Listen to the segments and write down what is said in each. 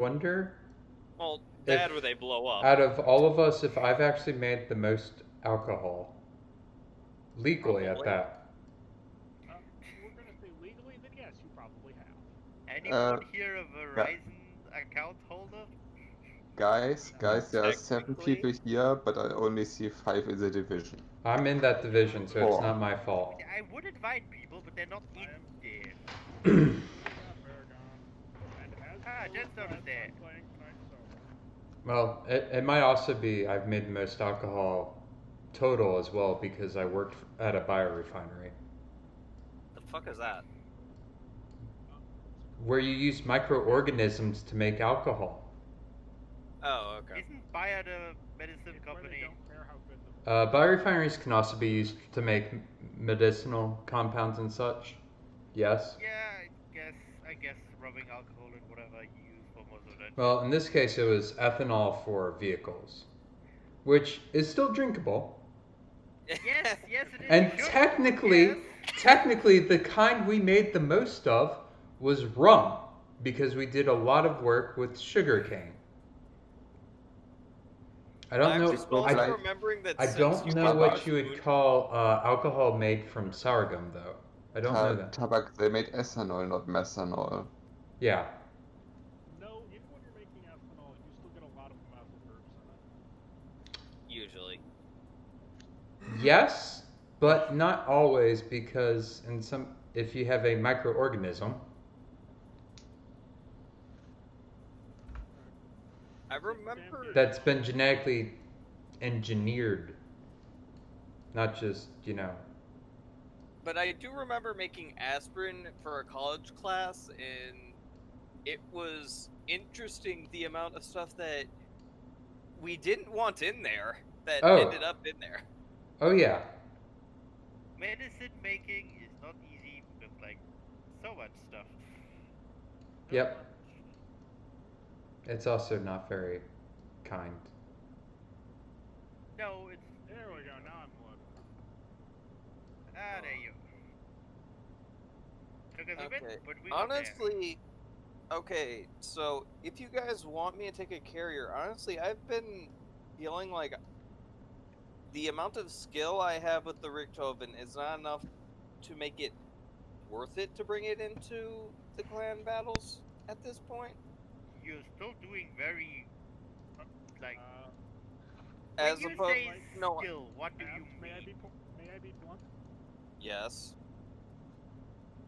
wonder Well, if, bad where they blow up. out of all of us, if I've actually made the most alcohol legally at Probably. that. If we're gonna say legally, then yes, you probably have. Uh, Anyone here a gu- Verizon account holder? guys, there are 7 Technically, people here, but I only see 5 in the division. I'm in that division, so it's 4. not my fault. I would invite people, but they're not I in am there. shooting at Paragon, and as Ah, per Jetstone is request, there. I'm playing tonight solo. Well, it might also be I've made the most alcohol total as well because I worked at a biorefinery the fuck is that? where you use microorganisms to make alcohol. Oh, okay. Isn't Bayer the medicine It's where they company? don't care how good the Biorefineries can also be used to make medicinal compounds and such. Yes. Yeah, I guess rubbing alcohol in whatever you use for most of that. Well, in this case, it was ethanol for vehicles, which is still drinkable. Yes, yes, it is. And Sure. technically, Yes. technically, the kind we made the most of was rum because we did a lot of work with sugarcane. I don't I'm know. just Look also like- remembering that I since don't you know did what the you would food- call alcohol made from sorghum, though. I don't know that. Tabak, they made ethanol, not methanol. Yeah. No, even when you're making ethanol, you still get a lot of methyl groups in it. usually. Yes, but not always because in some, if you have a microorganism, I remember that's been genetically engineered, not just, but I do remember making aspirin for a college class, and it was interesting the amount of stuff that we didn't want in there that Oh. ended up in there. Oh yeah. Medicine making is not easy because like so much stuff. So Yep. much. It's also not very kind. No, it's There we go. Now I'm loaded. there you. Took us a bit, Okay. but we got there. Honestly, okay, so if you guys want me to take a carrier, honestly, I've been feeling like the amount of skill I have with the Richthofen is not enough to make it worth it to bring it into the clan battles at this point. You're still doing very like As when you opposed, say no, skill, what do you Abs, may I mean? be blunt? yes.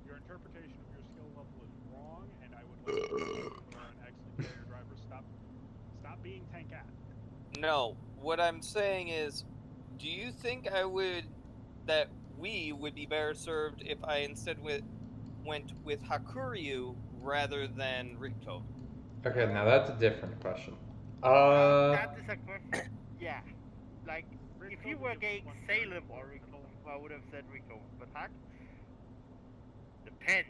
Your interpretation of your skill level is wrong, and I would like you are an excellent carrier driver. Stop being tankat. No, what I'm saying is, do you think that we would be better served if I instead went with Hakuryu rather than Richthofen? Okay, now that's a different question. That is a question. Yeah, like if you were Richthofen getting gives us one Salem carrier or for Rico, ethanol. I would have said Rico, but Hack depends.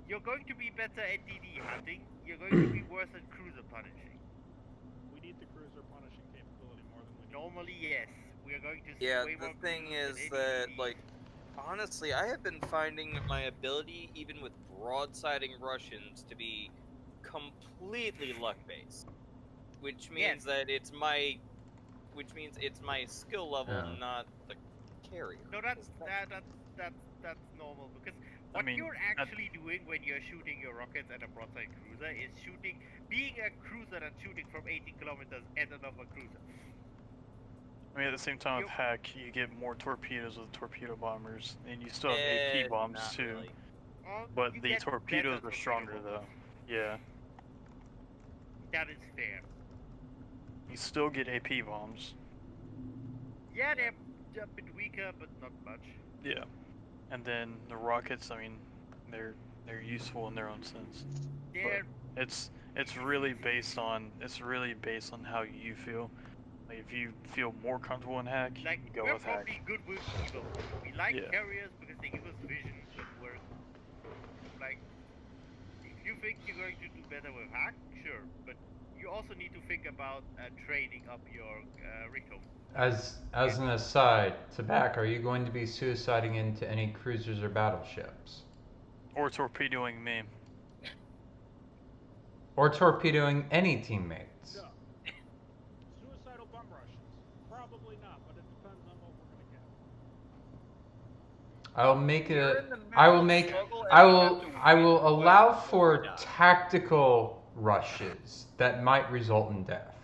You're going to be better at DD hunting. You're going to be worse at cruiser punishing. We need the cruiser punishing capability more than we need. Normally, yes, we are going to see Yeah, way the more thing cruisers is than that, ADD. like, honestly, I have been finding my ability, even with broadsiding Russians, to be completely luck-based. Which means that it's my skill level, Oh. not the carrier. No, that's normal because I what mean, you're actually doing when you're shooting your rockets at a broadside cruiser is being a cruiser that's shooting from 80 kilometers at another cruiser. I mean, at the same time with Yep. Hack, you get more torpedoes with torpedo bombers, and you still have AP bombs Not too. really. But You the get torpedoes better are stronger torpedo though. Yeah, That is fair. you still get AP bombs. Yeah, they're a bit weaker, but not much. Yeah, and then the rockets. I mean, they're useful in their own sense. They're It's really based on how you feel. Like if you feel more comfortable in Hack, like you go we're with Hack. probably good with either. We like Yeah. carriers because they give us vision, but we're like, if you think you're going to do better with hack, sure, but you also need to think about training up your Rico. As an aside, Tobacco, are you going to be suiciding into any cruisers or battleships? Or torpedoing me. Or torpedoing any teammates. No. Suicidal bum rushes. Probably not, but it depends on what we're gonna get. I'll make You're it. in the middle I will of make. struggle I and you have will. to I win will twice allow before for you die. tactical rushes that might result in death,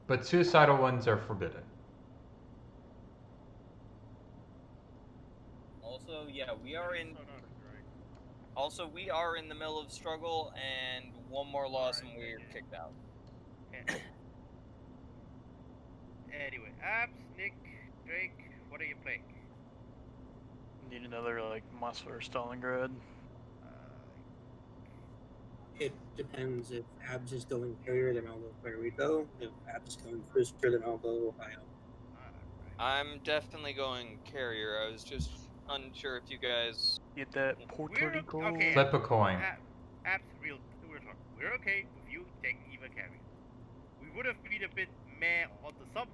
but suicidal ones are forbidden. Also, yeah, we are in. So noted, Drake. Also, we are in the middle of struggle, and one more loss and we're kicked out. Anyway, Abs, Nick, Drake, what are you playing? Need another like Moscow or Stalingrad. It depends. If Abs is going carrier, then I'll go Puerto Rico. If Abs is going cruiser, then I'll go Ohio. I'm definitely going carrier. I was just unsure if you guys. Get that Puerto We're Rico. okay. Flip a coin. Abs, real talk. We're okay with you taking either carry. We would have been a bit meh on on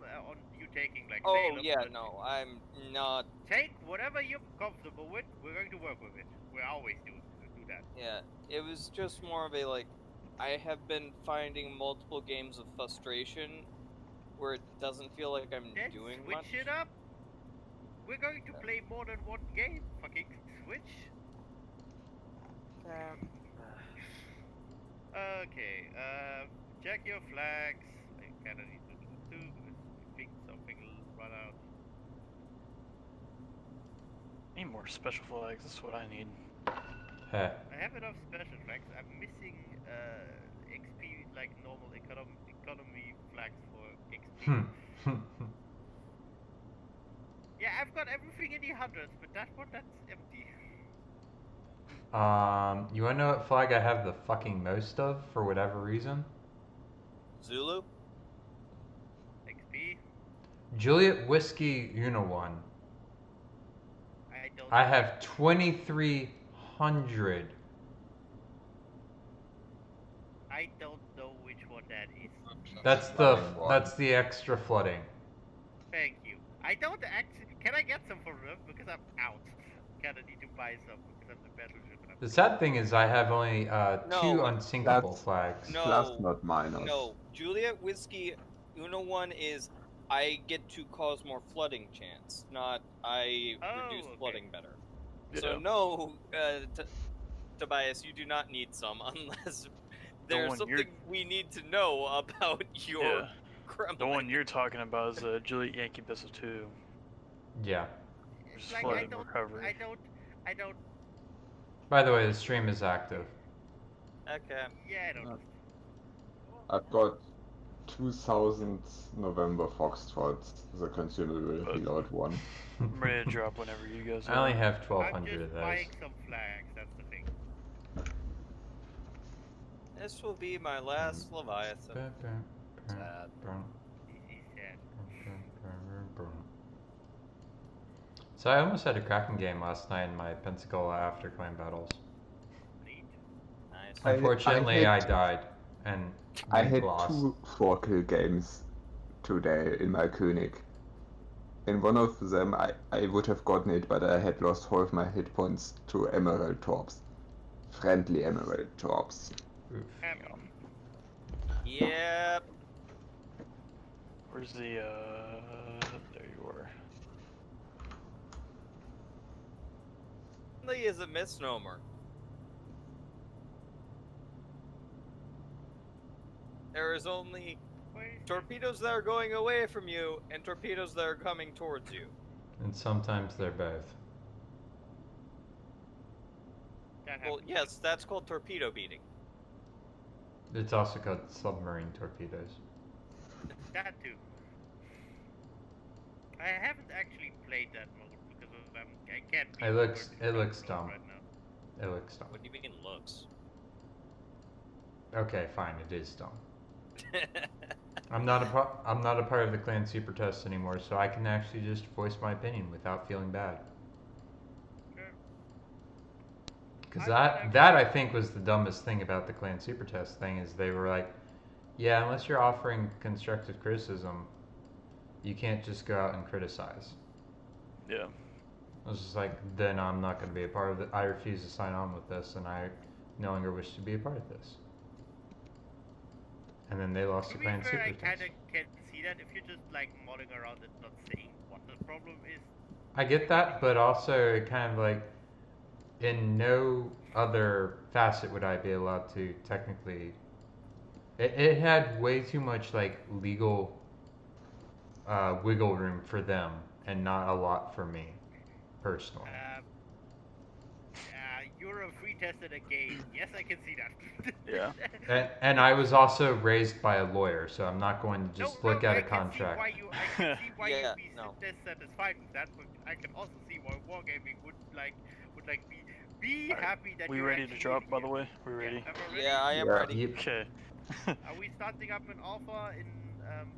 you taking like. Oh Salem, yeah, but no, I'm not. Take whatever you're comfortable with. We're going to work with it. We always do that. Yeah, it was just more of a like. I have been finding multiple games of frustration where it doesn't feel like I'm Then doing switch much. it up. We're going to play more than one game. Fucking switch. Okay. Check your flags. I kinda need to do it too because I think something will run out. Need more special flags. That's what I need. Heh. I have enough special flags. I'm missing XP like normal economy flags for XP. Yeah, I've got everything in the hundreds, but that's empty. You wanna know what flag I have the fucking most of for whatever reason? Zulu. XP. Juliet Whiskey Unione. I don't. I have 2,300. I don't know which one that is. That's Flooding one. that's the extra flooding. Thank you. I don't actually. Can I get some from them? Because I'm out. Kinda need to buy some because I'm the battleship. And The sad thing is I have only No, 2 unsinkable that's- flags. No. Plus, not minus. No, Juliet Whiskey Uno one is I get to cause more flooding chance, not I reduce okay. flooding better. Yeah. So no, Tobias, you do not need some unless there's one something you're- we need to know about your Yeah. Kremlin. The one you're talking about is Juliet Yankee Pistol 2. Yeah. It's Just like flooded recovery. I don't. By the way, the stream is active. Okay. Yeah, I don't. I've got 2,000 November Foxtrots, the consumable reload one. I'm ready to drop whenever you guys I only are. have I'm 1,200 just of those. buying some flags. That's the thing. This will be my last Leviathan. Sad. He's sad. So I almost had a Kraken game last night in my Pensacola after clan battles. Neat. Nice. Unfortunately, I hit- died and I had lost. 2 4-kill games today in my König. In one of them, I would have gotten it, but I had lost half my hit points to Emerald Torps. Friendly Emerald Torps. Oof. Yep. Where's the, there you are. Friendly is a misnomer. There is only torpedoes that are going away from you and torpedoes that are coming towards you. And sometimes they're both. That Well, happens. yes, that's called torpedo beating. It's also called submarine torpedoes. That too. I haven't actually played that mode because I can't. be It looks- bothered to it looks run dumb. right now. It looks dumb. What do you mean looks? Okay, fine, it is dumb. I'm not a part of the clan super test anymore, so I can actually just voice my opinion without feeling bad. Sure. Because I that I think was the dumbest thing about the clan super test thing is they were like, yeah, unless you're offering constructive criticism, you can't just go out and criticize. Yeah. I was just like, then I'm not going to be a part of it. I refuse to sign on with this, and I no longer wish to be a part of this. And then they lost To the be clan fair, I super kind test. of can see that if you're just like mulling around and not saying what the problem is. I get that, but also it kind of like, in no other facet would I be allowed to technically. It had way too much like legal wiggle room for them, and not a lot for me, personally. You're a free tested again. Yes, I can see that. Yeah. And I was also raised by a lawyer, so I'm not going to just look at I a can contract. See why I can see why Yeah, you'd be no. dissatisfied with that, but I can also see why wargaming would be happy that We you're ready to actually drop, in by the here. way? We ready? Am I ready? Yeah, I am Yeah. ready. Yep. Okay. Are we starting up an alpha in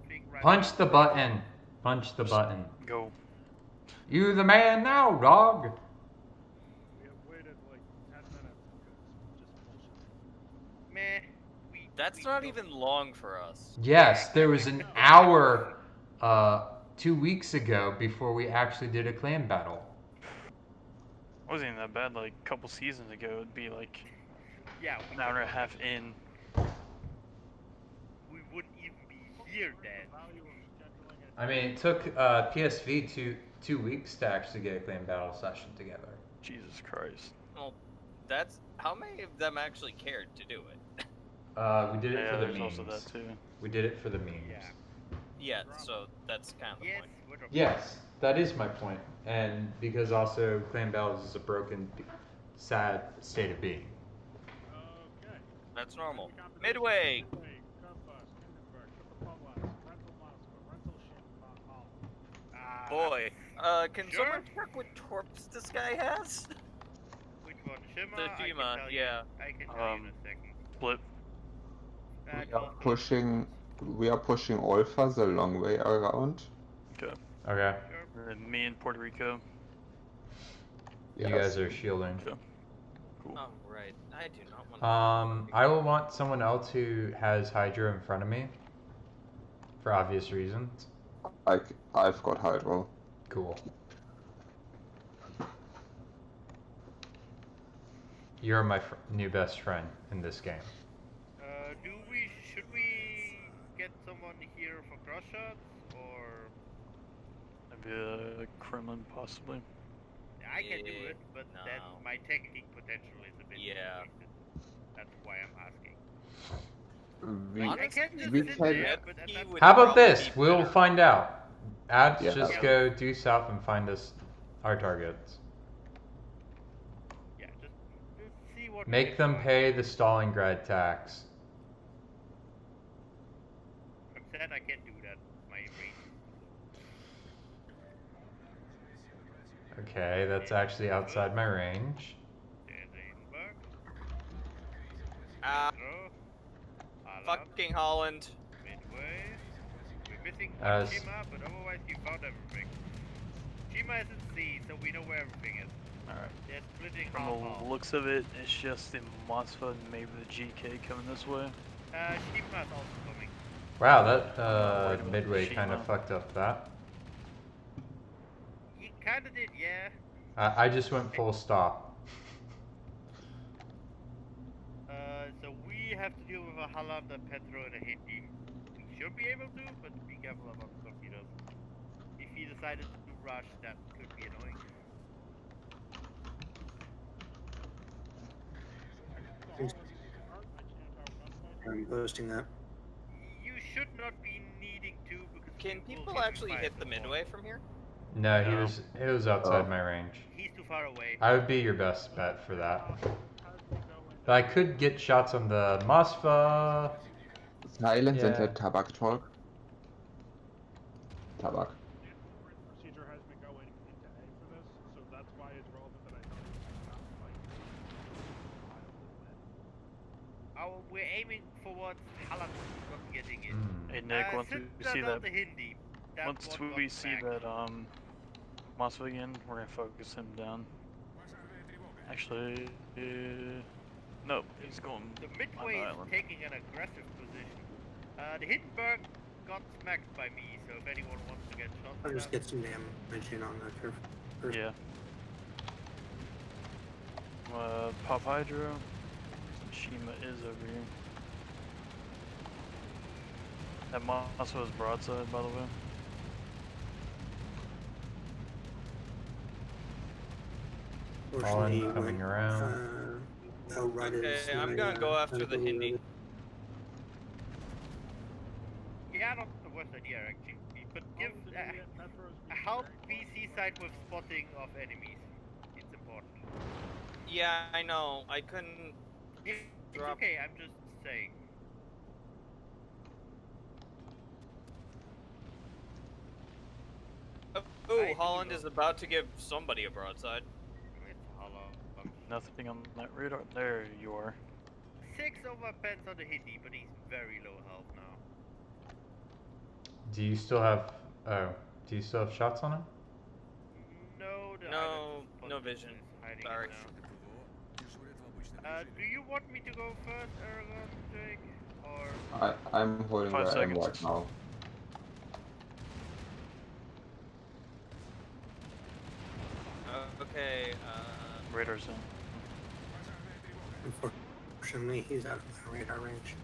thing right Punch now? the button. Punch the button. Go. You the man now, dog. We have waited like 10 minutes because just bullshit. Meh. That's we not don't- even long for us. Yes, there was an hour 2 weeks ago before we actually did a clan battle. It wasn't even that bad. Like a couple seasons ago, it'd be like Yeah, an hour and a half in. we wouldn't even be here then. Value of scheduling it. I mean, it took PSV two weeks to actually get a clan battle session together. Jesus Christ. Well, that's how many of them actually cared to do it. We did it Yeah, for the there's memes. also that too. We did it for the memes. Yeah. Yeah, so that's kind of the Yes, point. we're dropping. Yes, that is my point. And because also clan battles is a broken, sad state of being. Okay. That's normal. Enemy competition. Midway. Midway, Compass, Hindenburg, Triple Rental Moscow, Rental Ship, Hall. Boy, can Sure. someone check what torps this guy has? Which one? Shima? The I can Shima, tell yeah. You. I can tell you in a second. Split. We are pushing Alpha the long way around. Okay. Okay. Sure. And me in Puerto Rico. You Yes. guys are shielding. Okay. Cool. Oh, right. I do not want to. I will want someone else who has Hydra in front of me. For obvious reasons. I've got Hydro. Cool. You're my new best friend in this game. Should we get someone here for cross shots, or Maybe a Kremlin, possibly. I can do Yeah, it, but then no. my technique potential is a bit Yeah. limited. That's why I'm asking. We, Like, I can't just we sit can- there, but at that Would How about probably this? be We'll better. find out. Ads Yeah. just go due south and find us our targets. yeah, just see what. we Make can them find. pay the Stalingrad tax. I'm sad I can't do that. My range. Okay, that's actually outside my range. There's Hindenburg. Ah, Pedro. Holland. fucking Holland. Midway. We're missing As- Shima, but otherwise you found everything. Shima is at sea, so we know where everything is. Alright. They're splitting From half. the looks of it, it's just the Mossfa and maybe the GK coming this way. Shima's also coming. Wow, that Right about Midway kind of Shima. fucked up that. You kinda did, yeah. I just went full stop. So we have to deal with a Holland, a Petro, and a Hindi. We should be able to, but be careful about the torpedoes. If he decided to rush, that could be annoying. I'm posting that. You should not be needing to, because Can we will people get actually fired hit the before. Midway from here? No, No. he was outside Oh. my range. He's too far away. I would be your best bet for that. How do we go in? But I could get shots on the Mossfa. Silence and Yeah. let Tabak talk. Tabak. Procedure has been going into A for this, so that's why it's relevant that I tell you not to fight. We're aiming for what Holland is not getting in. Hmm. Hey Nick, once Since we that's see not that, the Hindi, that once one we got see back. that Mossfa again, we're gonna focus him down. Actually, no, he's going The on Midway the is island. taking an aggressive position. The Hindenburg got smacked by me, so if anyone wants to get shot, I'll just get some damage in on that curve. Yeah. Pop Hydro. Shima is over here. That Mosso is broadside, by the way. Holland coming around. Okay, I'm gonna go after the Hindi. Yeah, not the worst idea actually. But give Petro's help BC side with spotting of enemies. It's important. Yeah, I know. I couldn't. It's Drop. okay. I'm just saying. Oh, Holland is about to give somebody a broadside. It's hollow. Nothing on that radar. There you are. 6 over pens on the Hindi, but he's very low health now. Do you still have? Oh, do you still have shots on him? No, the No, island is no vision. hiding it Sorry. now. Do you want me to go first, Aragon, Jake? Or I'm holding 5 where I am seconds. right now. Okay. Radar's in. Unfortunately, he's out of my radar range.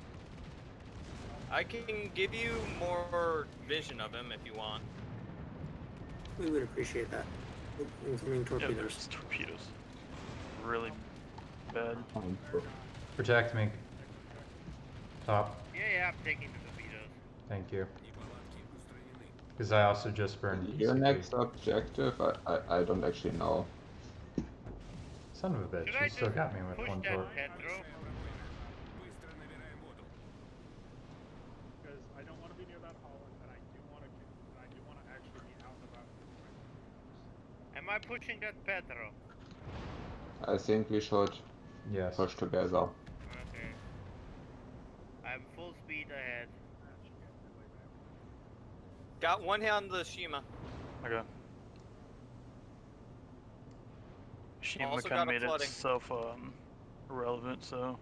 I can give you more vision of him if you want. We would appreciate that. Incoming Yeah, torpedoes. there's torpedoes. Really bad. Protect me. Top. yeah, I'm taking the torpedoes. Thank you. Because I also just burned Your PCP. next objective, I don't actually know. Son of a bitch, Should I you still just got me with push one that torp. Petro? because I don't want to be near that Holland, and I do want to actually be out and about. Am I pushing that Petro? I think we should Yes. push together. Okay. I'm full speed ahead. Got one hit on the Shima. Okay. Shima Also kind of got a made flooding. itself irrelevant, so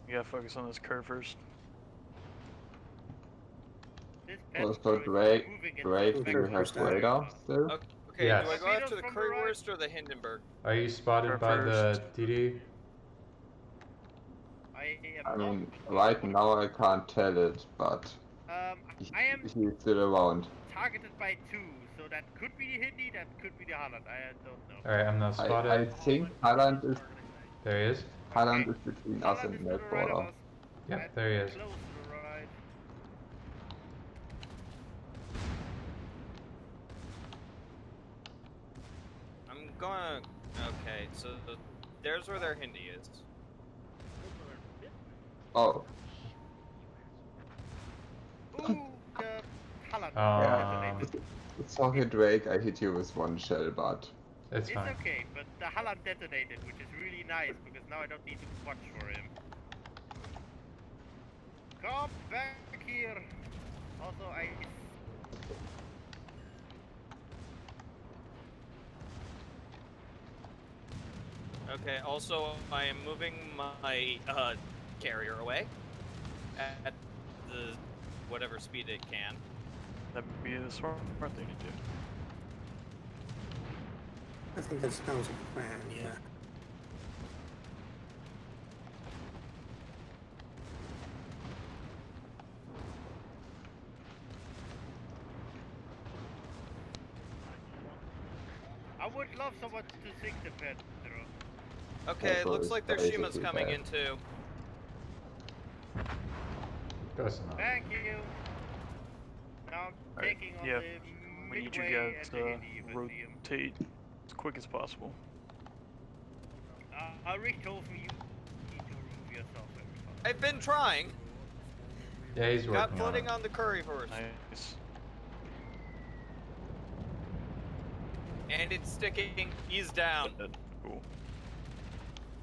we gotta focus on this curve first. This Also, Petro is Drake, moving in Drake, some do you have spectacular radar ways. still? Okay, Yes. do I go after the Torpedoes from the right. Currywurst or the Hindenburg? Are you spotted Curve by the first. DD? I am I not. mean, right now I can't tell it, but I am he's still around. targeted by 2, so that could be the Hindi, that could be the Holland. I don't know. Alright, I'm not I spotted. think Holland is There he is. Holland is between us Holland and is to the right of border. us. Yep, That's there he is. Close to the right. I'm gonna. Okay, so there's where their Hindi is. Oh, Ooh, the Holland Um, detonated. sorry Drake, I hit you with one shell, but It's It's fine. okay, but the Holland detonated, which is really nice because now I don't need to watch for him. Come back here. Also, I. Okay, also, I am moving my carrier away at the whatever speed it can. That'd be the smart thing to do. I think that sounds like a plan, yeah. I would love someone to sink the Petro. Okay, it Petro looks is like their basically Shima's coming dead. in too. Close enough. Thank you. Now I'm Alright, taking on yeah, the we need you Midway guys and the to Hindi if I see him. rotate as quick as possible. Rick told me you need to remove yourself every time. I've been trying. Yeah, he's Got working on flooding it. on the Currywurst, Nice. and it's sticking. He's down. Dead. Cool.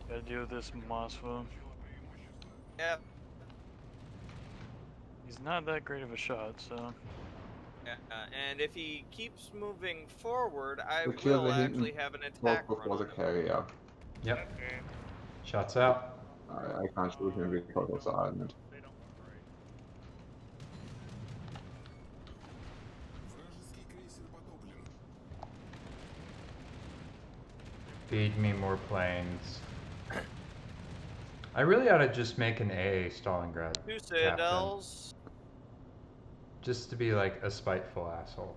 Gotta deal with this Mosfa. Yeah, He's not that great of a shot, so and if he keeps moving forward, I Secure will the actually Hindenburg have an attack run before the on him. carrier. Yep. Okay. Shots out. I can't shoot him because of the island. They don't look great. Feed me more planes. I really ought to just make an AA Stalingrad 2 captain. citadels. Just to be like a spiteful asshole.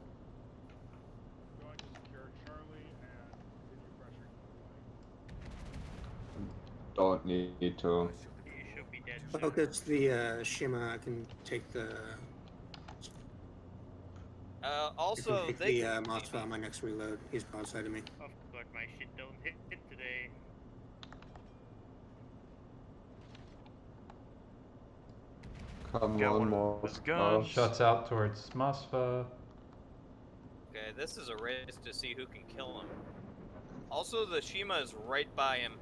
Going to secure Charlie and continue pressuring the flag. Don't need to. You should be dead soon. Focus the Shima. I can take the. Also, I can take they the can Mothra on my next reload. He's broadside of me. Of course, my shit don't hit today. Come Got on, one more. of those guns. Shuts out towards Moskva. Okay, this is a race to see who can kill him. Also, the Shima is right by him.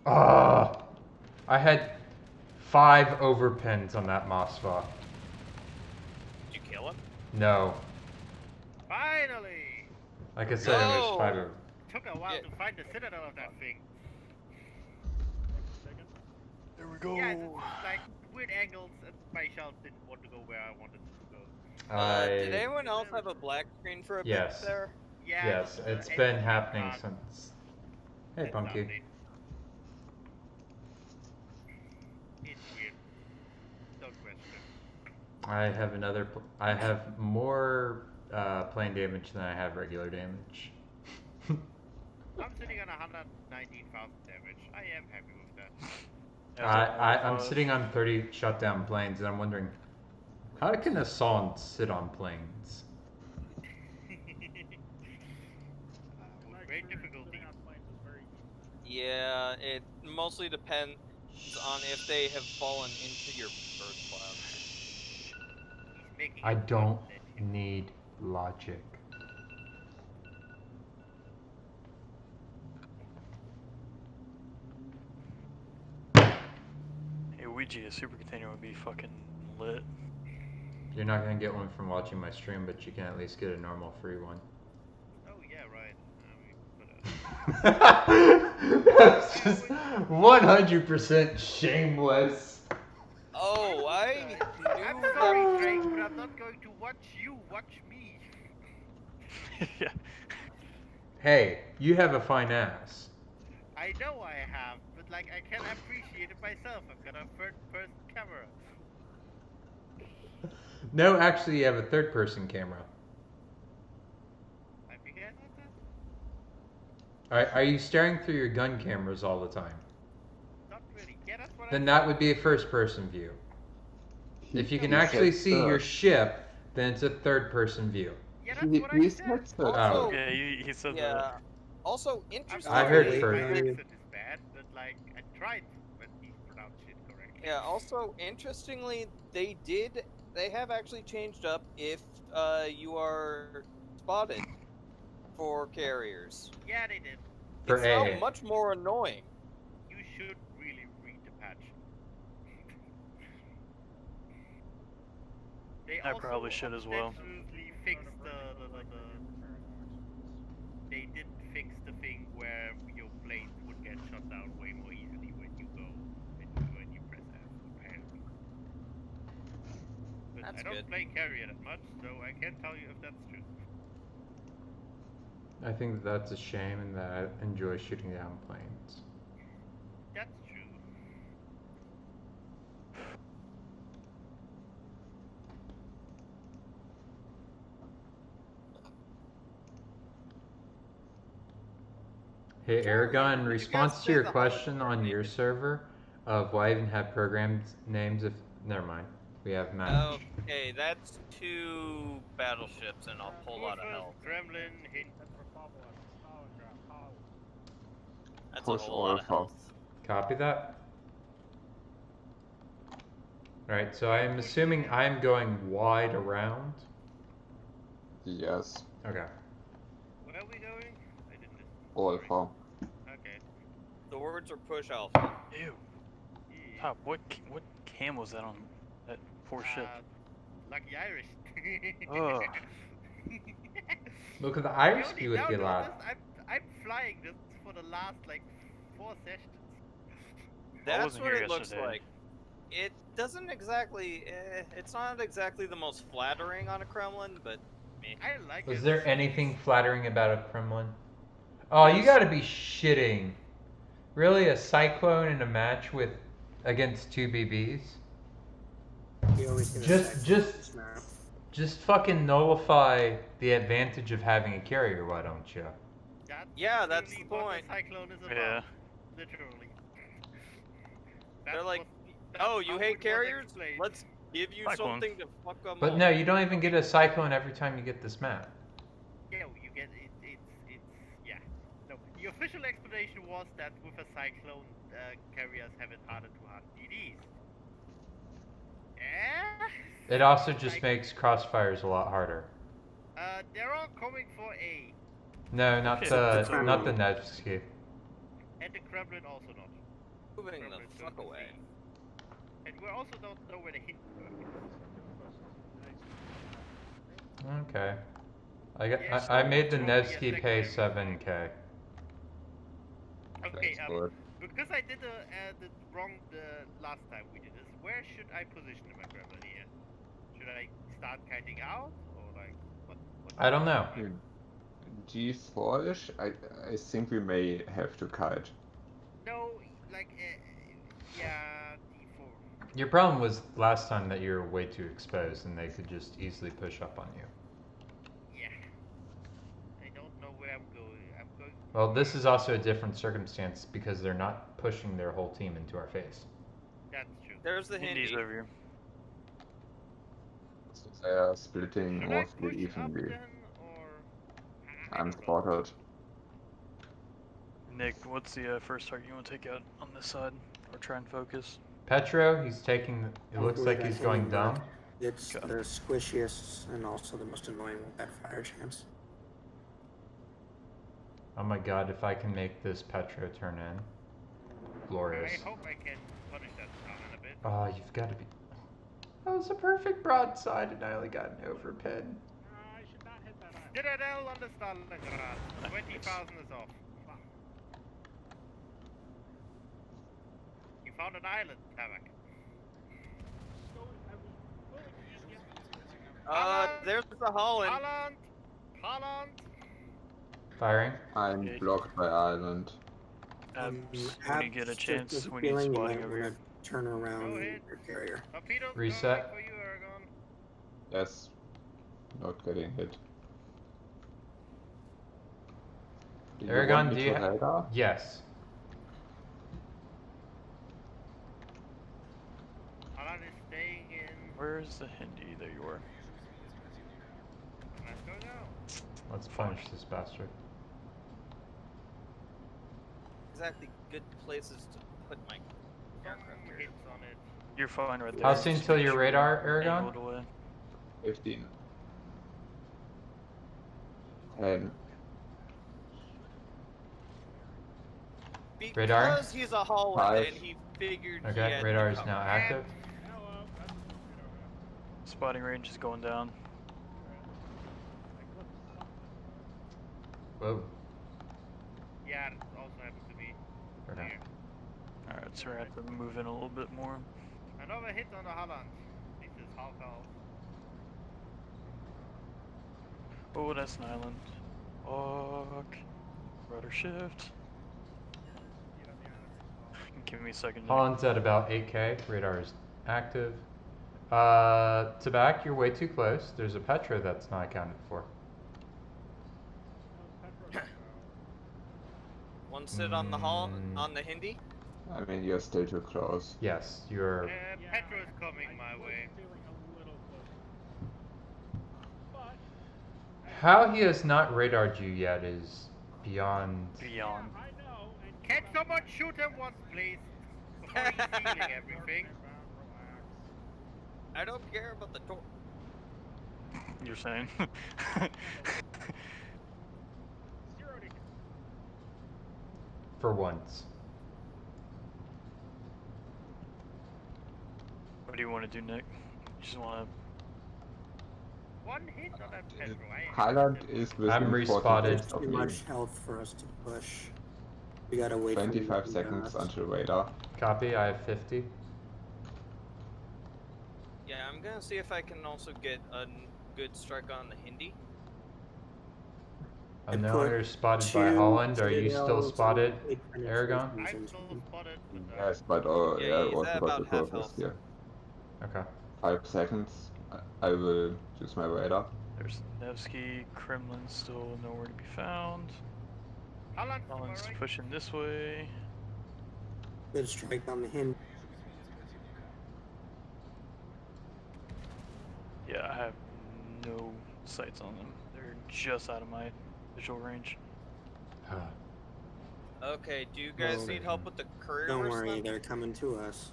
Ah! I had 5 overpins on that Moskva. Did you kill him? No. Finally! Like I said, it was No! 5 over. Took a while Yeah. to find the citadel of that thing. Taken. There we go. Yeah, it's like weird angles, and my shells didn't want to go where I wanted to go. Did anyone else have a black screen for a Yes. bit there? Yeah, Yes, the it's been engine happening can't since. Hey, set Punky. something. It's weird. Don't question. I have more plane damage than I have regular damage. I'm sitting on 119,000 damage. I am happy with that. I'm sitting on 30 shutdown planes, and I'm wondering, how can a Son sit on planes? With great difficulty. Sitting on planes is very Yeah, it mostly depends on if they have fallen into your bird clouds. He's making I it don't worth it. need logic. Hey, Ouija, a super container would be fucking lit. You're not gonna get one from watching my stream, but you can at least get a normal free one. Oh yeah, right. But, That's just 100% shameless. Oh, I I'm knew sorry, that. Drake, but I'm not going to watch you watch me. Yeah. Hey, you have a fine ass. I know I have, but like I can appreciate it myself. I've got a third-person camera. No, actually, you have a third-person camera. I forget about that. Are you staring through your gun cameras all the time? Not really. Yeah, that's what Then I'm that would be a first-person view. If you can actually see your ship, then it's a third-person view. Yeah, that's what I He said. said Also- that. Oh. Yeah, he said Yeah. that. Also, I'm interesting. I heard sorry, first. my accent is bad, but like I tried when he pronounced it correctly. Yeah. Also, interestingly, they have actually changed up if you are spotted for carriers. Yeah, they did. For It's now AA. much more annoying. You should really read the patch. They I also probably should as well. ostensibly fixed They didn't fix the thing where your planes would get shot down way more easily when you press F, apparently. But That's I don't good. play carrier that much, so I can't tell you if that's true. I think that's a shame, and that I enjoy shooting down planes. That's true. Hey, Aragon, in you response guys to your say the question holiday on your name? server of why even have program names if... Never mind. We have match. Okay, that's 2 battleships and a whole lot of Kurfürst, health. Kremlin, hint. That's Republic, Stalingrad, Holland. That's Push a whole lot of Alpha. health. Copy that. Alright, so I am assuming I'm going wide around. Yes, Okay. Where are we going? I didn't listen. Alpha. Okay. The words are push alpha. Ew. Yeah. Pop, what cam was that on that poor ship? Lucky Irish. Ugh. Look at the You Irish only view with now the lot. noticed I'm flying this for the last like 4 sessions. That's wasn't what here it looks yesterday. like. It doesn't exactly. It's not exactly the most flattering on a Kremlin, but meh. I like Was it. there anything flattering about a Kremlin? Oh, you gotta be shitting. Really, a cyclone in a match with against two BBs? You always get a Just- cyclone just- on this map. Just fucking nullify the advantage of having a carrier, why don't you? That's Yeah, that's literally the what point. the cyclone is about. Yeah. Literally. They're That's like, what- oh, that's you how hate it was carriers? explained. Let's give you Cyclone. something to fuck them But up. no, you don't even get a cyclone every time you get this map. Yeah, you get it. It's yeah. No, the official explanation was that with a cyclone, carriers have it harder to hunt DDs. Yeah. It also just makes crossfires a lot harder. They're all coming for A, No, not Okay, the so- not the Nevsky. and the Kremlin also not. Moving the Kremlin's fuck going to away. C. And we also don't know where the Hindenburg is. Okay. Yes, I made the so Nevsky yes, pay secondary. 7k. Okay, Thanks for it. because I did the wrong the last time we did this, where should I position my Kremlin here? Should I start kiting out or like what? I don't know. G4ish? I think we may have to kite. No, like yeah, D4. Your problem was last time that you were way too exposed and they could just easily push up on you. Yeah. I don't know where I'm going. I'm going. Well, this is also a different circumstance because they're not pushing their whole team into our face. That's true. There's the Hindi's Hindi. over here. So they are splitting Should I mostly push up evenly. then, or I I'm don't know. spotted. Nick, what's the first target you want to take out on this side? Or try and focus? Petro, he's taking. It looks Hopefully like that he's going Hindenburg. dumb. It's Okay. the squishiest and also the most annoying with that fire chance. Oh my god, if I can make this Petro turn in. Glorious. I hope I can punish that down in a bit. Oh, you've got to be. That was a perfect broadside and I only got an overpin. I should not hit that eye. Citadel on the Stalingrad. 20,000 is off. You found an island, Tavak. There's the Holland. Holland! Firing. I'm Okay. blocked by island. Abs, when you get a Abs, chance, just a when you feeling spotting might over wanna here. turn around Go ahead. your carrier. Torpedoes Reset. going for you, Aragon. Yes. Not getting hit. Do you Aragon, want me do you to ha- radar? Yes. Holland is staying in. Where's the Hindi? There you are. Let's go now. Let's punish this bastard. Exactly good places to put my aircraft Some here. hits on it. You're fine right there. How soon Just till make your sure radar, you're Aragon? angled away. 15. 10. Radar? Because he's a Holland 5. and he figured he Okay, had radar the is cover. now active. Hello, that's a torpedo. Spotting range is going down. Whoa. Yeah, it also happened to me. Okay. Here. Alright, so we're gonna have to move in a little bit more. Another hit on the Holland. This is half health. Oh, that's an island. Fuck. Rudder shift. Give me a second. Nick. Holland's at about 8k. Radar is active. Tabak, you're way too close. There's a Petro that's not accounted for. One sit on the Holland, Mm. on the Hindi. I mean, you're still too close. Yes, you're. Yeah, Petro is coming I my was way. feeling a little close. But How he has not radared you yet is beyond. Beyond. I know. And Can someone shoot him once, please? Before he's stealing everything. Relax. I don't care about the door. You're saying? 0 to For once. What do you want to do, Nick? You just want One hit on that Petro. Highland is within I'm 40 respotted. meters There's of too me. much health for us to push. We gotta wait for 25 the seconds donuts. until radar. Copy, I have 50. Yeah, I'm gonna see if I can also get a good strike on the Hindi. I I know put you're spotted by 2 Holland. Are you still citadels spotted, and 8 Aragon? penetrations I'm into still them. spotted, but Yes, but Yeah, yeah, he's also at got the about half purpose health. here. Okay. 5 seconds. I will use my radar. There's Nevsky. Kremlin's still nowhere to be found. Holland's to my Holland's right. pushing this way. Good strike on the Hind. Yeah, I have no sights on them. They're just out of my visual range. Okay, do you guys Well, need help with the courier Don't verse worry, then? they're coming to us.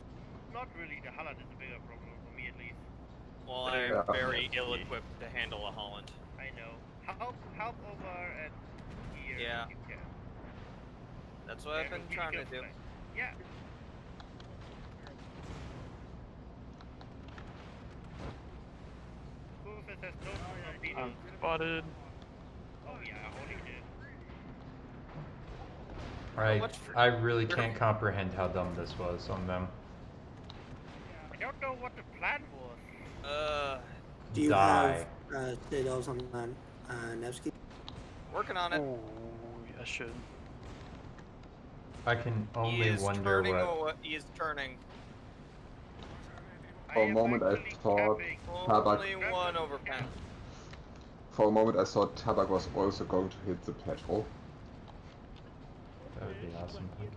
Not really. The Holland is a bigger problem for me, at least. Well, There. I'm very ill-equipped to handle a Holland. I know. Help over at here. Yeah. if You can. That's what I've been Be trying to careful, do. like- Yeah. Rufus has no torpedoes. I'm spotted. Oh yeah, holy shit. Alright, much for- I really can't comprehend how dumb this was on them. I don't know what the plan was. Do you Die. have citadels on Nevsky? Working on it. Oh, I should. I can He only is wonder turning. what. He is turning. For a am moment I actually thought capping- Tabak. Only one overpen. For a moment I thought Tabak was also going to hit the petrol. That would be awesome. Thank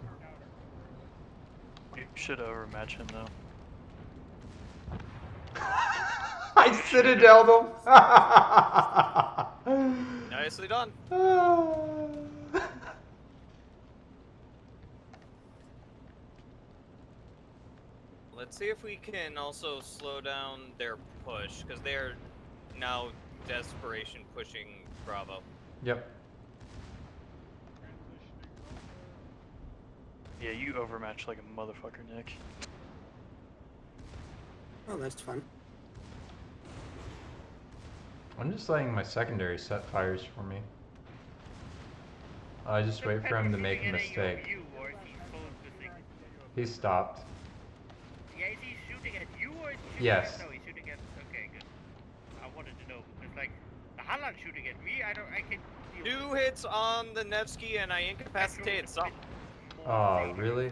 you. You should overmatch him though. I citadeled him! Nicely done. Let's see if we can also slow down their push, because they are now desperation pushing Bravo. Yep. Yeah, you overmatch like a motherfucker, Nick. Oh, that's fun. I'm just letting my secondary set fires for me. I just wait for him to make a mistake. You, or is he focusing? He stopped. Yeah, is he shooting at you or is he shooting Yes. at... No, he's shooting at... Okay, good. I wanted to know. It's like, the Holland shooting at me, I can deal 2 hits on the Nevsky and I incapacitated some. Oh, really?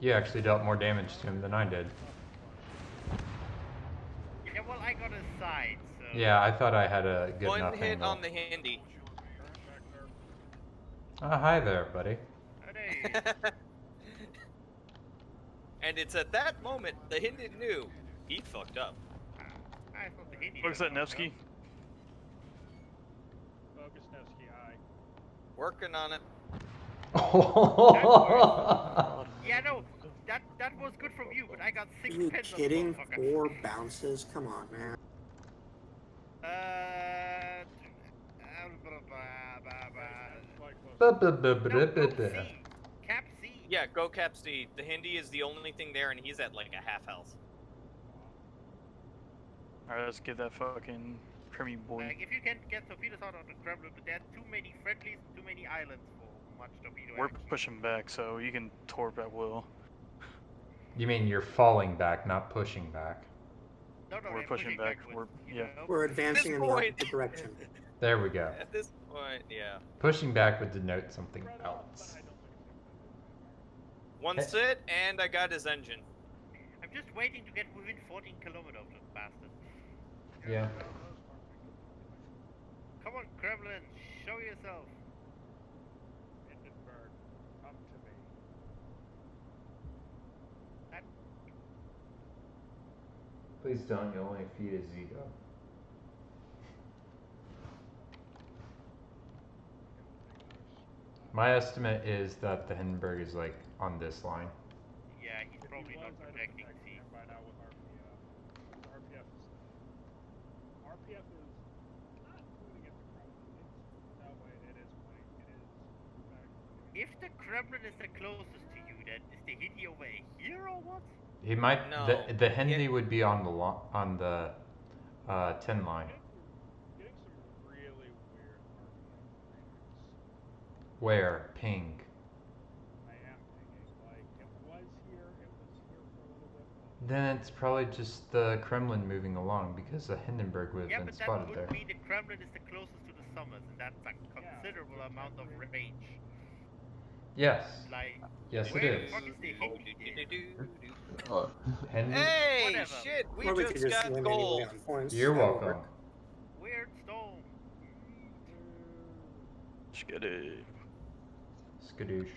You actually dealt more damage to him than I did. Yeah, well, I got a side, so... Yeah, I thought I had a good 1 enough hit angle. on the Hindi. Oh, hi there, buddy. Oh, there he is. And it's at that moment the Hindi knew he fucked up. I thought the Hindi Looks was at Nevsky. Focus Nevsky, aye. Working on it. Yeah, no, that was good from you, but I got Are 6 you pins kidding? on the motherfucker. 4 bounces? Come on, man. No, go C. Cap C. Yeah, go Cap C. The Hindi is the only thing there, and he's at like a half health. Alright, let's get that fucking creamy boy. Like, if you can get torpedoes out of the Kremlin, but there are too many friendlies, too many islands for much torpedo We're action. pushing back, so you can torp at will. You mean you're falling back, not pushing back. No, We're I'm pushing back, with, we're- you yeah. know, We're advancing in the point- opposite direction. There we go. At this point, yeah. Pushing back would denote something else. 1 sit, and I got his engine. I'm just waiting to get within 14 kilometers of this bastard. Yeah. Come on, Kremlin, show yourself. Hindenburg, come to me. Please don't, you'll only feed his ego. My estimate is that the Hindenburg is like on this line. Yeah, he's If he probably not was, I'd have protecting protected C. him by now with RPF. RPF is not pointing at the Kremlin. It's, no, wait, it is pointing. It is, in fact, pointing If the Kremlin is the closest to you, then is the Hindi over here or what? He might. No. The Hindi would be on the 10 line. getting some really weird RPF readings. Where? Ping. I am thinking, like, it was here for a little bit, but Then it's probably just the Kremlin moving along because the Hindenburg would have Yeah, been but that spotted would there. be the Kremlin is the closest to the summers, and that's a considerable amount of range. Yes. Like, Yes, it where the is. fuck is the hit here? Oh, Henry, Hey, Whatever. shit, we Or we could just just got win gold. anyway on points. you're That would welcome. work. Weird storm. Skitty. Skadoosh.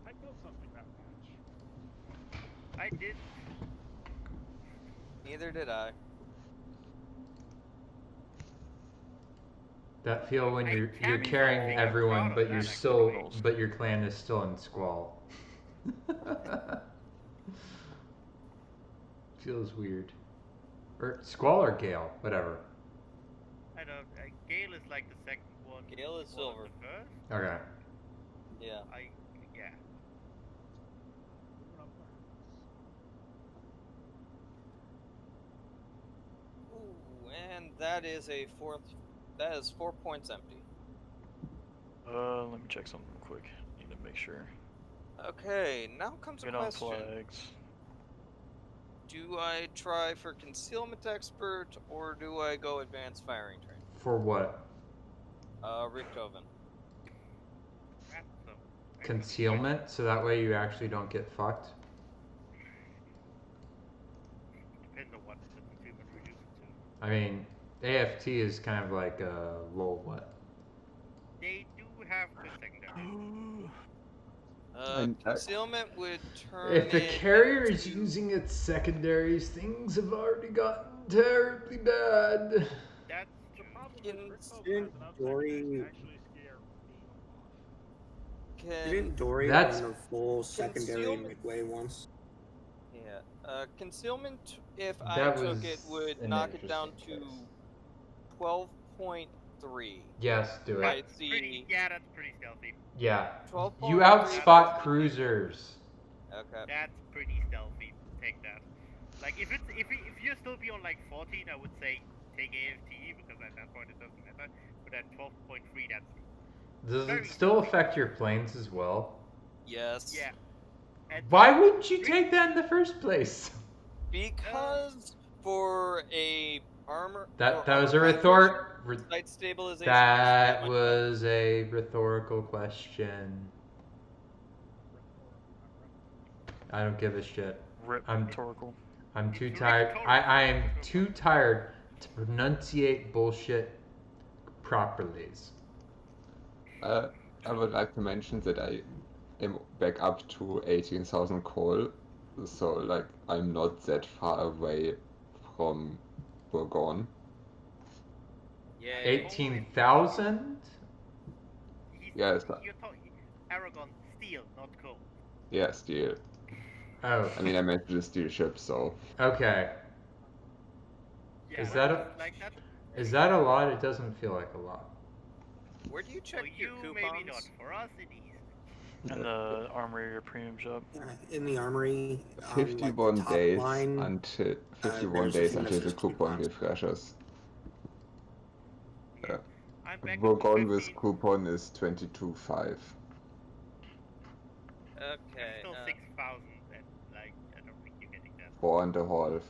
I killed something that match. I did. Neither did I. That feel when I you're can't carrying think everyone, about but that, you're actually. still, but your clan is still in squall. Feels weird. Or squall or gale, whatever. I don't. Gale is like the second one. Gale is one of silver. the first. Okay. Yeah. Yeah. Moving up there. Ooh, and that is a fourth. That is 4 points empty. Let me check something real quick. Need to make sure. Okay, now comes a Get on question. flags. Do I try for concealment expert or do I go advanced firing train? For what? Richthofen. That's so. Concealment, so that way you actually don't get fucked. Depends on what the consumer reduces to. I mean, AFT is kind of like a lol what? They do have good secondary. Concealment would turn If the it carrier is into- using its secondaries, things have already gotten terribly bad. That's The problem Can- is Richthofen Didn't has enough Dory- secondaries to actually scare me off. Can Didn't Dory That's- run a full secondary Concealment- midway once? Yeah. Concealment, if I That took it, was would an knock it down interesting to case. 12.3. Yes, do it. I pretty. see. Yeah, that's pretty stealthy. Yeah. 12.3. You outspot cruisers. Okay. That's pretty stealthy. Take that. Like if you're still beyond like 14, I would say take AFT because at that point it doesn't matter. But at 12.3, that's Does Very it still stealthy. affect your planes as well? Yes. yeah. And Why wouldn't you take that in the first place? Because for a armor. That for was a armor rhetoric. Sight stabilization. That is was a rhetorical question. I don't give a shit. I'm- Rhetorical. I'm too It's tired. rhetorical. I am too tired to pronunciate bullshit properly. I would like to mention that I am back up to 18,000 coal, so like I'm not that far away from Bourgogne. Yeah. 18,000? Yes. You're talking Aragon steel, not coal. Yeah, steel. Oh, I mean, I meant the steel ship, so okay. Yeah, Is but that a- like that? Is that a lot? It doesn't feel like a lot. Where do you check For your you, coupons? maybe not. For us, it is. And the armory or premium shop. In the armory, 51 like the top days line, until 51 there's a days thing until that the says coupon coupons. refreshes. Yeah. I'm back Bourgogne to with 15. coupon is 22.5. Okay. Still 6,000, and like I don't think you're getting that. 4.5.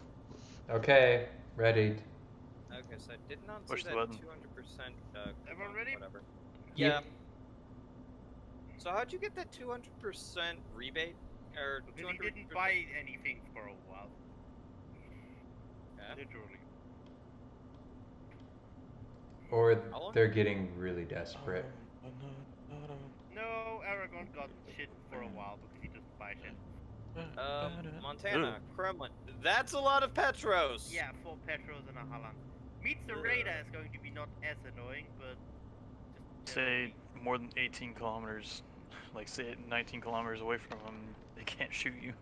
Okay, ready. Okay, so I did not Push see the that button. 200%. Everyone ready? Whatever. Yep. Yeah. So how'd you get that 200% rebate? Or Because he 200%? didn't buy anything for a while. Yeah. Literally. Or How long? they're getting really desperate. No, Aragon got shit for a while because he doesn't buy shit. Montana, Kremlin. That's a lot of Petros. Yeah, 4 Petros and a Holland. Meets the radar is going to be not as annoying, but just Say more than 18 kilometers, like say 19 kilometers away from them, they can't shoot you.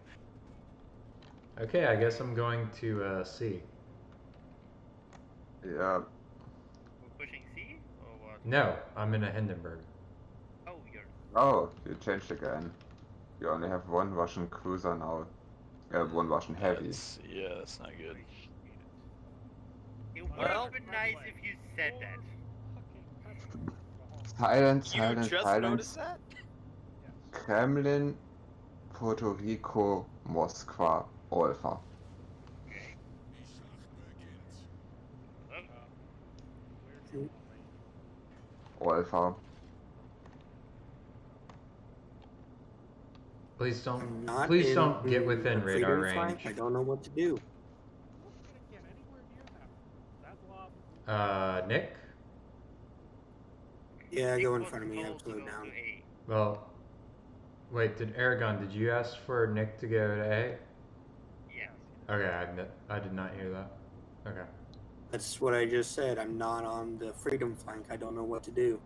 Okay, I guess I'm going to C. Yeah, we're pushing C or what? No, I'm in a Hindenburg. Oh, you're oh, you changed again. You only have one Russian cruiser now. One Russian heavy. Yeah, that's not good. It would Well- have been nice if you said that. Silence, You silence, just silence. noticed that? Kremlin, Puerto Rico, Moskva, Alpha. Alpha. Please don't. I'm not Please in don't get within the radar freedom flank. range. I don't know what to do. Who's gonna get anywhere near that blob? Nick. Yeah, Nick go in was front of me. I have told to to go go down. to A. Well, wait. Did Aragon? Did you ask for Nick to go to A? Yeah. Okay, I did not hear that. Okay. That's what I just said. I'm not on the freedom flank. I don't know what to do.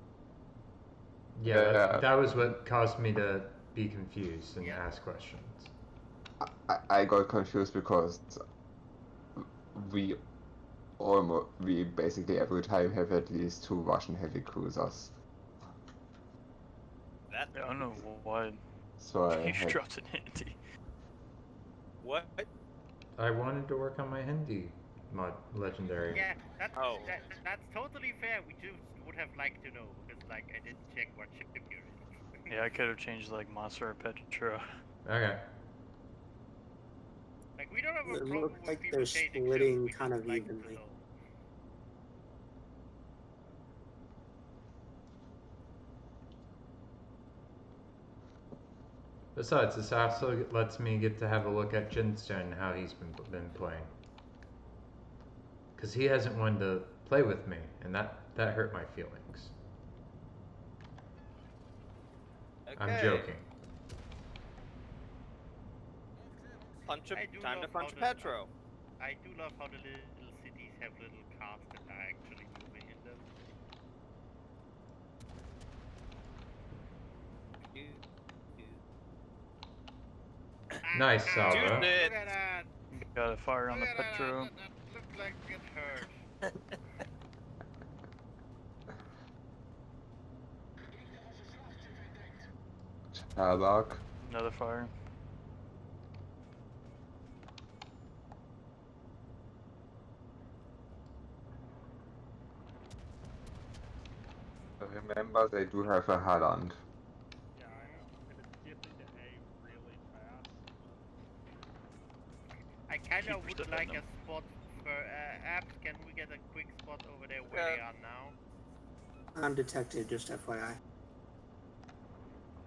Yeah, Yeah. that was what caused me to be confused and Yeah. ask questions. I got confused because we we basically every time have at least 2 Russian heavy cruisers. That Yeah, I don't know why So I you had dropped an Hindi. what? I wanted to work on my Hindi mod legendary. Yeah, Oh. that's totally fair. We just would have liked to know because like I didn't check what ship you're in. Yeah, I could have changed like Monster or Petro. Okay. Like we don't have a It problem looks with like people they're changing splitting ships. We kind just of like to evenly. know. Besides, this also lets me get to have a look at Jinstone and how he's been playing. Because he hasn't wanted to play with me, and that hurt my feelings. Okay. I'm joking. Punch I do time to love punch how the- Petro. I do love how the little cities have little cars that are actually moving in them. Nice, Ah, Salva. Dude, look at that! Got a fire on the Look at Petro. That looked like it hurt. Tabak. Another fire. Remember, they do have a Holland. Yeah, I know. I'm gonna dip into A really fast. I kind of Keep would stepping like them. a spot for apps. Can we get a quick spot over there where they Yeah. are now? Undetected, just FYI.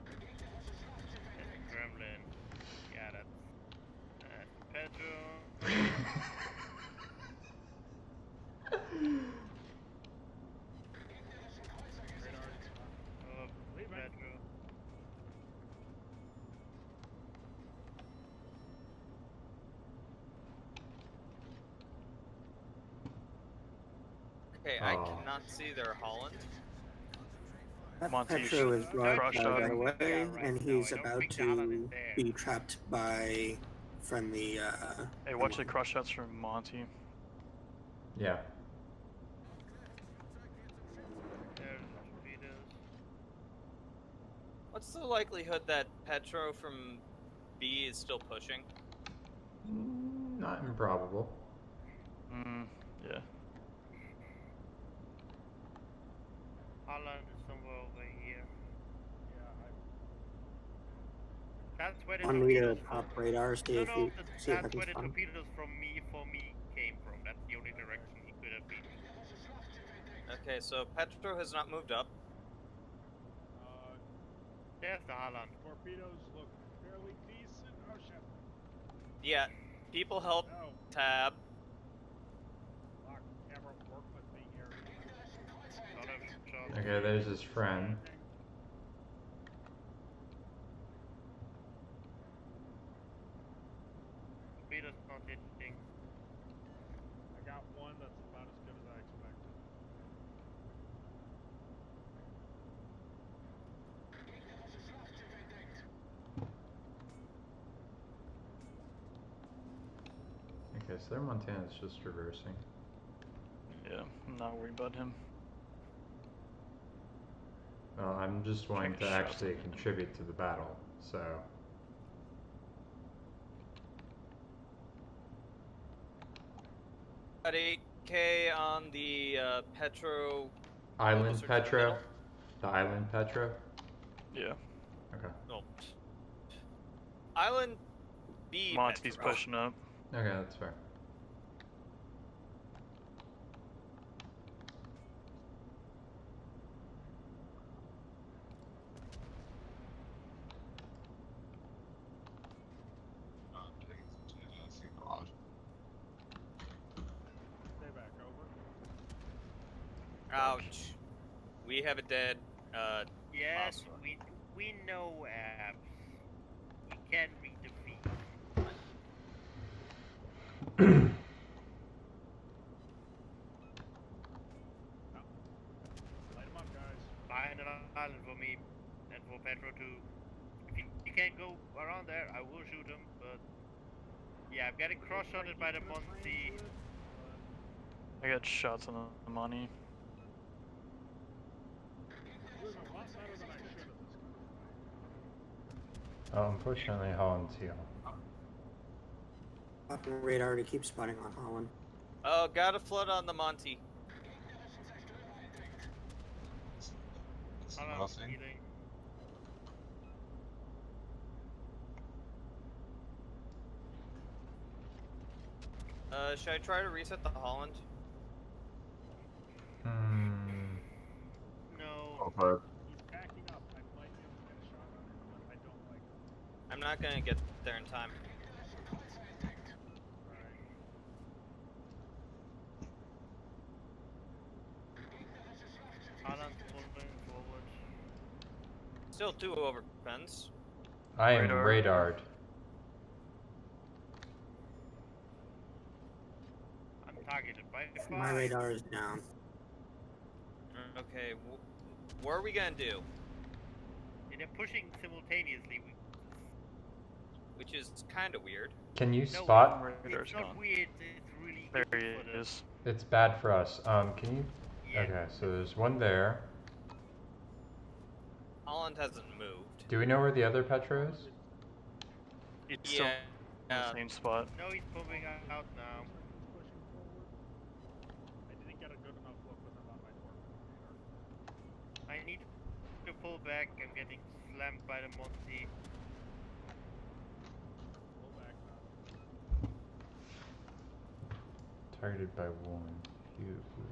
That's a Gremlin. Yeah, that's Pedro. Oh, Leaving. Pedro. Okay, I Oh. cannot see their Holland. That Monty's Petro is crushed broadside out. away, Yeah, right. and No, he's I don't about think the Holland is to there. be trapped by friendly. Hey, watch the someone. crush shots from Monty. Yeah. There's torpedoes. What's the likelihood that Petro from B is still pushing? Not improbable. Yeah. Holland is somewhere over here. Yeah, That's where the On me to torpedoes top from. radar, see No, if no, you see if I that's can where the spot him. torpedoes from me came from. That's the only direction he could have been. Okay, so Petro has not moved up. There's the Holland. torpedoes look fairly decent. Oh shit. Yeah, people help No. tab. Lock, camera, work with me here. Lot of shots. Okay, there's his friend. Torpedoes not hitting. I got one that's about as good as I expected. Okay, so their Montana's just reversing. Yeah, I'm not worried about him. Well, I'm just wanting to Check his shots actually on him. contribute to the battle, so. At 8K on the Petro. Island closer to the Petro? middle. The Island Petro? Yeah. Okay. No. Island B. Monty's Petro. pushing up. Okay, that's fair. Ouch. We have a dead. Yes, Awesome. we know abs. We can read the feet. Light them up, guys. Find an island for me and for Petro too. If he can't go around there, I will shoot him. But yeah, I'm getting cross-shotted by the Monty. I got shots on the money. Doing a lot better than I should have this kind of fight. Oh, unfortunately, Holland's here. Popping radar to keep spotting on Holland. Oh, got a flood on the Monty. Hold on, Nothing. healing. Should I try to reset the Holland? No. Go for it. He's backing up. I might be able to get a shot on him, but I don't like him. I'm not gonna get there in time. Alan's moving forward. Still 2 over fence. I am Radar. radared. I'm targeted by My 5. radar is down. Okay, what are we gonna do? And they're pushing simultaneously. Which is kind of weird. Can you No, spot? Radar's It's not gone. weird. It's really There good he for the- is. It's bad for us. Can you? Yeah. Okay, so there's one there. Holland hasn't moved. Do we know where the other Petro is? He's still in Yeah. the same spot. No, he's moving out now. He's pushing forward. I didn't get a good enough look with him on my torp radar. I need to pull back. I'm getting slammed by the Monty. Pull back now. Targeted by one. Beautiful.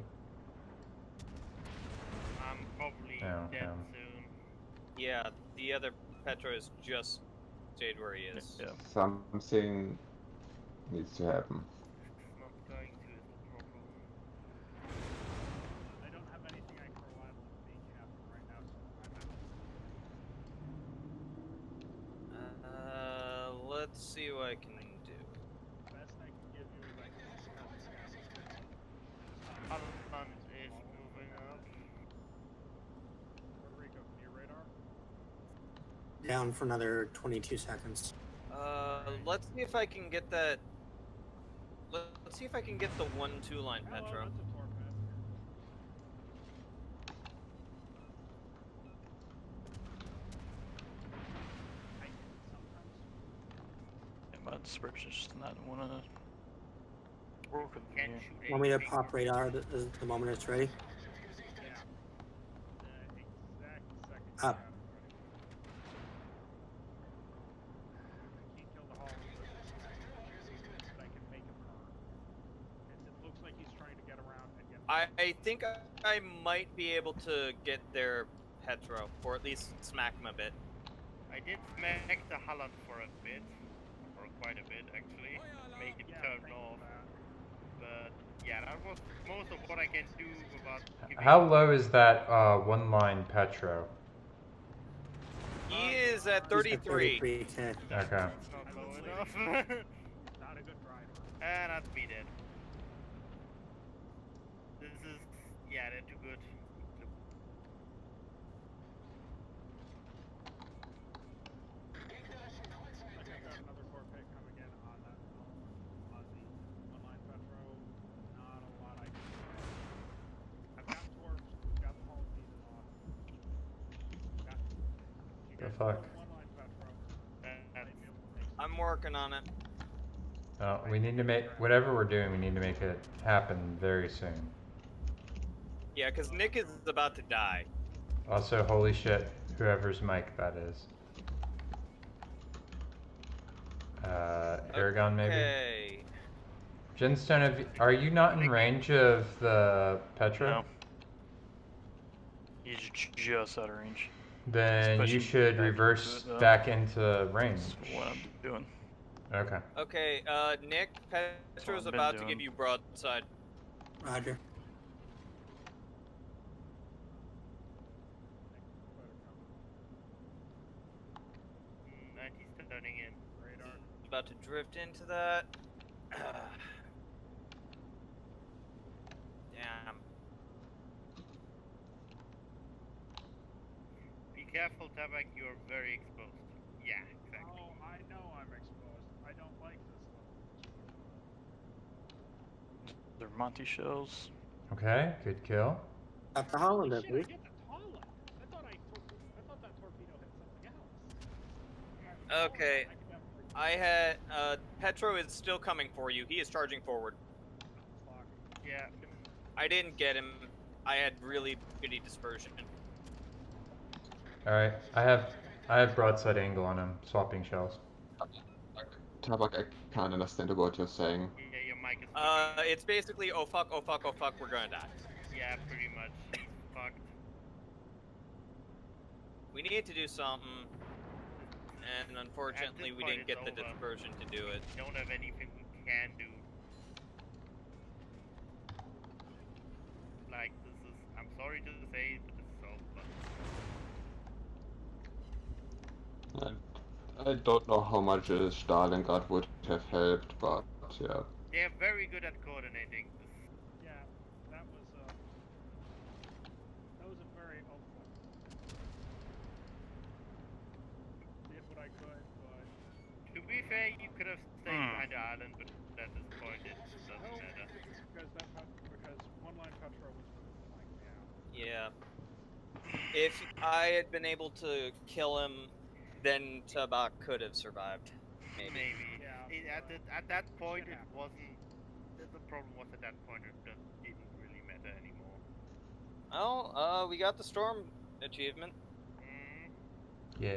I'm probably Oh, dead okay. soon. Yeah, the other Petro has just stayed where he is. Yeah. Something needs to happen. It's not going to is the problem. I don't have anything I can reliably make happen right now, so I'm out. Let's see what I can do. Best I can give you is I can just kind of scout. Alan is moving up. Puerto Rico, can you radar? Down for another 22 seconds. Let's see if I can get that. Let's see if I can get the 1-2 line Hello, Petro. that's a torp head. I sometimes Yeah, my dispersion just not wanna work with me. Can't shoot Want me to anything. pop radar the moment it's ready? Yeah. The exact second. Up. I can't kill the Holland, but I can make him hurt. And it looks like he's trying to get around and get. I think I might be able to get their Petro, or at least smack him a bit. I did smack the Holland for a bit. Or quite a bit, actually. Make it Yeah, turn thank you off. for that. But yeah, that was most of what I can do without giving How low is that one line Petro? He is at He's at 33. 33K. Okay. It's not I low will say enough. Not a good driver. And that's me dead. This is, yeah, they're too good. Like I've got another torp hit coming in on that on the one-line Petro. Not a lot I can do. I've got torps. We've got the Holland season on. Got, you The guys fuck? want one-line Petro. That's, Might be able to take some. I'm working on it. Oh, we need to make whatever we're doing. We need to make it happen very soon. Yeah, because Nick is about to die. Also, holy shit, whoever's mic that is. Aragon maybe. Okay. Jinstone, are you not in range of the Petro? No. He's just out of range. Then you Pushing should back into reverse it, though. back into range. That's what I'm doing. Okay. Okay, Nick, Petro's I've been about to doing. give you broadside. Roger. and turning in. Radar. About to drift into that. Damn. Be careful, Tabak, you're very exposed. Yeah, exactly. Oh, I know I'm exposed. I don't like this level. They're Monty shells. Okay, good kill. Up to Holland, I Shit, I believe. get the Holland. I thought that torpedo hit something else. Okay. I can definitely I had Petro is still coming for you. He is charging forward. fuck. Yeah. I didn't get him. I had really shitty dispersion. All right, I have broadside angle on him, swapping shells. Tabak, I can't understand what you're saying. Yeah, your mic is fucking. It's basically oh fuck, oh fuck, oh fuck, we're gonna die. Yeah, pretty much. Fucked. We need to do something, and unfortunately we point, didn't get the it's over. dispersion to do it. We don't have anything we can do. Like, this is. I'm sorry to say, but this is over. I don't know how much Stalingrad would have helped, but yeah. They're very good at coordinating. This. Yeah, that was a very oh fuck. Did what I could, but To be fair, you could have stayed behind the island, but at this point it doesn't well, matter. because one line Petro was like, Yeah. If I had been able to kill him, then Tabak could have survived. Maybe. Yeah, At that point, shit it happens. wasn't. The problem was at that point it just didn't really matter anymore. Well, we got the storm achievement. Mm. Yeah.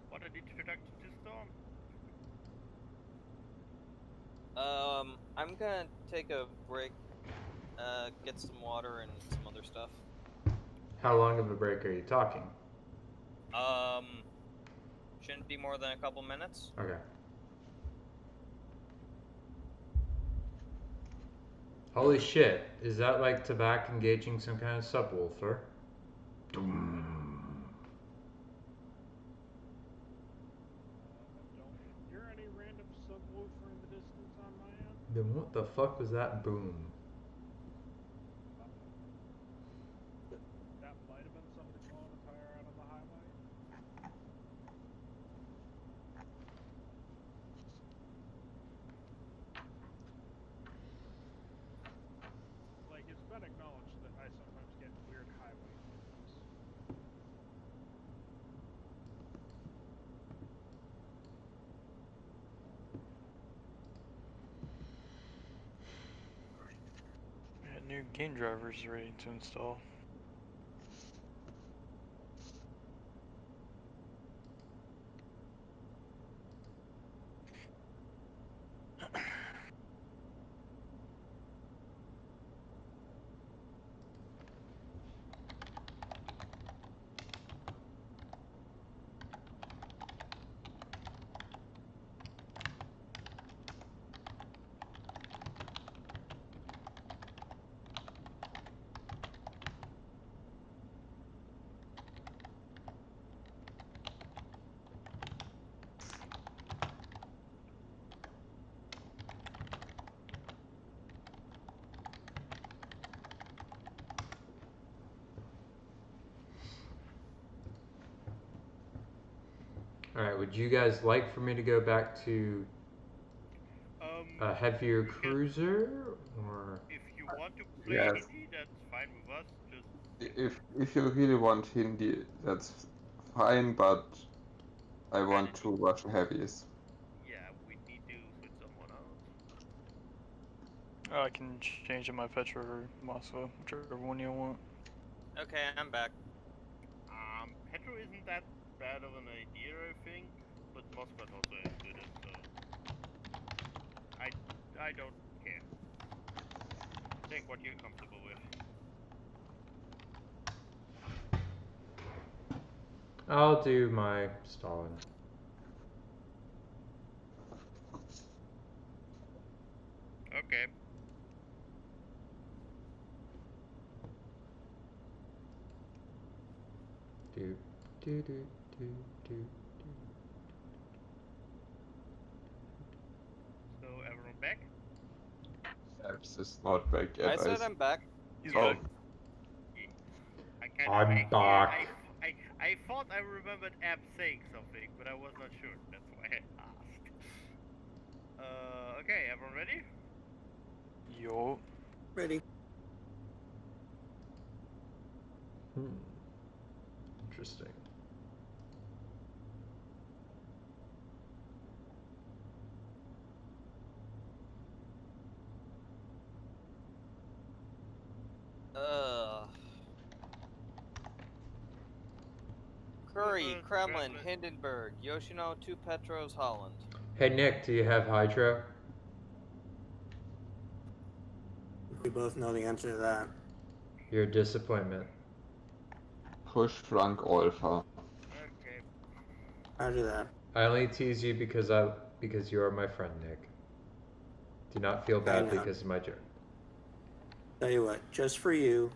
What an introduction to Storm. I'm gonna take a break, get some water and some other stuff. How long of a break are you talking? Shouldn't be more than a couple minutes. Okay. Holy shit, is that like Tabak engaging some kind of subwoofer? Don't hear any random subwoofer in the distance on my end. Then what the fuck was that boom? That might have been somebody blowing a tire out on the highway. Like, it's been acknowledged that I sometimes get weird highway booms. We got new game drivers ready to install. Alright, would you guys like for me to go back to a heavier you can- cruiser? Or If you want to play Yes. Hindi, that's fine with us. Just If you really want Hindi, that's fine, but I want two Russian heavies. yeah, we need to switch someone else. I can change in my Petra or Moscow, whichever one you want. Okay, I'm back. Petro isn't that bad of an idea, I think, but Moscow also is good, so I don't care. Take what you're comfortable with. I'll do my Stalin. Okay. Do, do, do, do, do. So everyone back? Abs is not back yet. I said I'm back. He's Oh, back. I kind of. I'm back. I thought I remembered Ab saying something, but I was not sure. That's why I asked. Okay, everyone ready? Yo. Ready? Interesting. Curry, Kremlin, Kremlin, Kremlin. Hindenburg, Yoshino, 2 Petros, Holland. Hey Nick, do you have hydro? We both know the answer to that. Your disappointment. push flank alpha. Okay. Roger that. I only tease you because you are my friend, Nick. Do not feel bad know. because of my joke. Tell you what, just for you,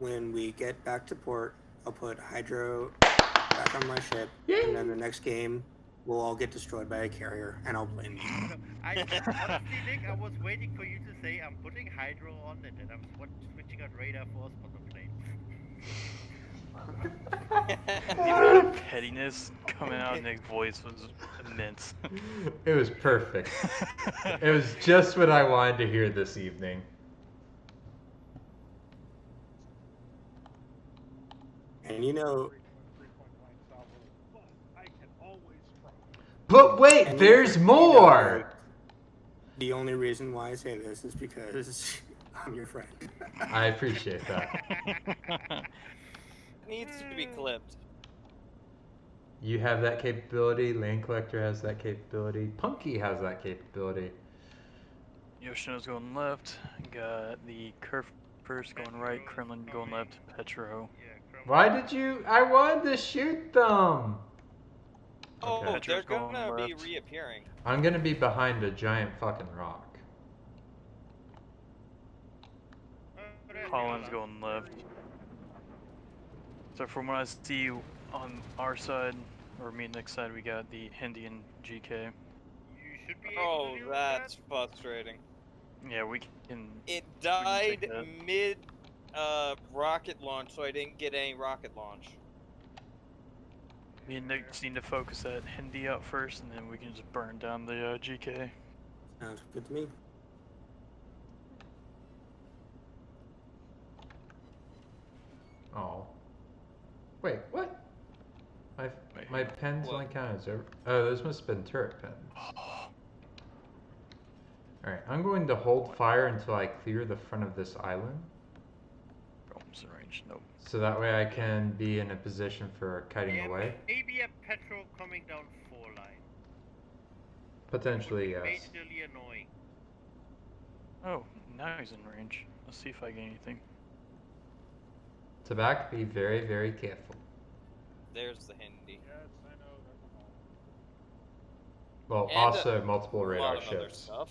when we get back to port, I'll put Hydro back on my ship, and then the next game, we'll all get destroyed by a carrier, and I'll blame you. Honestly, Nick, I was waiting for you to say I'm putting Hydro on it, and I'm switching out radar for a spotter plane. The amount of pettiness coming out of Nick's voice was immense. It was perfect. It was just what I wanted to hear this evening. And you know, 3-point blank stop rule, but I can always try. But wait, and there's you know, more! the only reason why I say this is because I'm your friend. I appreciate that. Needs to be clipped. You have that capability, Lane Collector has that capability, Punky has that capability. Yoshino's going left. Got the Kerr first going right. Kremlin going left. Petro. Yeah, Kremlin. Why did you? I wanted to shoot them! Oh, Okay. they're Petro's going gonna be left. reappearing. I'm gonna be behind a giant fucking rock. Holland's going left. So from what I see on our side, or me and Nick's side, we got the Hindi and GK. You should be able Oh, to deal with that's that. frustrating. Yeah, we can. It take died that. mid rocket launch, so I didn't get any rocket launch. Me and Nick just need to focus that Hindi out first, and then we can just burn down the GK. Sounds good to me. Oh. Wait, what? My pens What? only count as over. Oh, those must have been turret pens. Alright, I'm going to hold fire until I clear the front of this island. Almost in range. Nope. So that way I can be in a position for kiting Yeah, away. maybe a Petro coming down 4 line. Potentially, yes. Majorly annoying. Oh, now he's in range. Let's see if I get anything. Tabak, be very, very careful. There's the Hindi. Yes, I know, there's a hall. Well, And also multiple A radar lot of other ships. stuff.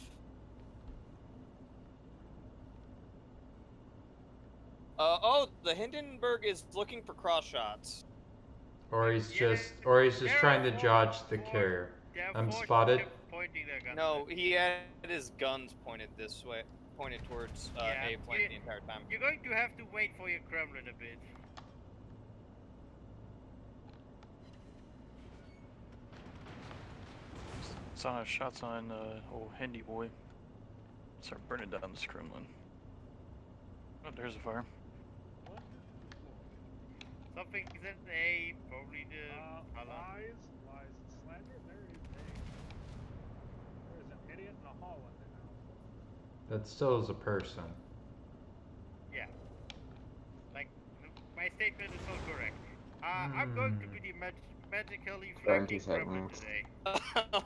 Oh, the Hindenburg is looking for cross shots. Or he's Yeah, just there trying are to four- dodge the four- carrier. There are I'm 4 spotted. ships pointing their guns No, at he had his guns pointed this way, pointed towards Yeah, A flank you- the entire time. You're going to have to wait for your Kremlin a bit. Saw shots on old Hindi boy. Start burning down this Kremlin. Oh, there's a fire. One is deployed. Something's in A, probably the Holland. Lies and slander. There is an idiot in a Holland now. That still is a person. Yeah. Like, my statement is all correct. I'm going to be the magically 20 flanking Kremlin seconds. today.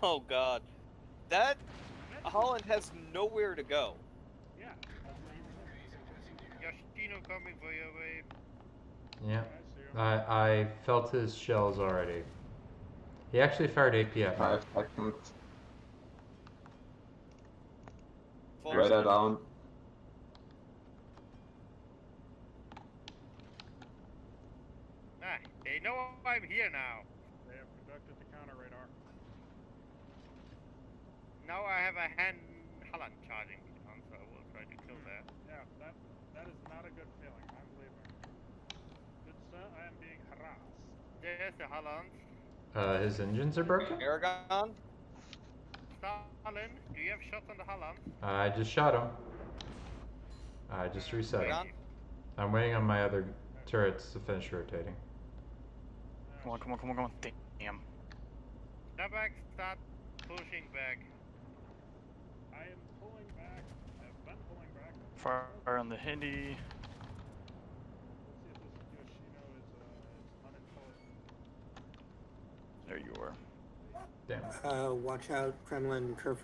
Oh god. That Holland has nowhere to go. Yeah. Yoshino coming for your way. Yeah. I see him. I felt his shells already. He actually fired APF. 5 seconds. Full Radar down. Ah, they know I'm here now. They have conducted the counter radar. Now I have a hand Holland charging on, so I will try to kill that. Yeah, that is not a good feeling. I'm leaving. Good sir, I am being harassed. There's the Holland. His engines are broken? Aragon? Stalin, do you have shots on the Holland? I just shot him. I just reset him. Aragon? I'm waiting on my other turrets to finish rotating. Come on, come on, come on, come on. Damn. Tabak, start pushing back. I am pulling back. I've been pulling back. Fire on the Hindi. Let's see if this Yoshino is unimportant. There you are. Damn. Watch out, Kremlin curve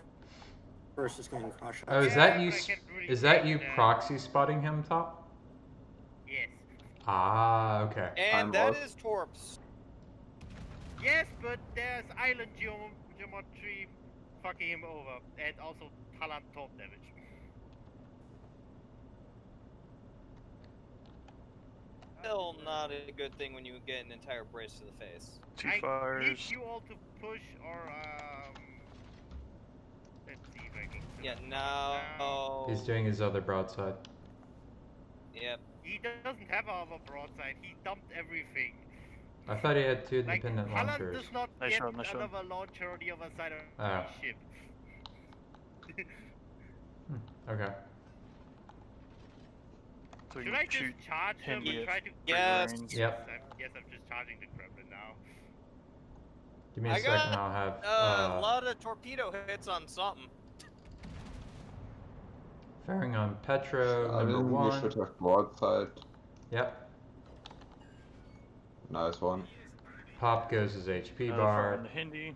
versus getting cross shot. Oh, is Yeah, that you? but I can't really Is that take you that. proxy spotting him, Top? Yes. Ah, okay. And I'm that off. is Torps. Yes, but there's island geometry fucking him over, and also Talent top damage. Still not a good thing when you get an entire brace to the face. Two I need fires. you all to push, or let's see if I can. Yeah, no. He's doing his other broadside. Yep. He doesn't have other broadside. He dumped everything. I thought he had two Like, independent Holland launchers. does not Nice get shot, nice shot. another launcher on the other side of Ah. the ship. Okay. So Should I just shoot charge him Hindi and at try to... Yes. range. Yep. Yes, I'm just charging the Kremlin now. Give me a I second, got I'll have a lot of torpedo hits on something. firing on Petro, number You one. should have broadside. Yep. Nice one. Pop goes his HP Another fire bar. on the Hindi.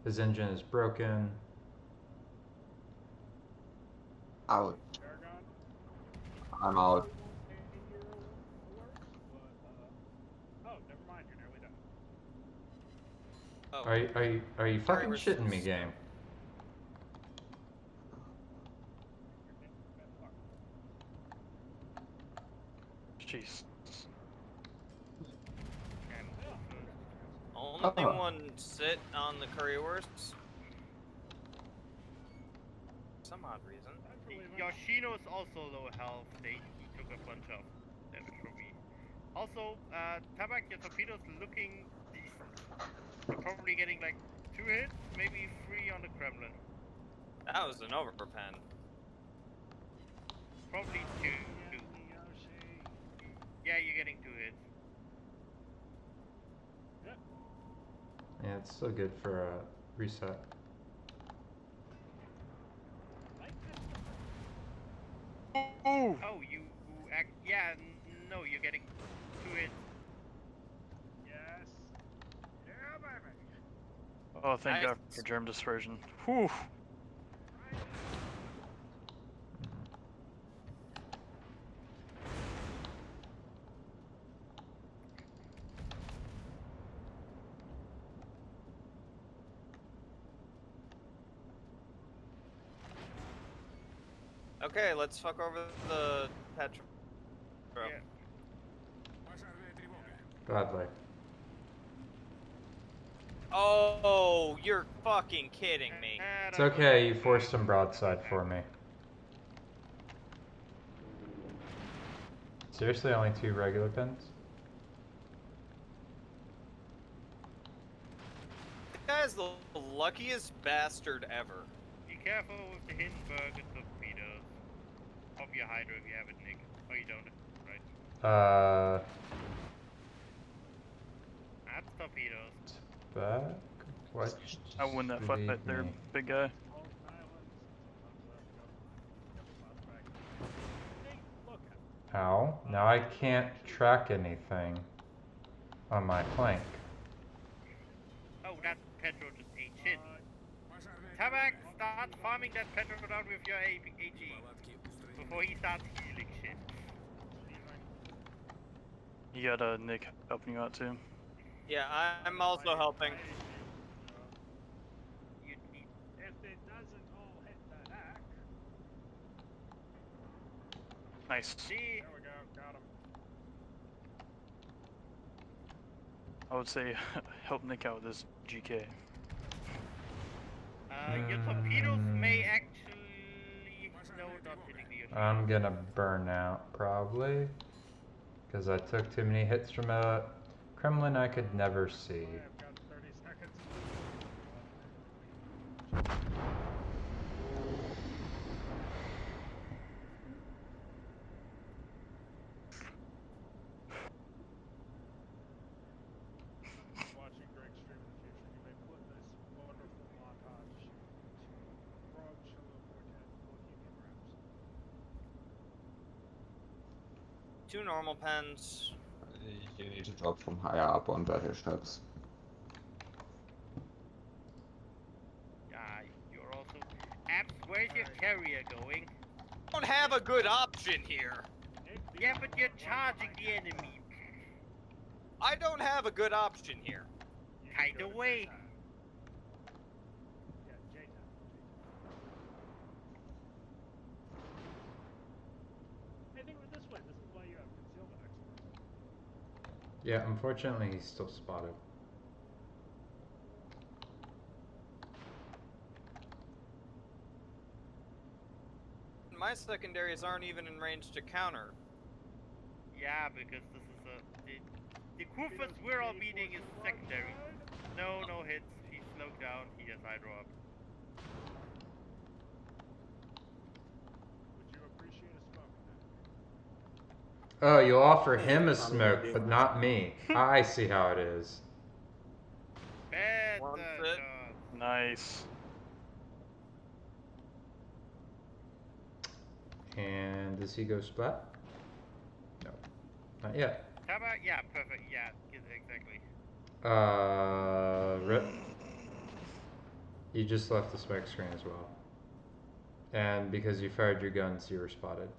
His engine is broken. Out. Aragon? I'm out. Oh, never mind. You're nearly done. Oh. Are you fucking we're shitting me, game? Jeez. And Only Oh. one sit on the currywursts. Some odd reason. Yoshino's also low health. He took a bunch of damage from me. Also, Tabak, your torpedoes looking decent. You're probably getting like 2 hits, maybe 3 on the Kremlin. That was an overpen. Probably 2. Yeah, you're getting 2 hits. Yeah, it's still good for a reset. Ooh! Oh, you act. Yeah, no, you're getting 2 hits. Yes. Yeah, baby. Oh, thank God Nice. for germ dispersion. Whew! Okay, let's fuck over the Petro. Yeah. Gladly. Oh, you're fucking kidding me. It's okay, you forced some broadside for me. Seriously, only 2 regular pins? This guy's the luckiest bastard ever. Be careful with the Hindenburg and torpedoes. Pop your Hydra if you have it, Nick. Oh, you don't, right? That's torpedoes. Back? What? I win that fight Leave there, me. big guy. All islands. Sometimes Hey, look at Ow. Now I can't track anything on my flank. Oh, that Petro just ate shit. Tabak, start farming that Petro down with your AG before he starts healing shit. You got Nick helping you out too. Yeah, I'm also helping. You need. if it doesn't all hit that act. Nice. See? There we go. Got him. I would say help Nick out with this GK. Your torpedoes may actually... No, not hitting the ocean. I'm gonna burn out, probably. Because I took too many hits from a Kremlin I could never see. I've got 30 seconds. Watching Greg's stream in the future, you may put this wonderful montage to Frog Churro Quartet Bohemian Rhapsody. 2 normal pens. You need to drop from higher up on battleships. Yeah, you're also... Abs, where's your carrier going? Don't have a good option here. Yeah, but you're charging the enemy. I don't have a good option here. Kind of way. Yeah, J-Town. Hey, think of it this way. This is why you have concealment experts. Yeah, unfortunately he's still spotted. My secondaries aren't even in range to counter. Yeah, because this is the Kufas we're all meeting is secondary. No hits. He's slowed down. He has hydro up. Would you appreciate a smoke? Oh, you offer him a Probably smoke, do. but not me. I see how it is. Bad One shot. fit. Nice. And does he go splat? No, not yet. How about, yeah, perfect. Yeah, exactly. Rip. You just left the spec screen as well. And because you fired your guns, you were spotted.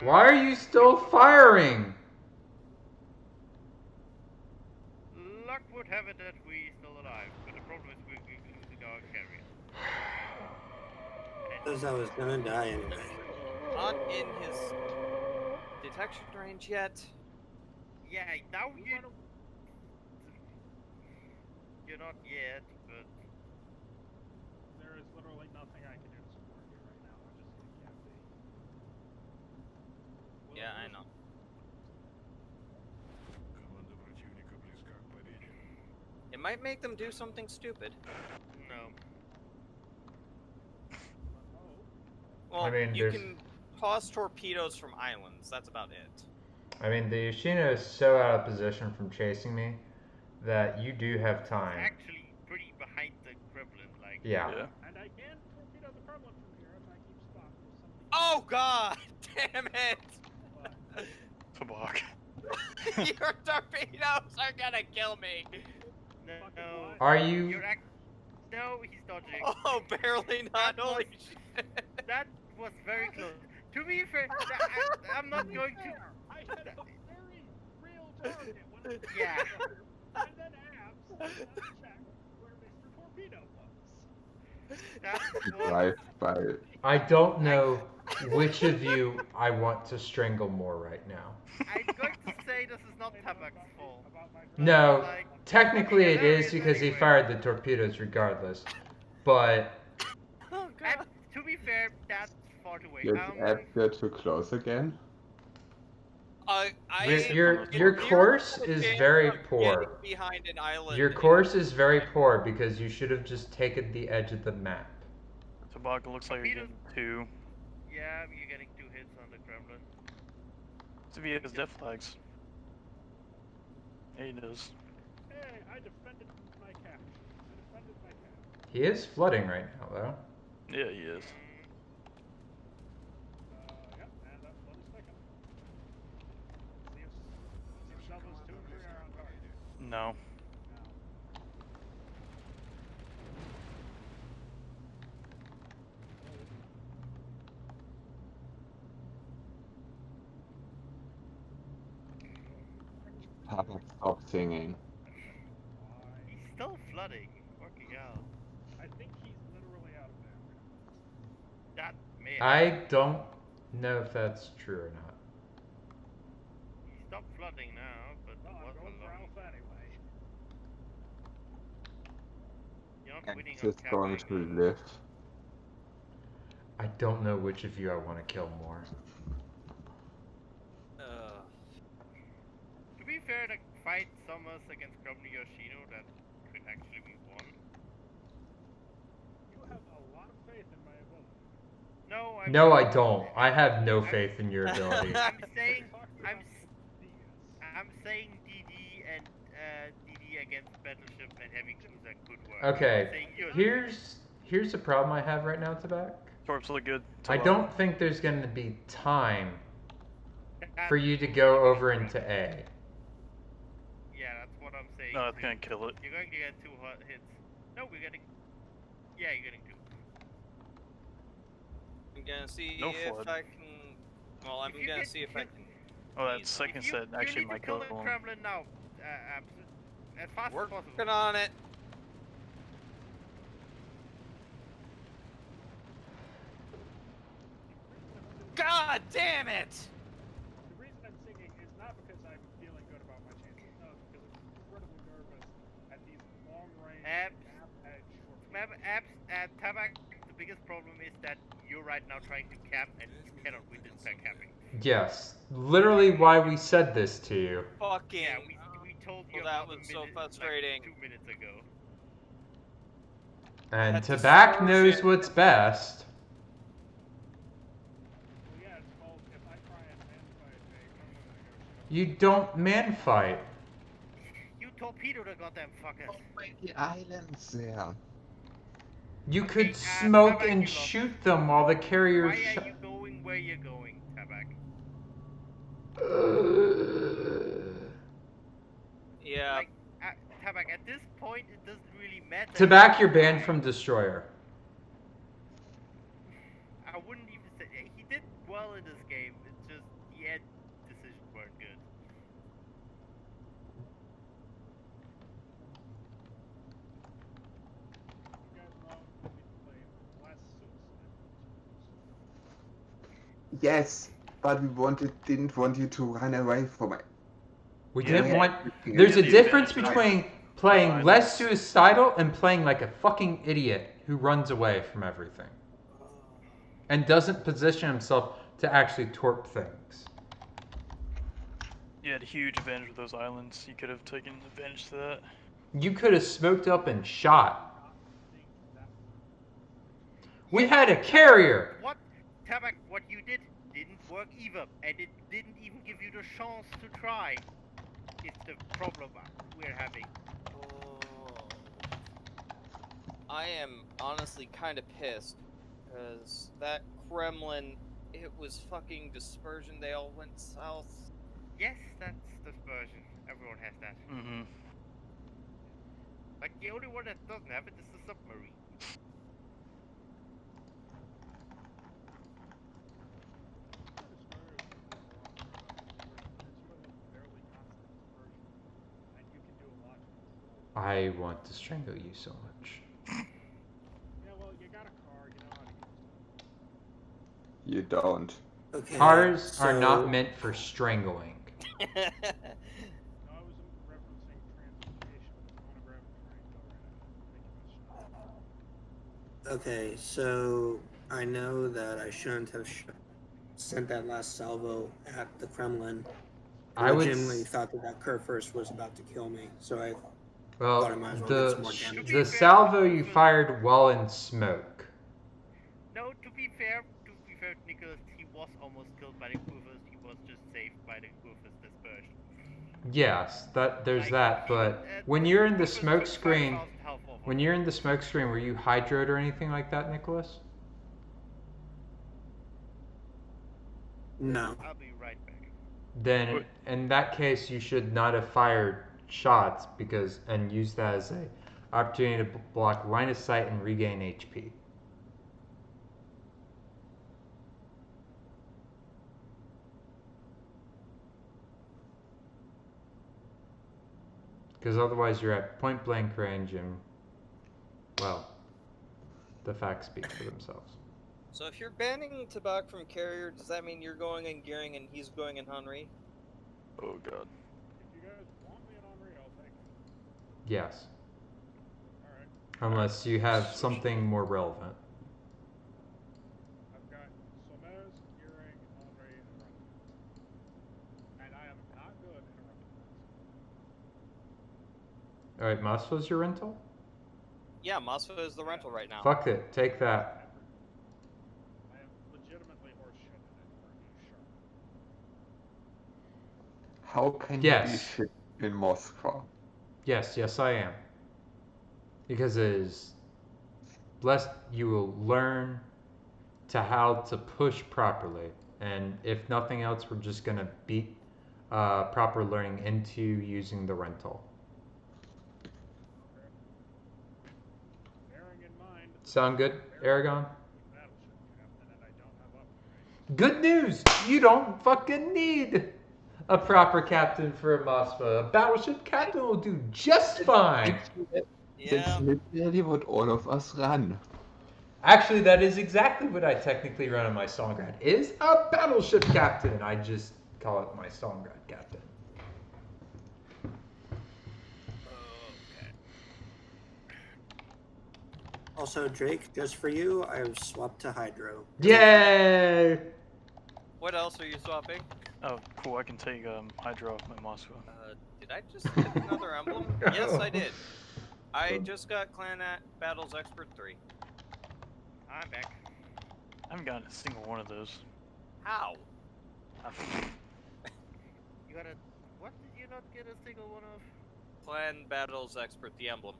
Why are you still firing? Luck would have it that we're still alive, but the problem is we're losing our carrier. Because I was gonna die anyway. Not in his detection range yet. Yeah, now you're not yet, but There is literally nothing I can do to support you right now. I'm just gonna can't be. Yeah, I know. It might make them do something stupid. no. Well, I mean, you there's- can toss torpedoes from islands. That's about it. I mean, the Yoshino is so out of position from chasing me that you do have It's time. actually pretty behind the Kremlin, like. Yeah. Yeah. And I can torpedo the Kremlin from here if I keep spot with somebody. Oh God! Damn it! But Tabak. Your torpedoes are gonna kill me. No. Are you? You're no, he's dodging. Oh, barely not. That Holy was- shit! That was very close. To be fair, I'm not going to. I had a very real target when I Yeah. and then abs check where Mr. Torpedo was. That was, Drive by. I don't know which of you I want to strangle more right now. I'm going to say this is not Tabak's fault. About my No, Like, technically it There is is because he anyway. fired the torpedoes regardless. But Oh and God! to be fair, that's far away. Did Ed get too close again? your course is very poor. Behind an island. Your course is very poor because you should have just taken the edge of the map. Tabak, it looks like you're getting 2. Yeah, you're getting 2 hits on the Kremlin. So he has death flags. Yeah, he does. Hey, I defended my capture. I defended my capture. He is flooding right now, though. Yeah, he is. Yep, and that's what is second. See if Shelva's 2 and 3 are on target. No. Now, Papa, stop singing. why? He's still flooding. Working out. I think he's literally out of I don't know if that's true or not. He stopped flooding now, but Well, I'm what going for long? Alpha anyway. You're not And winning this on going capping. to live. I don't know which of you I want to kill more. To be fair, the fight Summers against Governor Yoshino, that could actually be won. You have a lot of faith in my ability. No, No, I don't. I have no faith in your ability. I'm saying, Talked I'm, about DS. I'm saying DD and DD against Battleship and Heavy Cruiser could work. Okay, I'm saying here's the problem I have right now, Tabak. Torps look good. I don't think there's going to be time That's for you to the go biggest over problem. into A. Yeah, that's what I'm saying. No, it's too. gonna kill it. You're going to get 2 hot hits. No, we're getting. Yeah, you're getting 2. I'm gonna see No if flood. I can. Well, I'm If you gonna get see if I can. Oh, that ease second If you, set you actually need to might kill kill the him. Kremlin now, as fast as Working possible. on it. God damn it! The reason I'm singing is not because I'm feeling good about my chances. No, it's because I'm incredibly nervous at these long-range Abs. map edge short. Remember, Tabak, the biggest problem is that you're right now trying to cap and you cannot win this by capping. Yes, literally why we said this to you. Fucking. Yeah, we told you Well, that about was a so minute, frustrating. like 2 minutes ago. And That Tabak knows dispersion. what's best. Well, yeah, it's called if I try and man fight a Kremlin, I go shoot. You don't man fight. You torpedo the goddamn fuckers. The islands there. You Okay, could smoke Tabak, and you lost. shoot them while the carrier Why are you going where you're going, Tabak? Yeah. Like, Tabak, at this point, it doesn't really matter. Tabak, you're banned from Destroyer. I wouldn't even say he did well in this game. It's just the end decisions weren't good. You guys wanted me to play less suicide. Yes, but we didn't want you to run away from it. We Yeah. didn't want. Yeah. There's a Yeah. difference Yeah. between playing Silence. less suicidal and playing like a fucking idiot who runs away from everything and doesn't position himself to actually torp things. You had a huge advantage with those islands. You could have taken advantage to that. You could have smoked up and shot. We had a carrier. What, Tabak? What you did didn't work either, and it didn't even give you the chance to try. It's the problem we're having. I am honestly kind of pissed because that Kremlin, it was fucking dispersion. They all went south. Yes, that's dispersion. Everyone has that. Mm-hmm. Like, the only one that doesn't have it is the submarine. I want to strangle you so much. Yeah, well, you got a car, you know how to use it. You don't. Okay. Cars are so- not meant for strangling. No, I was referencing transportation. I want to grab a train, go right ahead. Okay, so I know that I shouldn't have sent that last salvo at the Kremlin. I would legitimately thought that Kurfürst was about to kill me, so I Well, thought I might as well get some more damage. the salvo you fired while in smoke. No, to be fair, Nicholas, he was almost killed by the Quivers. He was just saved by the Quivers dispersion. Yes, there's Like, that, he- but when you're in the Quivers smoke took screen, 5,000 health off when him. you're in the smoke screen, were you hydroed or anything like that, Nicholas? No. I'll be right back. Then in that case, you should not have fired shots and use that as a opportunity to block line of sight and regain HP. Because otherwise you're at point blank range and, well, the facts speak for themselves. So if you're banning Tabak from carrier, does that mean you're going in Gearing and he's going in Henry? Oh god. If you guys want me in Henri, I'll take it. Yes. Alright. Unless you have Switch something more relevant. I've got Somez, Gearing, Henri, and Rental. And I am not good in a rental. Alright, Masva's your rental? Yeah, Masva is the rental right now. Fuck it, take that. I am legitimately horseshit in it, are you sure? How can Yes. you be shit in Moscow? Yes, I am. Because it is blessed you will learn to how to push properly. And if nothing else, we're just gonna beat proper learning into using the rental. Bearing in mind, Sound good, Aragon? battleship captain, and I don't have upgrades. Good news! You don't fucking need a proper captain for a Mosfa. A battleship captain will do just fine. Yeah. That's literally what all of us run. Actually, that is exactly what I technically run on my Stalingrad. Is a battleship captain. I just call it my Stalingrad captain. Okay. Also, Drake, just for you, I've swapped to Hydro. Yay! What else are you swapping? Oh, cool. I can take Hydro off my Moscow. Did I just get another emblem? Yes, I did. I just got Clan Battles Expert 3. I'm back. I haven't gotten a single one of those. How? You got a. What did you not get a single one of? Clan Battles Expert, the emblem.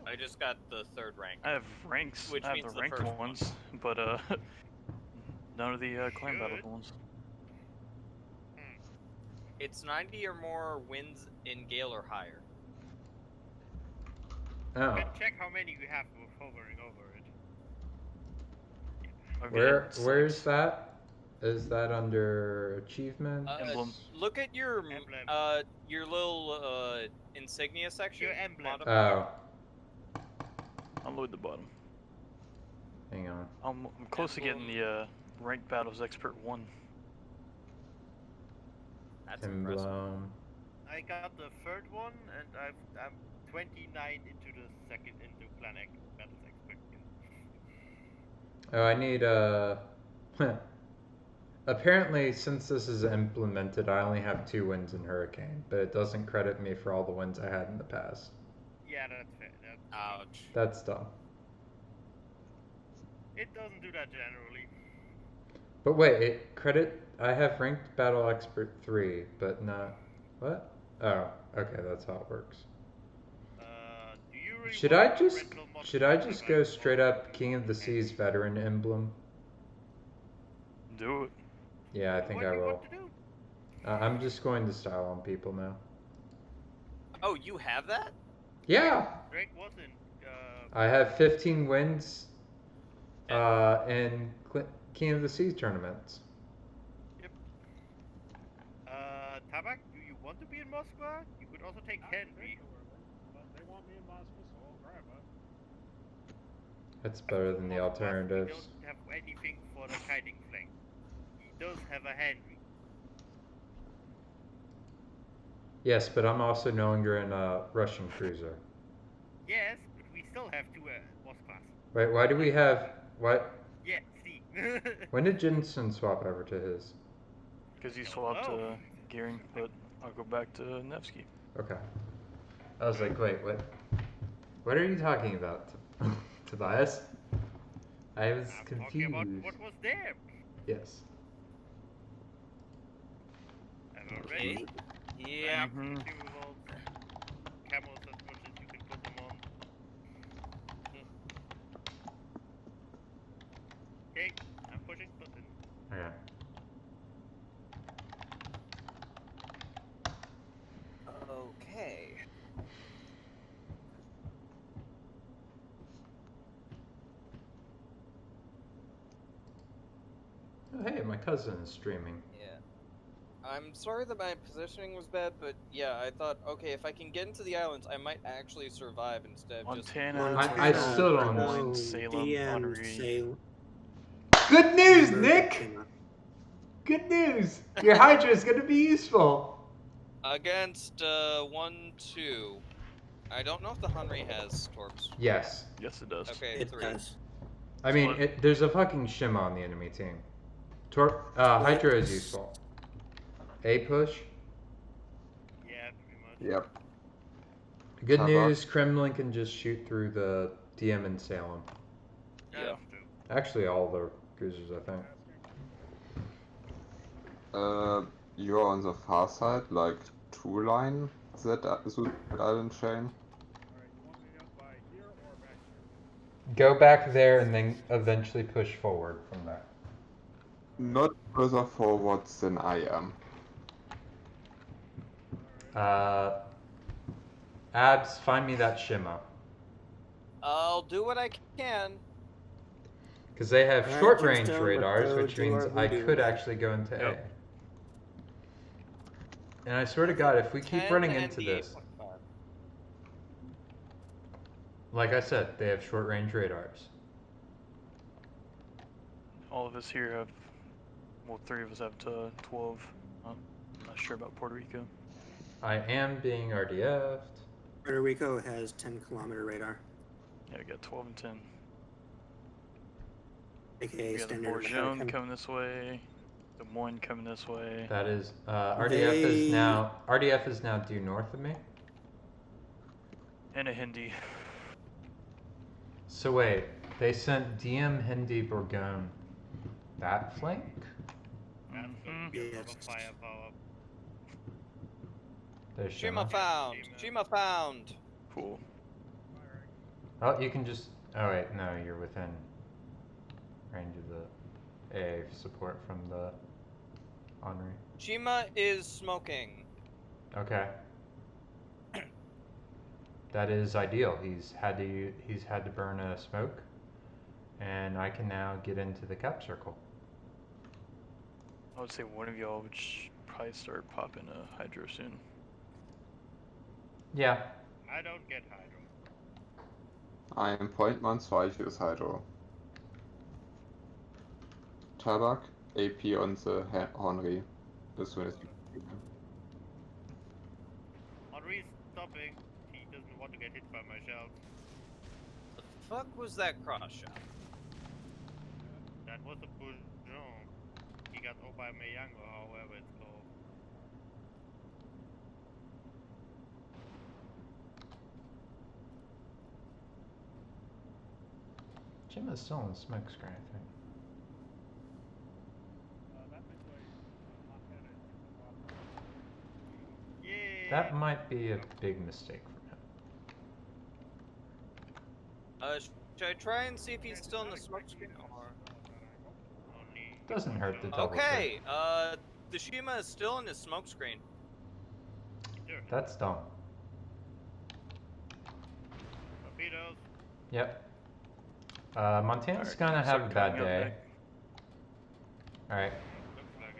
I just got the 3rd rank. I have ranks. Which I have means the the ranked first one. ones, but none of the clan Should. battle ones. It's 90 or more wins in Gale or higher. Oh. Can check how many you have hovering over it. Okay, Where's six. that? Is that under achievement? Emblem. Look at your Emblem. your little insignia section. Your emblem. modifier. Oh, I'll load the bottom. hang on. I'm close to getting the ranked battles expert 1. That's impressive. Emblem. I got the 3rd one, and I'm 29 into the 2nd into Clan Battles Expert. Oh, I need Apparently, since this is implemented, I only have 2 wins in Hurricane, but it doesn't credit me for all the wins I had in the past. Yeah, that's fair. Ouch. That's dumb. It doesn't do that generally. But wait, I have ranked battle expert 3, but not what? Oh, okay, that's how it works. Do you really Should want I the just rental mod go to straight up King of the Seas veteran emblem? Do it. Yeah, I think I What do you will. want to do? I'm just going to style on people now. Oh, you have that? Yeah, Drake wasn't. I have 15 wins in King of the Seas tournaments. Tabak, do you want to be in Moscow? You could also take Henry. But they want me in Moscow, so I'll grab it. That's better than the Moscow, alternatives. We don't have anything for the kiting flank. He does have a Henry. Yes, but I'm also no longer in a Russian cruiser. Yes, but we still have 2 Moskvas. Wait, why do we have what? Yeah, see. When did Jensen swap over to his? Because he swapped Oh. Gearing, but I'll go back to Nevsky. Okay. I was like, wait, what? What are you talking about, Tobias? I was I'm confused. talking about what was there. Yes. And already, Yeah. consumables, camels as much as you can put them on. Okay, I'm pushing button. Okay. Okay. Oh, hey, my cousin is streaming. Yeah. I'm sorry that my positioning was bad, but yeah, I thought, okay, if I can get into the islands, I might actually survive instead of just... Montana, I still don't know. Des Moines, Salem, DM, Honore. Salem. Good news, Remember Nick! Shima. Good news! Your Hydra is going to be useful. Against 1-2. I don't know if the Henry has torps. Yes. Yes, it does. Okay, It 3. does. I mean, Split. there's a fucking Shima on the enemy team. Hydra is useful. A push. Yeah, pretty much. Yep. Good Tabak. news, Kremlin can just shoot through the DM and Salem. Yeah. That's true. Actually, all the cruisers, I think. You're on the far side, like 2 line, that island chain. Alright, you want me up by here or back here? Go back there and then eventually push forward from there. Not further forward than I am. Abs, find me that Shima. I'll do what I can. Because they have Alright, short range Gemstone, let's radars, go which do means our I voodoo. could actually go into Yep. A. And I swear to God, if we keep 10 running and into the this, 8.5. like I said, they have short range radars. All of us here have, well, 3 of us have to 12. I'm not sure about Puerto Rico. I am being RDF'd. Puerto Rico has 10-kilometer radar, Yeah, we got 12 and 10. aka We got the standard Bourgeon American. coming this way. Des Moines coming this way. That is, RDF is now due north of me. And a Hindi. So wait, they sent DM Hindi Bourgogne that flank? That's Mhm. a lot Yes. of firepower. There's Shima Shima. found. Shima found. Cool. Oh, you can just. Oh wait, no, you're within range of the AA support from the Henri. Shima is smoking. Okay. That is ideal. He's had to burn a smoke, and I can now get into the cap circle. I would say one of y'all would probably start popping a Hydro soon. Yeah. I don't get Hydro. I am point man, so I use Hydro. Tabak, AP on the Henry, as soon as you can. Henri's stopping. He doesn't want to get hit by my shells. The fuck was that cross shot? That was a Bourgeon. He got over by Meyang or however it's called. Jim is still in the smoke screen, I think. That midway, Montana is Yay! That might be a big mistake from him. Should I try and see if he's still in the smoke screen or? Only Doesn't one hurt to shell. double Okay, the Shima is still in his smoke screen. Sure. That's dumb. Torpedoes. Yep. Montana's Alright, gonna have a start bad coming up day. next. Alright. Looks like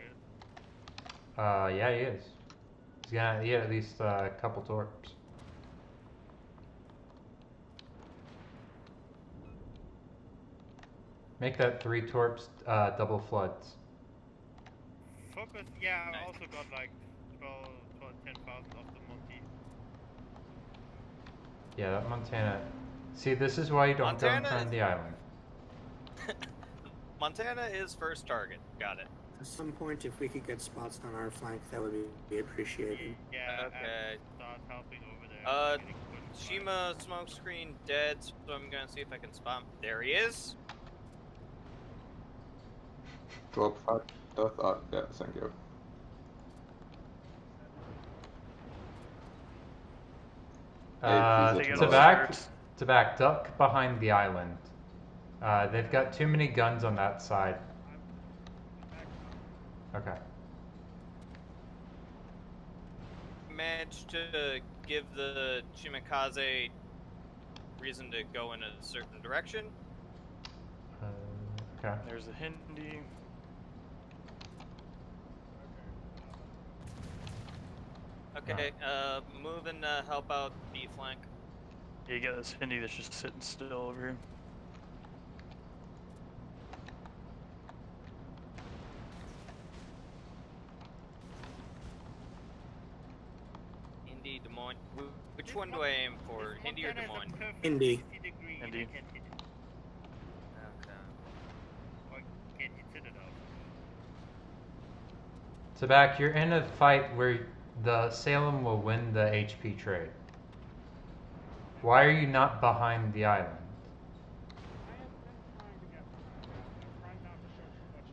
it. Yeah, he is. He's gonna get at least a couple torps. Make that 3 torps double floods. Focus. Yeah, I also got like 10,000 of the Monty. Yeah, that Montana. See, this is why you don't go in Montana front of the island. Montana is first target. Got it. At some point, if we could get spots on our flank, that would be appreciated. Yeah. Okay. Start helping over there. Getting pushed by- Shima smoke screen dead, so I'm gonna see if I can spot him. There he is. Drop 5 stuff. Yeah, thank you. They got all Tabak, shirts. Tabak, duck behind the island. They've got too many guns on that side. Okay. Managed to give the Shimakaze reason to go in a certain direction. Okay. There's a Hindi. Okay, move and help out B flank. Yeah, you got this Hindi that's just sitting still over here. Which one do I aim for, This Hindi or Montana Des is a Moines? perfect Indy. 60-degree, and I Indy. can't hit it. Okay. Or can't hit Citadel. Tabak, you're in a fight where the Salem will win the HP trade. Why are you not behind the island? I have been trying to get behind it. I'm trying not to show too much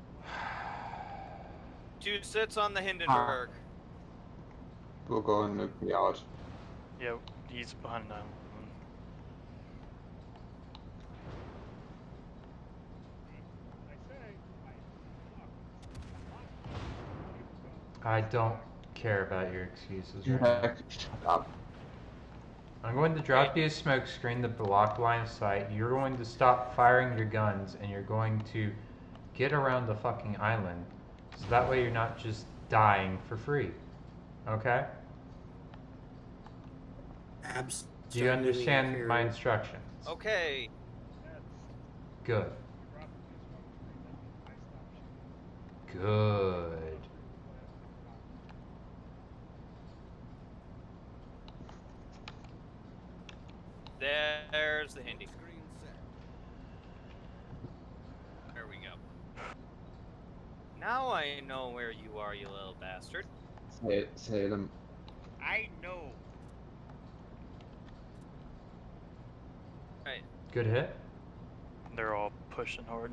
flank. 2 sits on the Hindenburg. We'll go and nuke me out. Yeah, he's behind now. I say, I don't care about your excuses right now. Jack, shut up. I'm going to drop you a smoke screen to block line of sight. You're going to stop firing your guns, and you're going to get around the fucking island, so that way you're not just dying for free. Okay? Abs. Do you understand my instructions? Okay. Good. Good. There's the Hindi. There we go. Now I know where you are, you little bastard. Salem. I know. Right. Good hit. They're all pushing hard.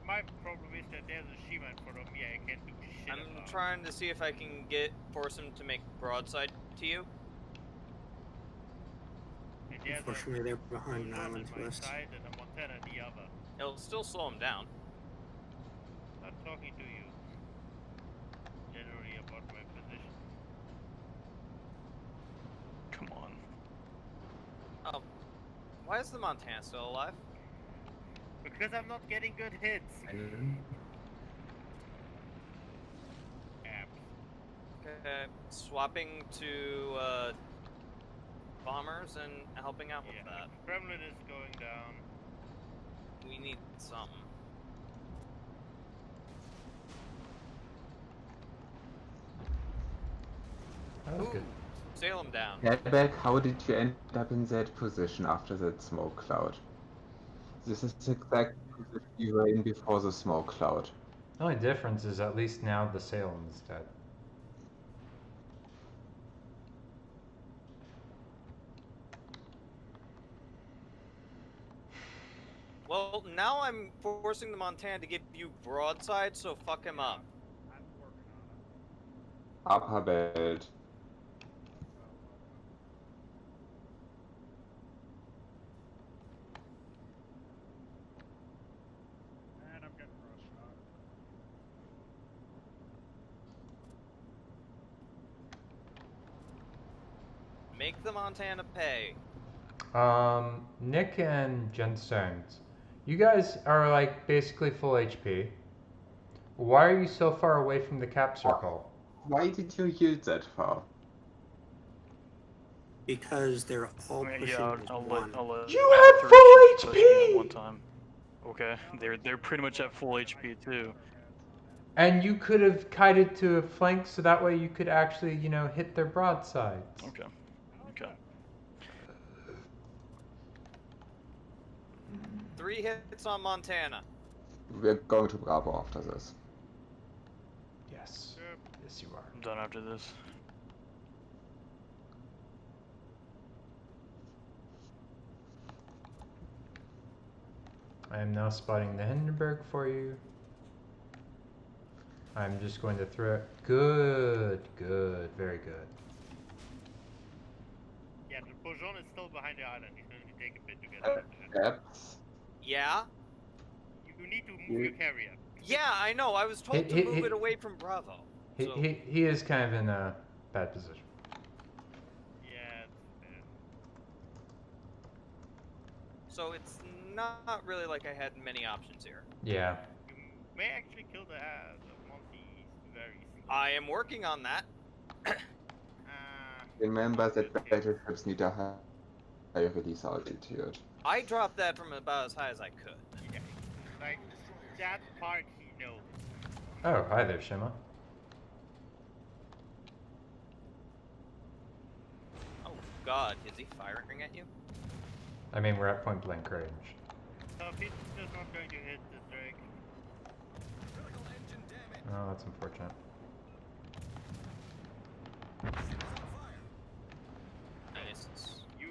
My problem is that there's a Shima in front of me. I can't do shit I'm about. trying to see if I can force him to make broadside to you. And there's Unfortunately, they're behind an Bullshot island on to my us. side and a Montana on the other. It'll still slow him down. Not talking to you. Generally about my position. Come on. Oh. Why is the Montana still alive? Because I'm not getting good hits. Abs. Okay. Swapping to bombers and helping out with that. Kremlin is going down. We need something. That was Ooh, good. Salem down. Headback, how did you end up in that position after that smoke cloud? This is the exact position you were in before the smoke cloud. The only difference is at least now the Salem is dead. Well, now I'm forcing the Montana to give you broadside, so fuck him up. I'm working on it. Upper belt. And I'm getting cross shot. Make the Montana pay. Nick and Jenstones, you guys are like basically full HP. Why are you so far away from the cap circle? Why did you use that far? Because they're all pushing Yeah, as I'll one. let You have three full ships push me at HP! one time. Okay, they're pretty much at full HP too. And you could have kited to a flank so that way you could actually, you know, hit their broadsides. Okay. Okay. 3 hits on Montana. We're going to Bravo after this. Yes. Yes, you are. I'm done after this. I am now spotting the Hindenburg for you. I'm just going to throw it. Good, good, very good. Yeah, the Bourgeon is still behind the island. He's going to take a bit to get out there. Caps. Yeah? You need to move your carrier. Yeah, I know. I was told to move it away from Bravo. So, He is kind of in a bad position. Yeah, it's fair. so it's not really like I had many options here. Yeah. You may actually kill the Monty very slowly. I am working on that. Remember that battleships need a high release altitude. I dropped that from about as high as I could. Yeah, like, that part he knows. Oh, hi there, Shima. Oh, God, is he firing at you? I mean, we're at point blank range. Torpedo's just not going to hit the Drake. Oh, that's unfortunate. Nice. You.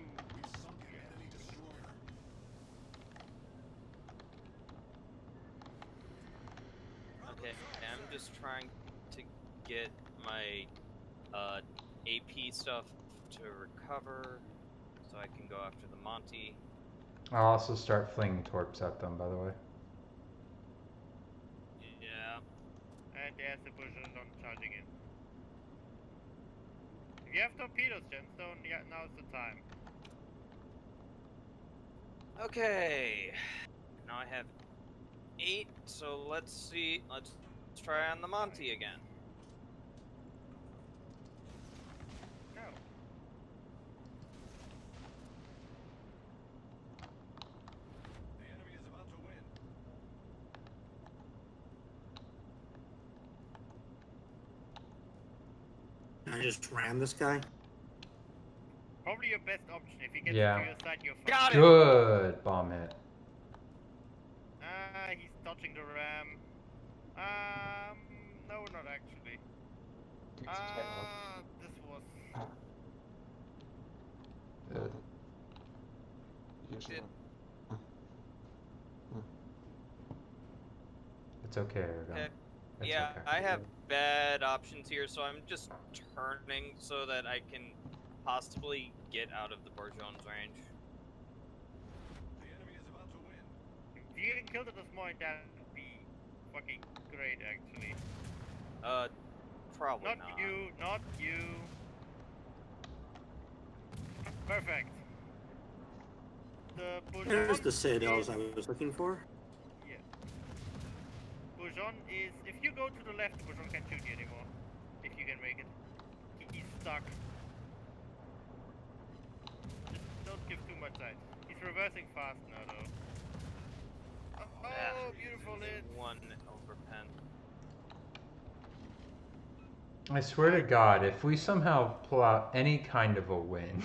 Okay, I'm just trying to get my AP stuff to recover so I can go after the Monty. I'll also start flinging torps at them, by the way. Yeah. And there's the Bushon charging in. If you have torpedoes, Gemstone, yeah, now's the time. Okay. Now I have 8, so let's see. Let's try on the Monty again. Go. Can I just ram this guy? Probably your best option. If he gets Yeah. to your side, you're fine. Got it! Good bomb hit. He's touching the ram. No, not actually. This was. It- It's okay, Aragon. Okay. It's Yeah, okay. I have bad options here, so I'm just turning so that I can possibly get out of the Bourgeon's range. If you can kill the Desmoid, that would be fucking great, actually. Probably Not not. you, not you. Perfect. The There's Bourgeon the citadels I is- was looking for. Yeah. Bourgeon is. If you go to the left, Bourgeon can't shoot you anymore. If you can make it. He's stuck. Just don't give too much sight. He's reversing fast now, though. Oh, beautiful hit. 1 over pen. I swear to God, if we somehow pull out any kind of a win,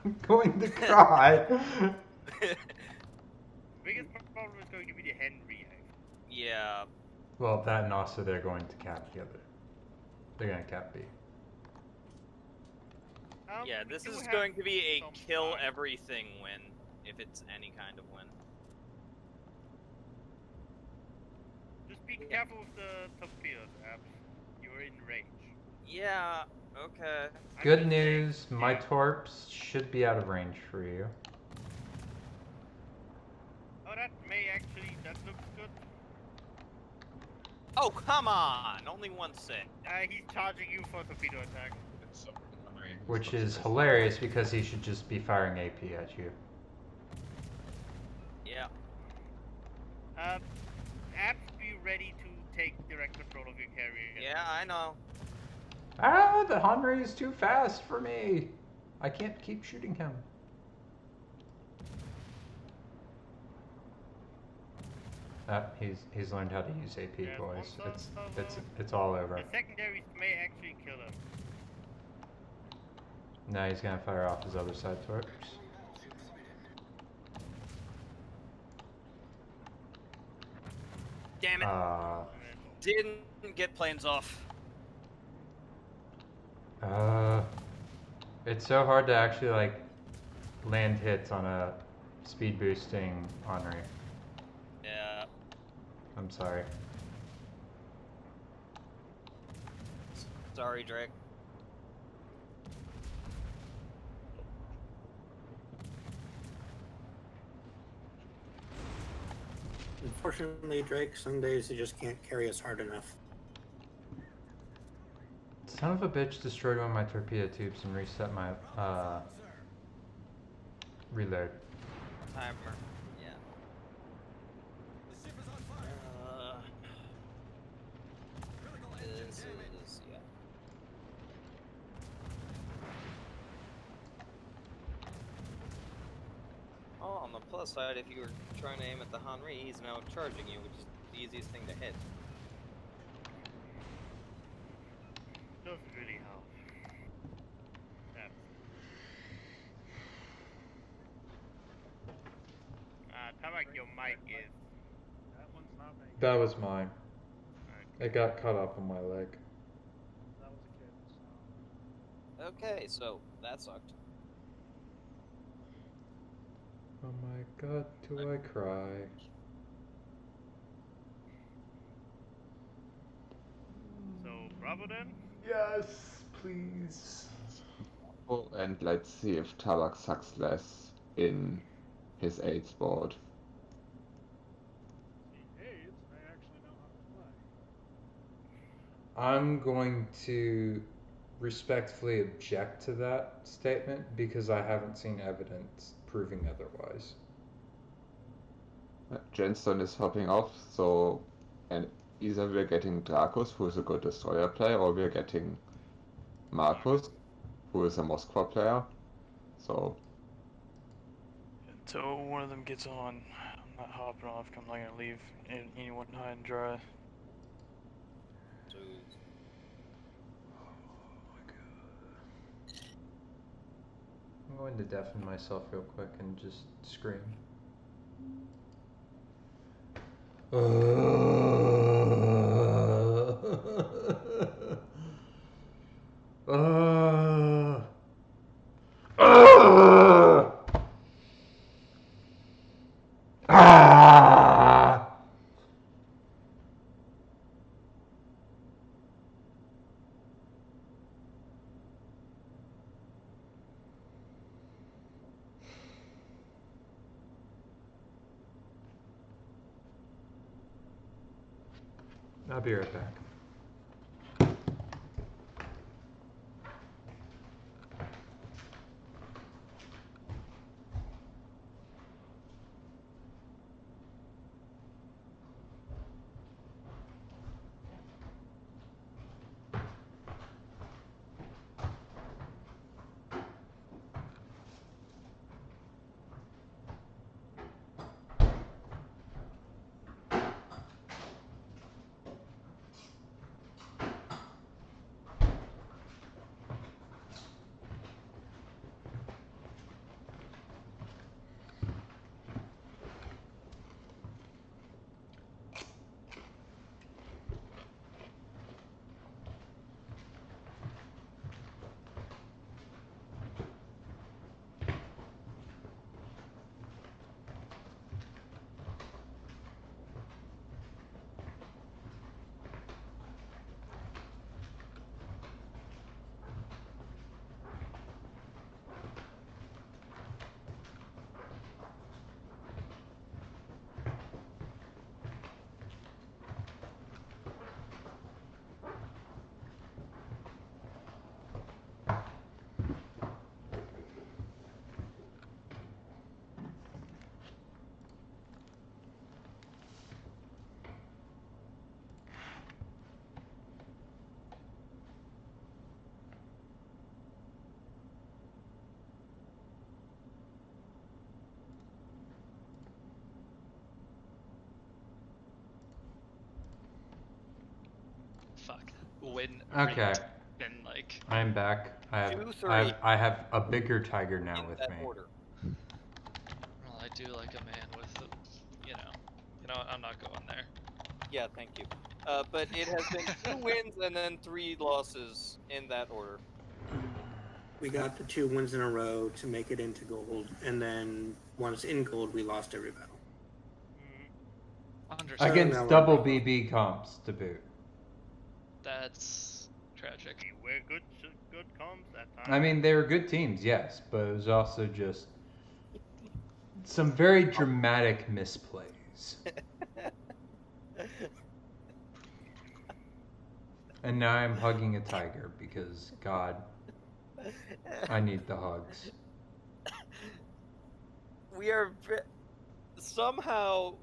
I'm going to cry. Biggest problem is going to be the Henry. Yeah. Well, that and also they're going to cap the other. They're going to cap B. Yeah, We this do is have going to be a some kill time. everything win, if it's any kind of win. Just be careful with the torpedoes, Abs. You're in range. Yeah, okay. I'm Good just saying, news, my yeah. torps should be out of range for you. Oh, that may actually. That looks good. Oh, come on! Only 1 set. He's charging you for torpedo attack. Which is hilarious because he should just be firing AP at you. Yeah. Abs, be ready to take direct control of your carrier. Yeah, I know. Ah, the Henry is too fast for me. I can't keep shooting him. He's learned how to use AP, Yeah, boys. one It's all over. The secondaries may actually kill him. Now he's gonna fire off his other side torps. Damn it. Didn't get planes off. It's so hard to actually like land hits on a speed boosting Henry. Yeah. I'm sorry. Sorry, Drake. Unfortunately, Drake, some days you just can't carry us hard enough. Son of a bitch destroyed one of my torpedo tubes and reset my reload. Timer. Yeah. This is, yeah. Oh, on the plus side, if you were trying to aim at the Henry, he's now charging you, which is the easiest thing to hit. Doesn't really help. your mic is. That one's not making it. That was mine. Okay. It got cut off on my leg. That was a kid, so. Okay, so that sucked. Oh my god, do I cry? So, Bravo then? Yes, please. Oh, and let's see if Tabak sucks less in his 8 sport. The aides may actually know how to play. I'm going to respectfully object to that statement because I haven't seen evidence proving otherwise. Jenstone is hopping off, so and either we're getting Dracos, who is a good destroyer player, or we're getting Marcus, who is a Moskva player. So Until one of them gets on, I'm not hopping off. I'm not gonna leave anyone high and dry. So I'm going to deafen myself real quick and just scream. I'll be right back. Fuck. Win. Okay. Been like. I'm back. I 2-3 have a bigger tiger now in with that me. order. Well, I do like a man with, you know, I'm not going there. Yeah, thank you. But it has been 2 wins and then 3 losses in that order. We got the 2 wins in a row to make it into gold, and then once in gold, we lost every battle. Understood. Against now double we're- BB comps to boot. That's tragic. We were good comms at times. I mean, they were good teams, yes, but it was also just some very dramatic misplays. And now I'm hugging a tiger because, God, I need the hugs. We are somehow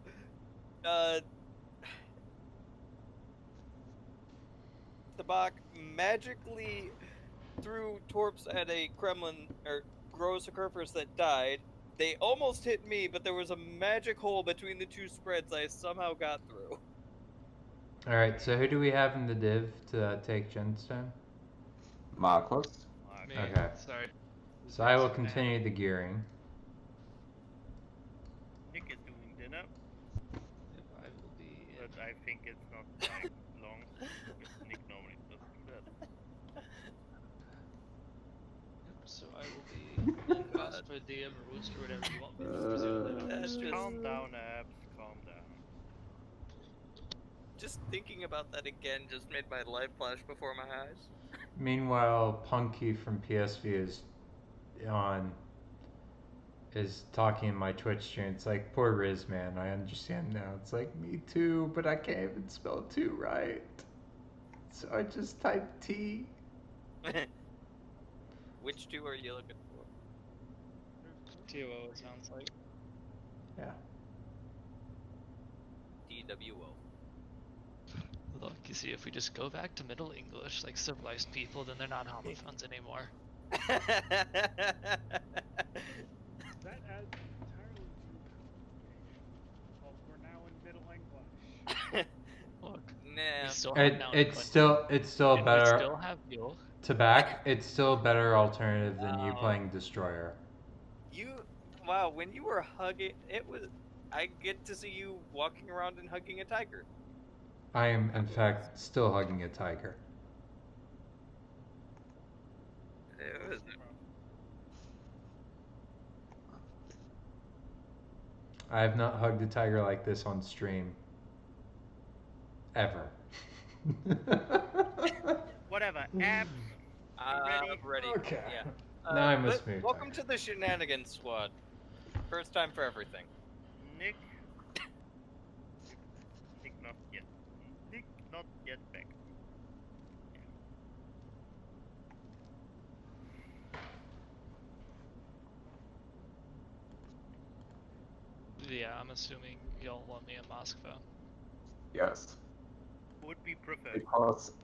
Tabak magically threw torps at a Kremlin or Gross Occurfers that died. They almost hit me, but there was a magic hole between the 2 spreads I somehow got through. Alright, so who do we have in the div to take Genstone? Marcos. Me. Okay. Sorry. So I will continue the gearing. Nick is doing dinner. I think it's not like long. Nick normally doesn't do that. Yep, so I will be in cost for the Maroons or whatever you want me to presumably on That's this just- Calm down, Abs. Calm down. Just thinking about that again just made my life flash before my eyes. Meanwhile, Punky from PSV is talking in my Twitch stream. It's like, poor Riz, man. I understand now. It's like, me too, but I can't even spell two right. So I just typed T. Which two are you looking for? TOO, it sounds like. Yeah. DWO. Look, you see, if we just go back to Middle English, like civilized people, then they're not homophones anymore. That adds entirely new complication. Well, we're now in Middle English. Look, Nah. we still have now It's still and we better. still have Yule. It's still a better alternative than you playing Destroyer. Wow, when you were hugging, I get to see you walking around and hugging a tiger. I am, in fact, still hugging a tiger. It was, I have not hugged a tiger like this on stream. Ever. Whatever. Abs. ready? Okay. Yeah. Now I must move. Welcome to the Shenanigans Squad. First time for everything. Nick. Nick not yet. Nick not yet back. Yeah, I'm assuming y'all want me in Moscow. Yes. Would be preferred.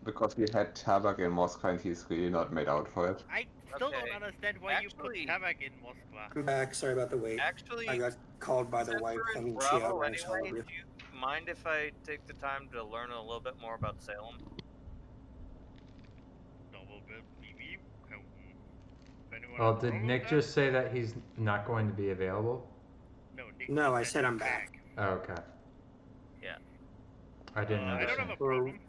Because we had Tabak in Moscow and he's really not made out for it. I still Okay. don't understand why you Actually- put Tabak in Moscow. I'm back. Sorry about the wait. Actually, I got called by the since wife we're in and she Bravo outranks all anyway, of you. do you mind if I take the time to learn a little bit more about Salem? Double bit BB. If anyone Well, has a did problem Nick with just say that he's not going to be available? that? No, Nick No, I just said I'm he's back. Oh, okay. Yeah. I didn't I don't have understand. a problem.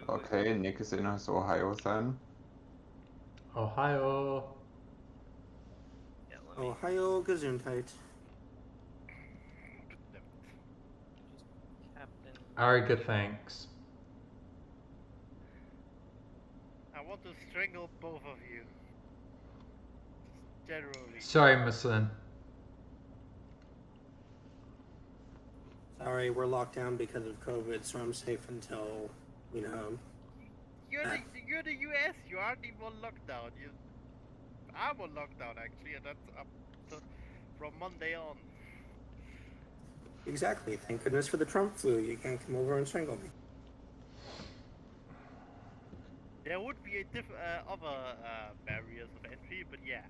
Okay, Nick is in his Ohio then. Ohio. Yeah, let me Ohio Gesundheit. Captain. Alright, good thanks. I want to strangle both of you. Just generally. Sorry, Miss Lynn. Sorry, we're locked down because of COVID, so I'm safe until, you know. You're the US. You aren't even on lockdown. I'm on lockdown actually, and that's up to, from Monday on. Exactly. Thank goodness for the Trump flu. You can't come over and strangle me. There would be other barriers of entry, but yeah.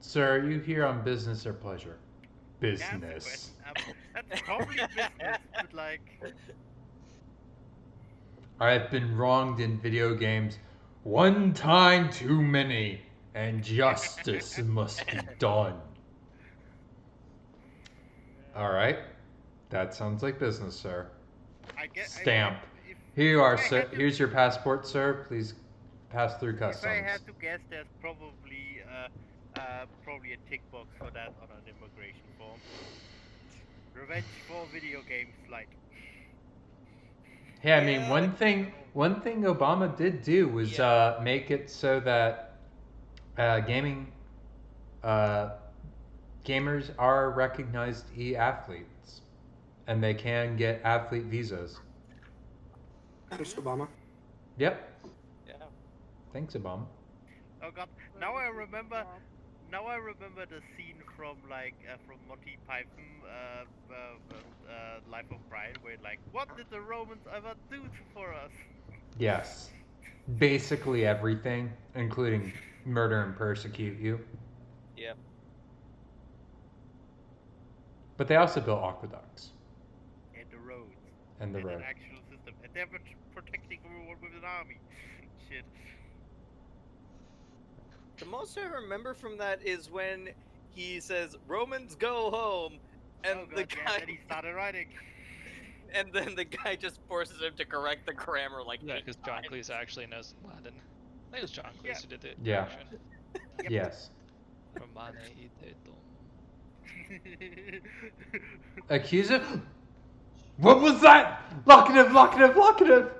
Sir, are you here on business or pleasure? That's the Business. question. That's probably business, but like. I have been wronged in video games one time too many, and justice must be done. Alright. That sounds like business, sir. I get Stamp. If Here you are, if I sir. had to- Here's your passport, sir. Please pass through If customs. I had to guess, there's probably a tick box for that on an immigration form. Revenge for video games, like. Hey, I mean, Yeah. one thing Obama did do was make it so that gamers are recognized e-athletes, and they can get athlete visas. Thanks, Obama. Yep. Yeah. Thanks, Obama. Oh god, now I remember. Now I remember the scene from from Monty Python, Life of Brian, where like, what did the Romans ever do for us? Yes. Basically everything, including murder and persecute you. Yeah. But they also built aqueducts And the roads. and the and road. an actual system, and they're protecting everyone with an army. Shit. The most I remember from that is when he says, Romans go home, And oh the god, yeah, guy, then he started writing. and then the guy just forces him to correct the grammar like Yeah, 8 because John times. Cleese actually knows Latin. I think it was John Cleese Yeah. who did the Yeah. correction. Yep. Yes. Romane itetum. Accusative? What was that? Locative, locative, locative!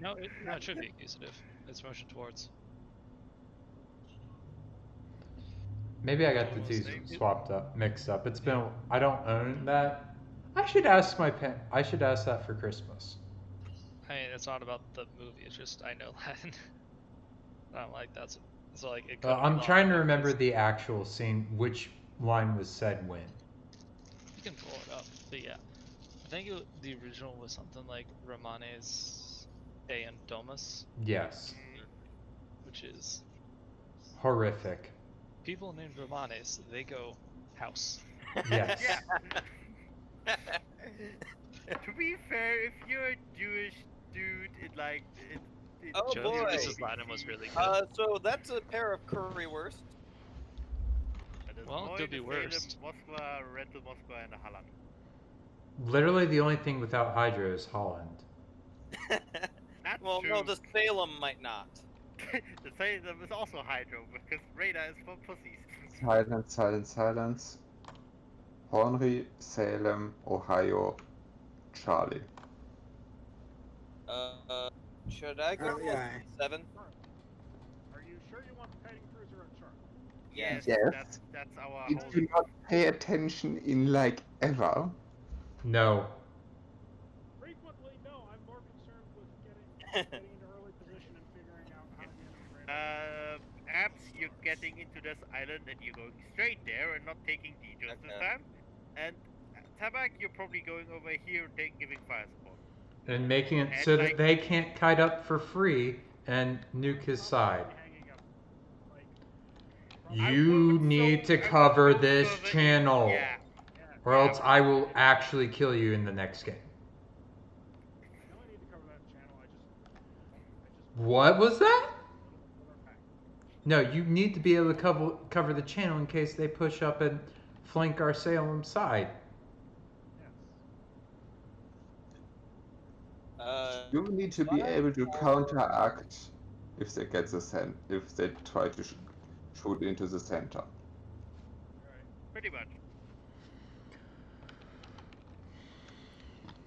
No, it should be accusative. It's motion towards. Maybe I got the two swapped up, mixed up. It's been, I don't own that. I should ask I should ask that for Christmas. I mean, it's not about the movie. It's just I know Latin. I'm like that's so like it could. I'm trying to remember the actual scene, which line was said when. You can pull it up, but yeah, I think the original was something like Romanes De and Domus, Yes. which is Horrific. people named Romanes. They go house. Yes. Yeah. To be fair, if you're a Jewish dude, it like Oh Joe boy. Davis's Latin was really good. So that's a pair of currywurst. Well, it could be worse. Moskva, Rental Moskva, and Holland. Literally the only thing without Hydra is Holland. That's Well, true. no, the Salem might not. The Salem is also Hydro because radar is for pussies. Silence, silence, silence. Henry, Salem, Ohio, Charlie. Should I go with yeah. 7? Are you sure you want the fighting cruiser in charge? Yes, Yes. that's our Did whole. you not pay attention in like ever? No. Frequently, no. I'm more concerned with getting into early position and figuring out how to get into Abs, you're getting into this island and you're going straight there and not taking detours this Okay. time. And Tabak, you're probably going over here and giving fire support. And making it And so like- that they can't kite up for free and nuke his side. hanging up. Like, You need to cover this channel, Yeah. or else I will actually kill you in the next game. I only need to cover that channel. I just What was that? with our pack. No, you need to be able to cover the channel in case they push up and flank our Salem side. Yes. You need to be able to counteract if they get if they try to shoot into the center. Right. Pretty much.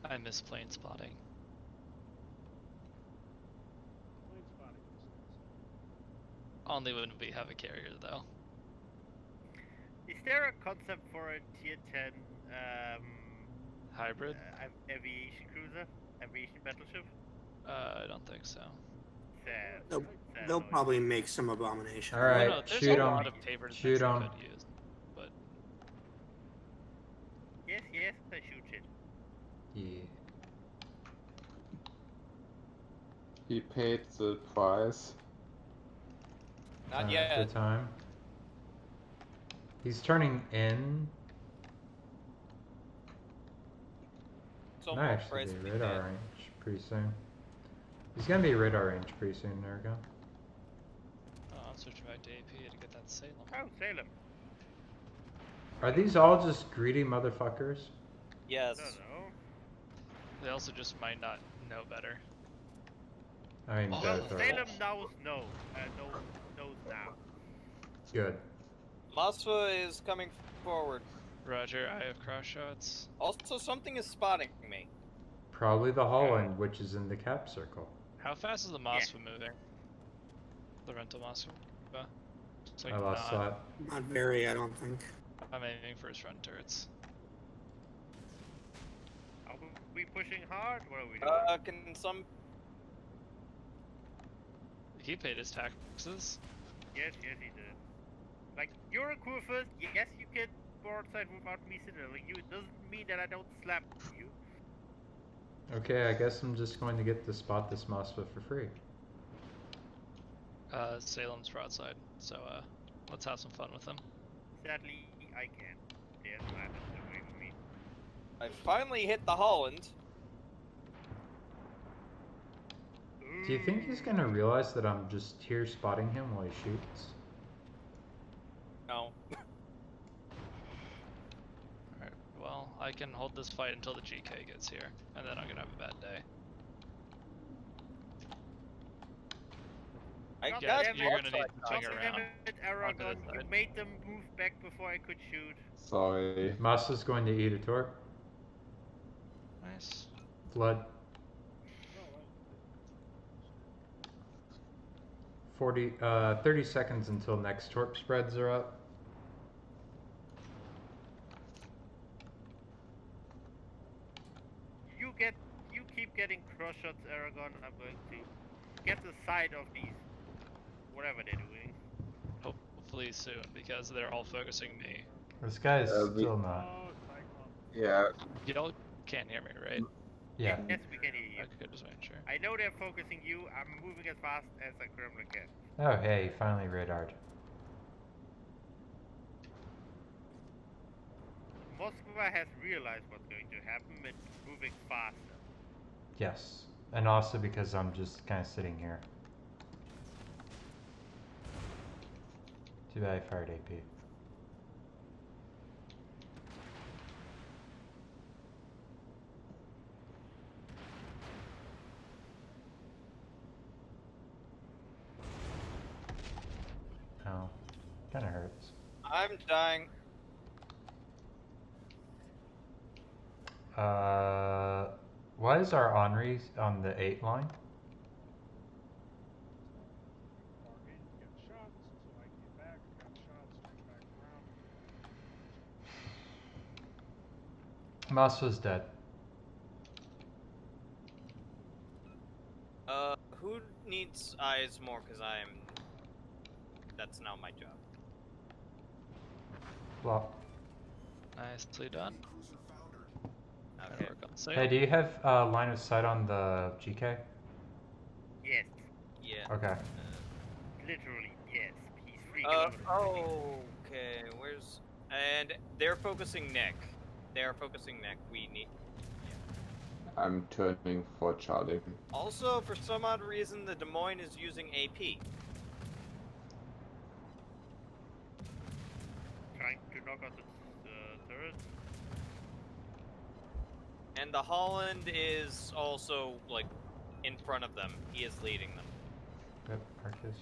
I miss plane spotting. Plane spotting. Only when we have a carrier though. Is there a concept for a tier 10 Hybrid? aviation cruiser? Aviation battleship? I don't think so. Sad. They'll probably make some abomination. All right, no, there's shoot a 'em. lot of favors Shoot that 'em. you could use, but Yes, I shoot it. Yeah. He paid the price. Not The yet. time. He's turning in. So Might more actually price be be radar paid. range pretty soon. He's gonna be radar range pretty soon. There we go. I'm switching back to AP to get that Salem. Oh, Salem. Are these all just greedy motherfuckers? Yes. No, no. They also just might not know better. I mean, Oh, Well, both are. Salem knows knows now. Good. Masva is coming forward. Roger, I have cross shots. Also, something is spotting me. Probably the Holland, which is in the cap circle. How fast is the Moskva moving? The rental Moskva? It's like I lost not. that. Not very, I don't think. I'm aiming for his front turrets. Are we pushing hard? What are we doing? Can some... He paid his taxes. Yes, he did. Like, you're a crew first. Yes, you can broadside without me signaling you. It doesn't mean that I don't slap you. Okay, I guess I'm just going to get to spot this Moskva for free. Salem's broadside. So let's have some fun with him. Sadly, I can't. There's islands away from me. I finally hit the Holland. Do you think he's gonna realize that I'm just here spotting him while he shoots? No. I can hold this fight until the GK gets here, and then I'm gonna have a bad day. I God got damn You're it. gonna need to swing God around. damn it, onto Aragon. this You side. made them move back before I could shoot. Sorry. Masa's going to eat a torp. Nice. Flood. 30 seconds until next torp spreads are up. You keep getting cross shots, Aragon. I'm going to get the side of these, whatever they're doing. Hopefully soon, because they're all focusing me. This guy's we- still not. Oh, Cyclops. Yeah, Y'all can't hear me, right? Yeah. Yes, we can hear you. Okay, just making sure. I know they're focusing you. I'm moving as fast as I currently can. Oh, hey, finally radared. Moskva has realized what's going to happen and moving faster. Yes. And also because I'm just kind of sitting here. Too bad I fired AP. Oh, kind of hurts. I'm dying. Why is our Henri on the 8 line? Bargate, get shots, so I can get back, got shots, swing back around. Masa's dead. Who needs eyes more? Cause that's now my job. Well, Nicely done. Okay. Work on sail. hey, do you have line of sight on the GK? Yes, Yeah. Okay. literally yes. He's 3 kilometers away. Okay. Where's and they're focusing Nick. They're focusing Nick. We need. I'm turning for Charlie. Also, for some odd reason, the Des Moines is using AP. Trying to knock out the turret. And the Holland is also, like, in front of them. He is leading them. Yep, Arcus.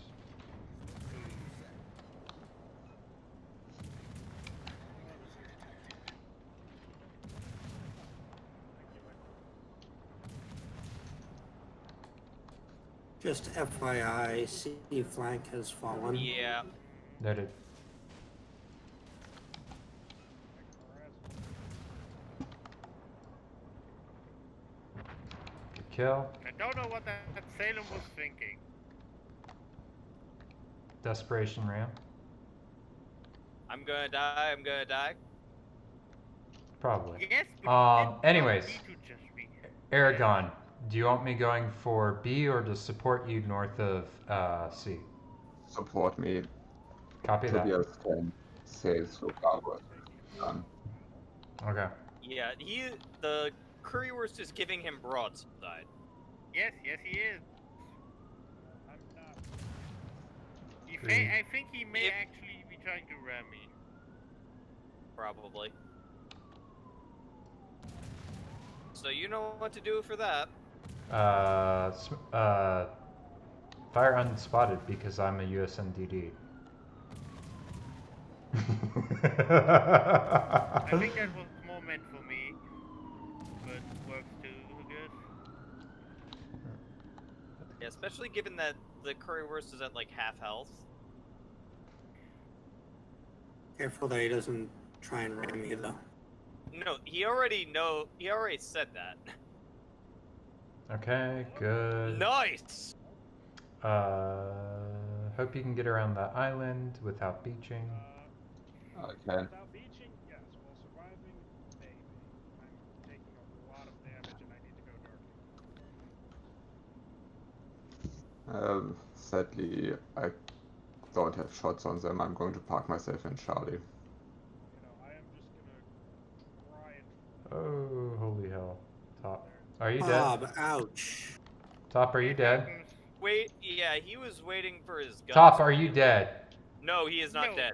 Just FYI, C flank has fallen. Yeah. Noted. Good kill. I don't know what that Salem was thinking. Desperation ram. I'm gonna die. I'm gonna die. Probably. Yes, but you did not anyways. need to judge me. Aragon, do you want me going for B or to support you north of C? Support me. Copy that. Tobias can say so far. Okay. Yeah, the Currywurst is giving him broadside. Yes, he is. I'm not. I think he may If- actually be trying to ram me. Probably. So you know what to do for that. Fire unspotted because I'm a USNDD. I think that was more meant for me, but works too, I guess. Yeah, especially given that the Currywurst is at like half health. Careful that he doesn't try and ram me though. No, he already said that. Okay, good. Nice. Hope you can get around that island without beaching. Okay. Without beaching, yes. While surviving, maybe. I'm taking a lot of damage and I need to go dark. Sadly, I don't have shots on them. I'm going to park myself in Charlie. You know, I am just gonna try and Oh, holy hell. Top. Are you dead? Bob, ouch. Top, are you dead? Wait, yeah, he was waiting for his gun. Top, are you dead? No, he is not No. dead.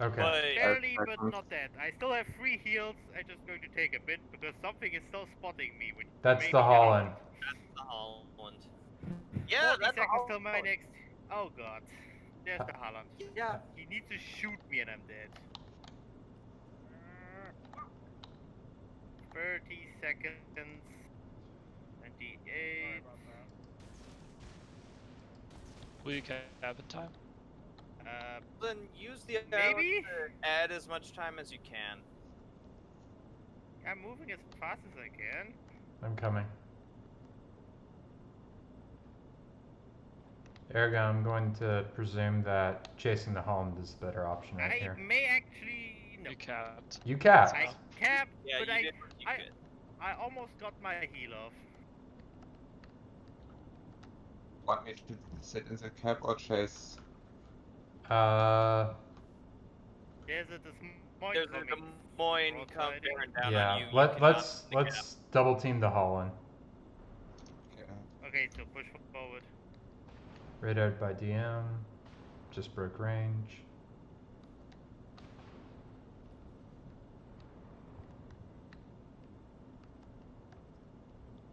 Okay. But Barely, but seconds. not that. I still have 3 heals. I'm just going to take a bit because something is still spotting me. Which That's may the be Holland. the Holland. Yeah, 40 that's the seconds till my Holland. next. Oh god. There's the Holland. Yeah. He needs to shoot me and I'm dead. 30 seconds. Sorry 28. about that. Will you cap in time? Then use the Maybe? to add as much time as you can. I'm moving as fast as I can. I'm coming. Ergo, I'm going to presume that chasing the Holland is the better option right I here. may actually. No. You capped. You capped. I capped, Yeah, but you I did what you could. I almost got my heal off. Want me to sit in the cab or chase? There's a Des Moines There's a coming. Des Moines come broadsiding. bearing down yeah. on you. Let's double team the Holland. Yeah. Okay, so push forward. Radarred by DM. Just broke range.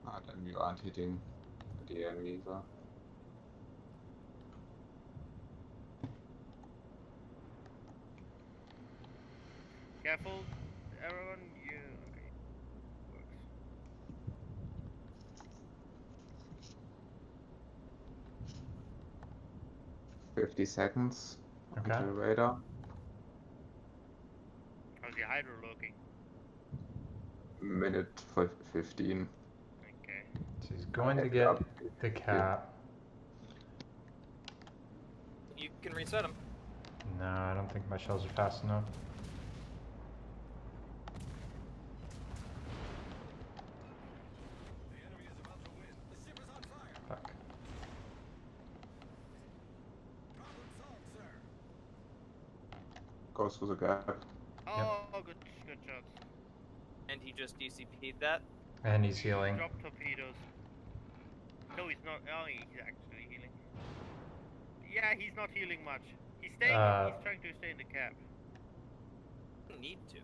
Ah, then you aren't hitting the enemy either. Careful, everyone. You okay? Works. 50 seconds Okay. until radar. How's the Hydro looking? Minute 15. Okay. So he's going to get the cap. You can reset him. No, I don't think my shells are fast enough. Fuck. Goes through the gap. Oh, good shot. And he just DCP'd that. And he's healing. Drop torpedoes. No, he's not. Oh, he's actually healing. Yeah, he's not healing much. He's staying. He's trying to stay in the cab. Doesn't need to.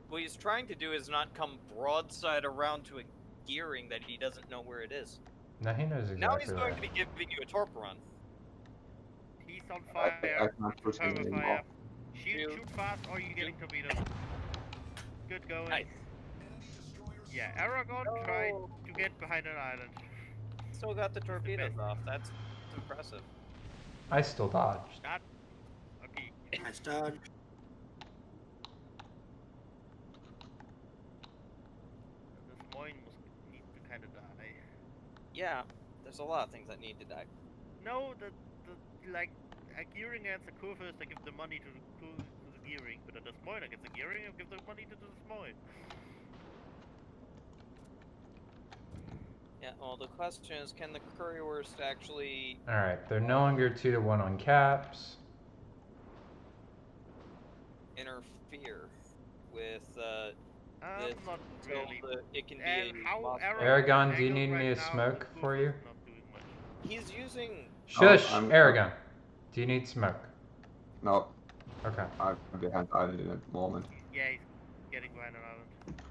What he's trying to do is not come broadside around to a gearing that he doesn't know where it is. Now he knows exactly Now he's where. going to be giving you a torp run. He's on I fire. can't push him Power anymore. fire. Shoot, Shoot. shoot fast, or you getting torpedoes. Good going. Nice. Yeah, Aragon tried to get behind an island. Still got the torpedoes best. off. That's impressive. I still dodged. Not. Okay. Nice dodge. This Moine needs to kind of die. Yeah, there's a lot of things that need to die. No, the like a gearing adds a Kurfürst, I give the money to the gearing, but a Des Moines gets the gearing, I give the money to the Des Moines. Yeah, well, the question is, can the Currywurst actually... Alright, they're no longer 2-1 on caps. interfere with this Not until really. it can be And a how lost Aragon, do you angled need me right to now, smoke the for Kurfürst you? is not doing much. He's using... Shush! I'm- Aragon, do you need smoke? No, Okay. I'm behind island in a moment. Yeah, he's getting behind an island.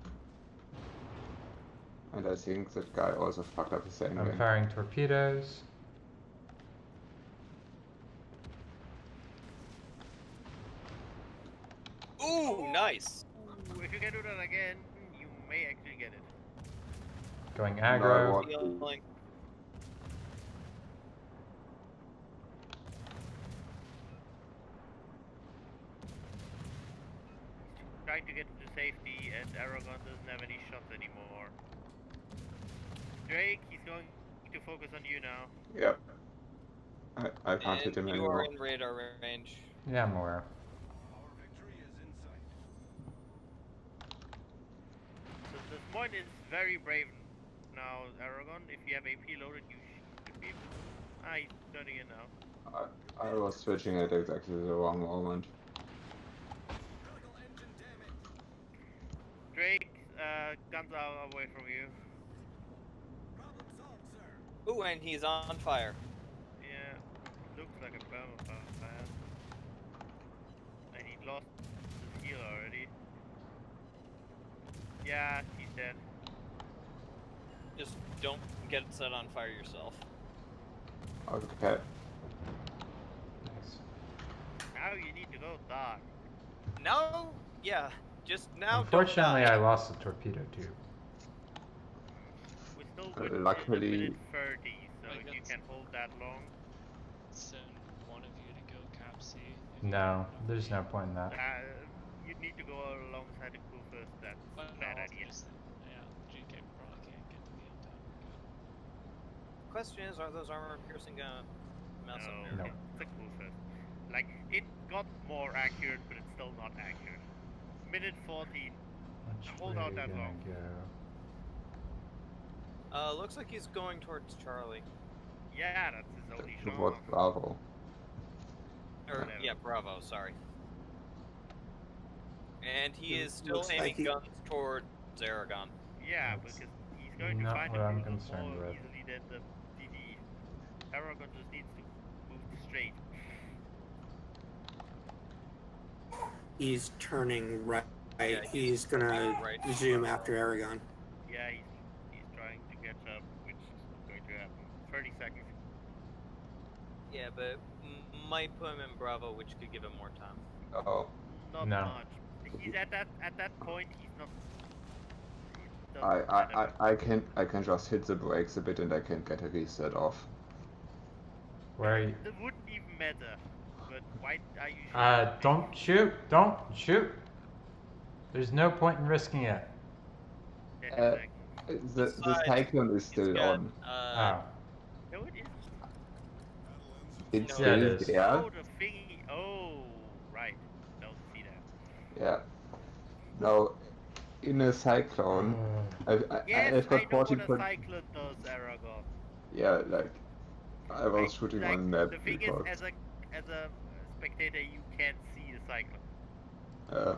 And I think that guy also fucked up his I'm engine. firing torpedoes. Ooh, nice! Ooh, if you can do that again, you may actually get it. Going No, I aggro. want- Healing. Trying to get to safety, and Aragon doesn't have any shots anymore. Drake, he's going to focus on you now. Yep. I can't hit him And you are anymore. in radar range. Yeah, I'm aware. So this point is very brave now, Aragon. If you have AP loaded, you should be able to... Ah, he's turning in now. I was switching at exactly the wrong moment. Drake, guns are away from you. Ooh, and he's on fire. Yeah, looks like a perma fire. And he Yeah, he's dead. Just don't get it set on fire yourself. Okay. Nice. Now you need to go dark. No, yeah, just now. Unfortunately, don't die. I lost the torpedo tube. We're still within Luckily- a minute 30, so I if you guess- can hold that long. Send one of you to go Cap C. if you No, have enough there's no heat. point in that. You need to go alongside the crew first. That's But a bad no, idea. obviously, yeah, GK probably can't get to the end time. Question is, are those armor-piercing mouse up No, there? No. it's the crew first. Like, it got more accurate, but it's still not accurate. Minute 14. Which Hold way out are that you gonna long. go? Looks like he's going towards Charlie. Yeah, that's his only Towards shot. Bravo. Or Whatever. yeah, Bravo. Sorry. And he It is still looks aiming like he- guns towards Aragon. Yeah, That's because he's going to not find what the I'm cruiser concerned more with. easily than the DD. Aragon just needs to move straight. He's turning right. Yeah, He's gonna right. zoom after Aragon. Yeah, he's trying to catch up, which is going to happen. 30 seconds. Yeah, but might put him in Bravo, which could give him more time. Oh, Not No. much. He's at that point. He's not. It doesn't matter. I can just hit the brakes a bit and I can get a reset off. Where are you? That wouldn't even matter. But why are you? shooting? Don't shoot! Don't shoot! There's no point in risking it. 10 Uh, seconds. The Besides, cyclone is He's still got, on. Oh. No, it isn't. It's No, still it is. there. Oh, the thingy. Oh, right. Don't see that. Yeah. Now, in a cyclone, I've Yes, got I know 40 what a cyclone does, Aragon. Yeah, like I was Like- shooting like, on map The thing before. is, as a spectator, you can't see the cyclone.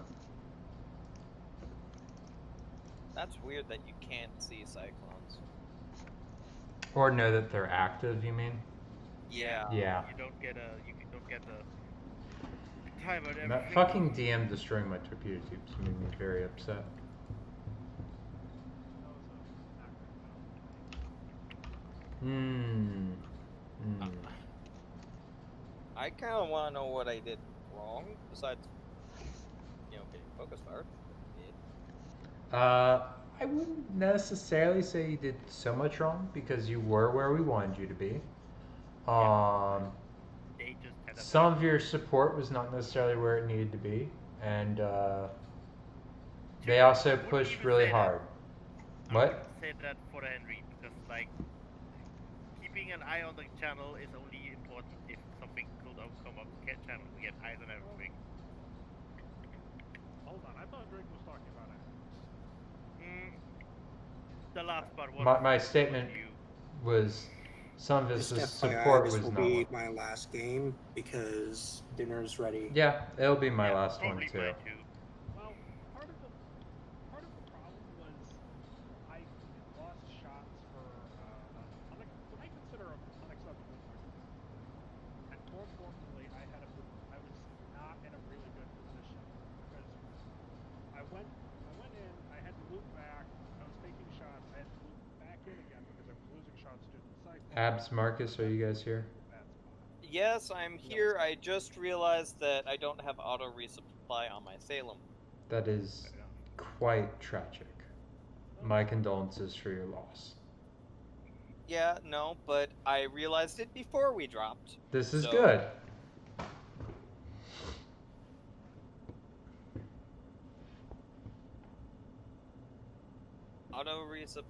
That's weird that you can't see cyclones. Or know that they're active, you mean? Yeah. Yeah. You don't get the timer and That everything. fucking DM destroying my torpedo tubes made me very upset. Hmm. I kind of want to know what I did wrong, besides, getting focus fired. I wouldn't necessarily say you did so much wrong because you were where we wanted you to be. They just had a Some of your support was not necessarily where it needed to be, and they also wouldn't pushed even really say that. hard. I What? wouldn't say that for the Henry because keeping an eye on the channel is only important if something could come up channel. We get eyes on everything. Hold on, I thought Drake was talking about it. The last part was My statement you. was some of his Just support FYI, this was will not. be my last game because dinner's ready. Yeah, it'll be my Yeah, last one probably too. mine too. Well, part of the problem was I lost shots for what I consider an unacceptable margin. And more importantly, I was not in a really good position because I went in, I had to loop back, I was taking shots, I had to loop back in again because I was losing shots due to the cycle. Abs, Marcus, are you guys here? Bad spot. Yes, I'm here. I just realized that I don't have auto resupply on my Salem. That is quite tragic. My condolences for your loss. Yeah, no, but I realized it before we dropped. This is So- good. Auto resupply.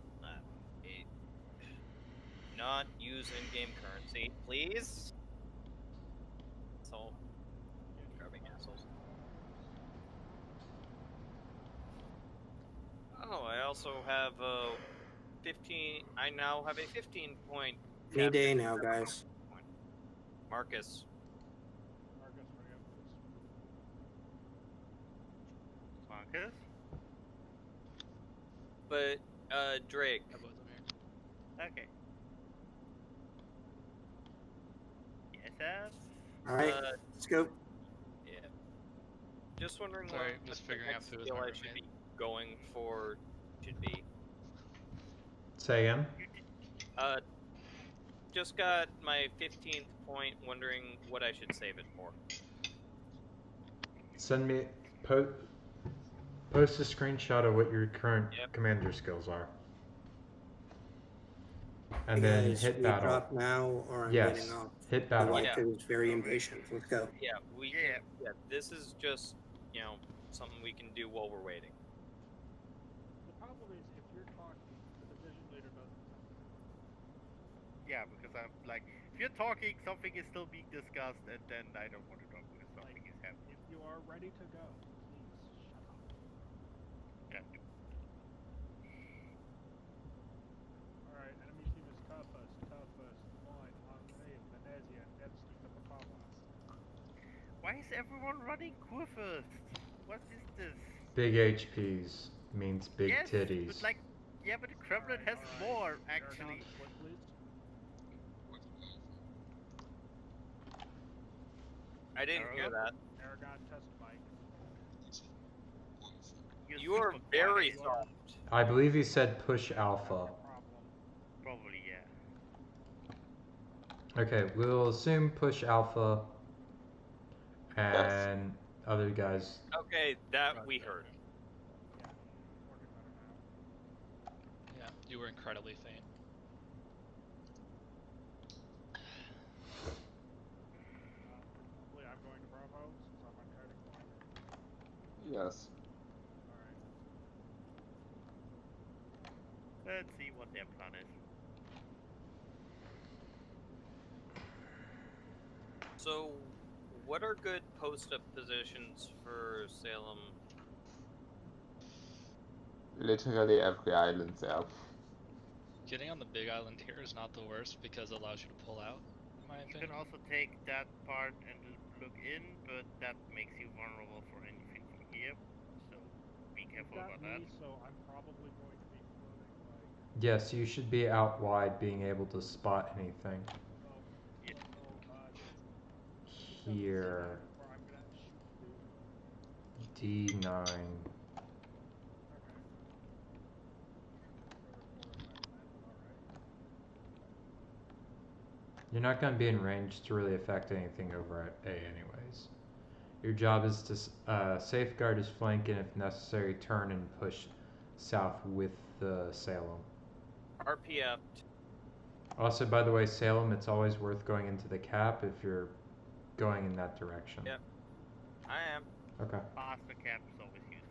Not use in-game currency, please. So, grabbing assholes. Oh, I also have 15. I now have a 15-point. Any day now, guys. Marcus. Marcus, ready up, please. Marcus? But, Drake. Yeah, both of them here. Okay. Yes, Ab? Alright, let's go. Yeah. Just wondering Sorry, what just the figuring out next who was skill my I should roommate. be going for should be. Say again? Just got my 15th point, wondering what I should save it for. Send me post a screenshot of what your current Yep. commander skills are. Hey And then guys, hit we battle. drop now or I'm Yes. getting off. Hit My battle. wife Yeah. is very impatient. Let's go. Yeah, we can. Yeah, this is just, you know, something we can do while we're waiting. The problem is if you're talking, the division leader doesn't know. Yeah, because I'm like, if you're talking, something is still being discussed, and then I don't want to talk because something is happening. If you are ready to go, please shut up. Yeah. Alright, enemy team is toughest, fine, Andre, Venezia, Nevsky, Papapalas. Why is everyone running Kurfürst? What is this? Big HPs means big yes, titties. but like, yeah, but the Kremlin has more actually. Aragon, split, please. I didn't hear that. Aragon, test mic. You are super very quiet. soft. I believe he said push That's alpha. your problem. Probably, yeah. Okay, we'll assume push alpha. And other guys. Okay, that we heard. Yeah, working better now. Yeah, you were incredibly faint. Hopefully I'm going to Bravo since I'm on coding point. Yes. Alright. Let's see what their plan is. So, what are good post-up positions for Salem? Literally every island there. Getting on the big island here is not the worst because it allows you to pull out, in my You opinion. can also take that part and look in, but that makes you vulnerable for anything from here. So be careful You've got about that. me, so I'm probably going to be floating like. Yes, you should be out wide being able to spot anything. Well, Yeah. Here. Where I'm gonna shoot through. D9. Okay. You're not going to be in range to really affect anything over at A anyways. Your job is to safeguard his flank and if necessary turn and push south with the Salem. RPF. Also, by the way, Salem, it's always worth going into the cap if you're going in that direction. Yep. I am. Okay. Faster cap is always useful.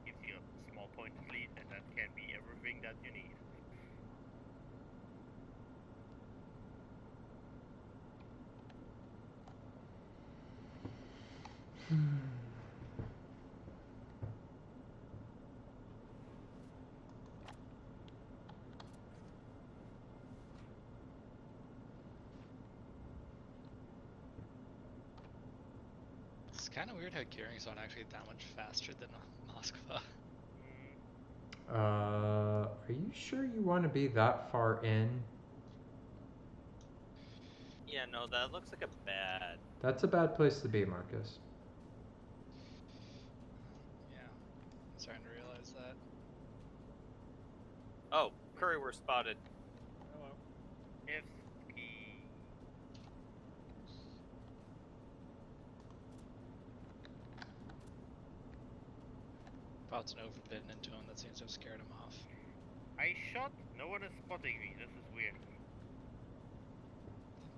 Gives you a small point of lead, and that can be everything that you need. It's kind of weird how Gearing's not actually that much faster than Moskva. Are you sure you want to be that far in? Yeah, no, that looks like a bad. That's a bad place to be, Marcus. Yeah, I'm starting to realize that. Oh, Curry, we're spotted. Hello. Nevsky. About an overbitten into him that seems to have scared him off. I shot. No one is spotting me. This is weird. I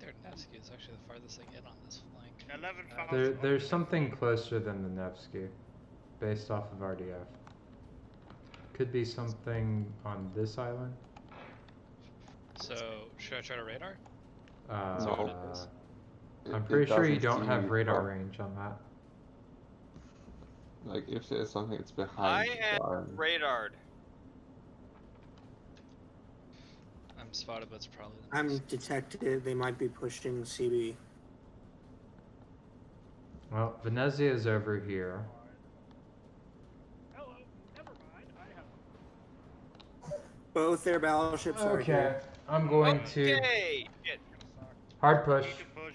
think their Nevsky is actually the farthest they get on this flank. 11,000. There's something closer than the Nevsky, based off of RDF. Could be something on this island. So, should I try to radar? No. I'm pretty sure you doesn't don't have see radar far. range on that. Like, if there's something, it's I behind the am island. radared. I'm spotted, but it's probably the I'm Nevsky. detected. They might be pushing CB. Well, Venezia is over here. Hello. Never mind. I have. Both their battleships are Okay, here. I'm going to Okay. Shit. hard push. Need to push.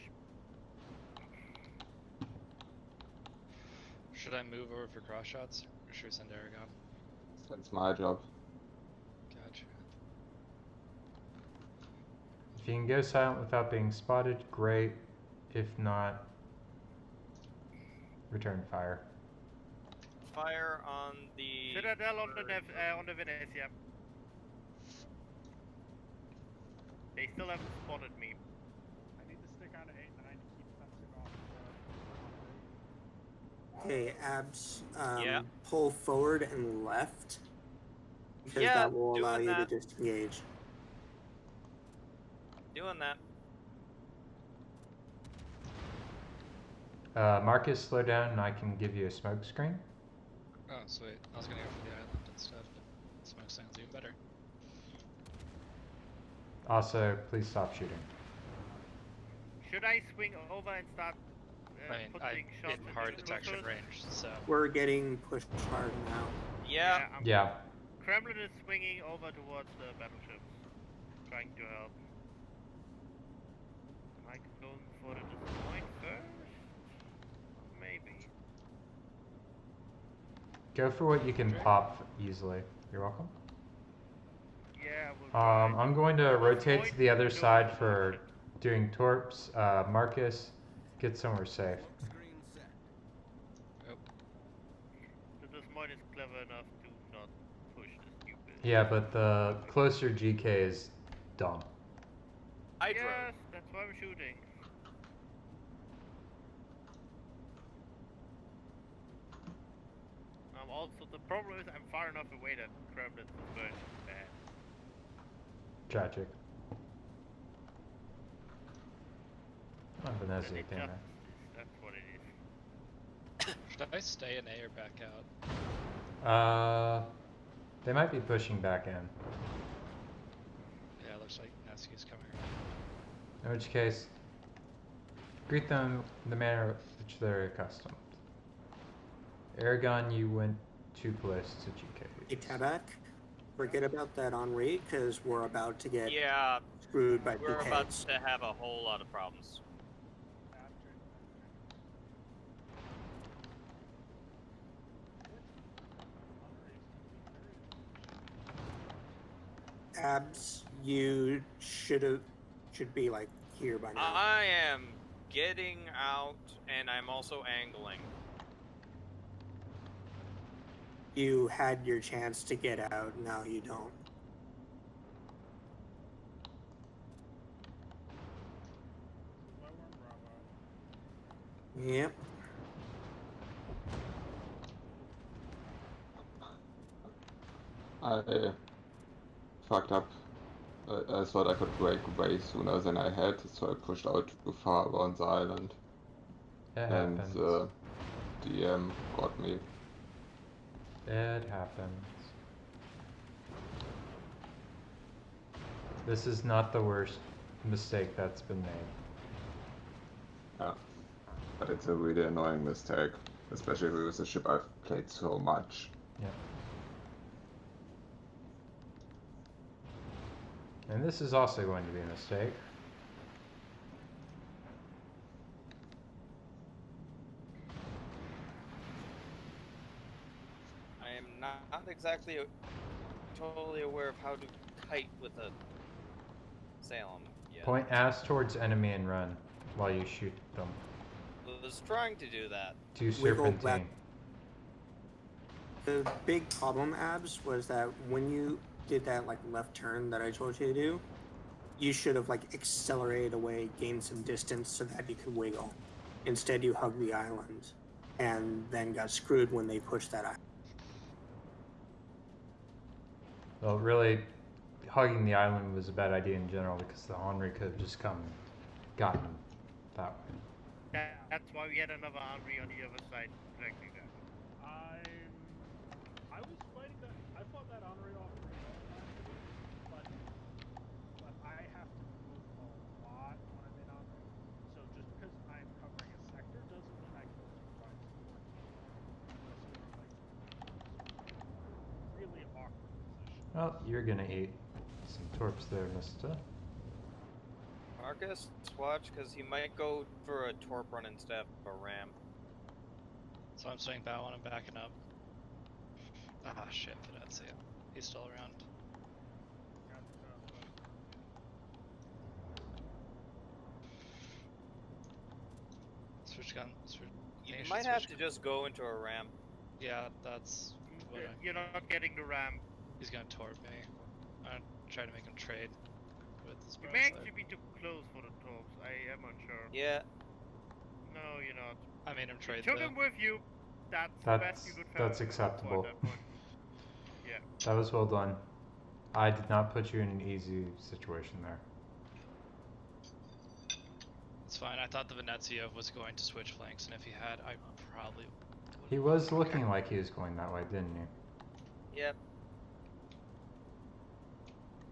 Should I move over for cross shots, or should we send Aragon? That's my job. If you can go silent without being spotted, great. If not, return fire. Fire on the Citadel on the Venezia. They still haven't spotted me. I need to stick on 8-9 to keep fencing off Okay, Abs, Yeah. pull forward and left. Because Yeah, that will allow doing you that. to disengage. Doing that. Marcus, slow down and I can give you a smoke screen. Oh, sweet. I was gonna go for the island instead, but smoke sounds even better. Also, please stop shooting. Should I swing over and start I mean, putting shots in into hard the detection first? range, so. We're getting pushed hard now. Yeah. Yeah. Kremlin is swinging over towards the battleships, trying to help. Am I going for the destroying first? Maybe. Go for what you can pop easily. You're welcome. Yeah, we'll try. I'm going to rotate Point to the other to side the for ship. doing torps. Marcus, get somewhere safe. The Desmoid is clever enough to not push the stupid. Yeah, but the closer GK is dumb. Hydro. Yes, that's why I'm shooting. Also, the problem is I'm far enough away that Kremlin's burning bad. Tragic. Oh, And Venezia it thing just there. that's what it is. Should I stay in A or back out? They might be pushing back in. Yeah, looks like Natsuki's coming around. In which case, greet them in the manner which they're accustomed. Aragon, you went too close to GK. Hey, Tabak, forget about that Henri, because we're about to get Yeah, screwed by we're about PKs. to have a whole lot of problems. Abs, you should be like here by now. I am getting out, and I'm also angling. You had your chance to get out, now you don't. Yep. I fucked up. I thought I could break way sooner than I had, so I pushed out too far around the island. It And happens. the DM got me. It happens. This is not the worst mistake that's been made. Yeah. But it's a really annoying mistake. Especially with a ship I've played so much. Yeah. And this is also going to be a mistake. I am not exactly totally aware of how to kite with a Salem yet. Point ass towards enemy and run while you shoot them. Was trying to do that. Do Wiggle back. serpentine. The big problem, Abs, was that when you did that like left turn that I told you to do, you should have like accelerated away, gained some distance so that you could wiggle. Instead, you hugged the island, and then got screwed when they pushed that island. Well, really, hugging the island was a bad idea in general because the Henri could have just come and gotten them that way. That's why we had another Henri on the other side protecting that. I was fighting that. I fought that Henri off pretty well, but I have to move a lot when I'm in Henri. So just because I'm covering a sector doesn't mean I can survive support unless you're like really awkward position. Well, you're gonna eat some torps there, mister. Marcus, watch, because he might go for a torp run instead of a ram. So I'm swinging bow and I'm backing up. Ah, shit, did I see him? He's still around. Switch gun. You might have to just go into a ramp. Yeah, that's what You're not getting the ramp. he's gonna torp me. I'm trying to make him trade with his You may broadside. actually be too close for the torps. I am unsure. Yeah. No, you're not. I made him trade Took though. him with you. That's the best you could That's hope for acceptable. at that point. Yeah. That was well done. I did not put you in an easy situation there. It's fine. I thought the Venezia was going to switch flanks, and if he had, I probably He was looking like he was going that way, didn't he? Yep.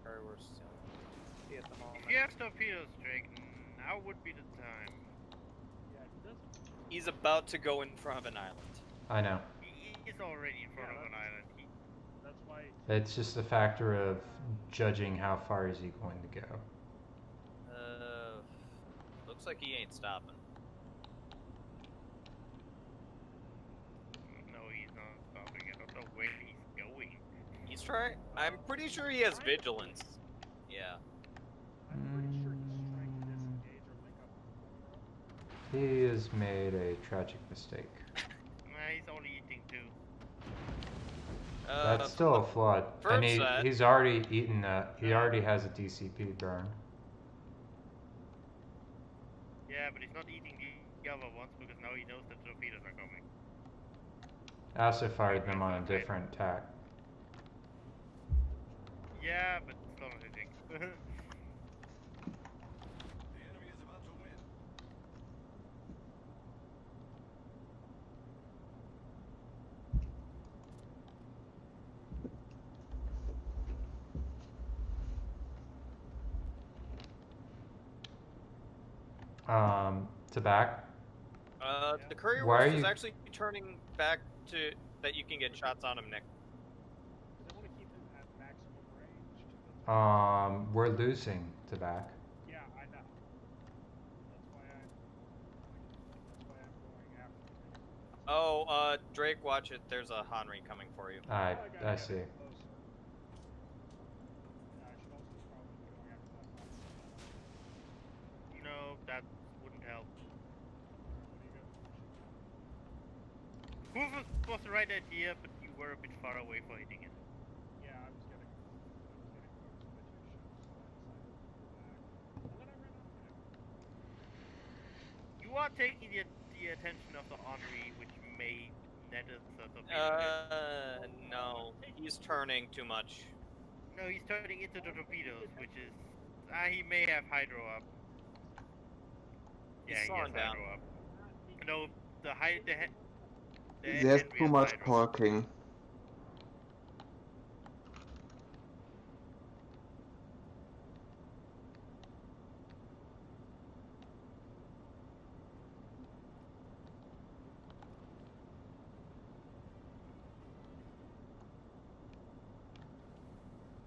Or we're still at the moment. If you have torpedoes, Drake, now would be the time. Yeah, he doesn't. He's about to go in front of an island. I know. He is already in front of an island. That's why. It's just a factor of judging how far is he going to go. Looks like he ain't stopping. No, he's not stopping. I don't know where he's going. He's trying. I'm pretty sure he has vigilance. Yeah. I'm pretty sure he's trying to disengage or link up. He has made a tragic mistake. He's only eating two. That's still a flood, and he's already eaten that. He already has a DCP burn. Yeah, but he's not eating the other ones because now he knows that torpedoes are coming. I also fired them on a different tack. Yeah, but still not hitting. To back. The courier Why are is you- actually turning back to that you can get shots on him, Nick. Because I want to keep him at maximum range. To the We're losing to back. Yeah, I know. That's why I'm going after him. Oh, Drake, watch it. There's a Henry coming for you. I gotta see. get closer. Yeah, I should also probably be going after that one. No, that wouldn't help. What are you gonna? Hoover was the right idea, but you were a bit far away for hitting it. Yeah, I was getting close to the two ships, so I decided to pull back. And then I ran out of ammo. You are taking the attention of the Henry, which may net us a torpedo. No. He's turning too much. No, he's turning into the torpedoes, which is... he may have hydro up. He's Yeah, he has slowing down. hydro up. No, the There's Henry too has much hydro. talking.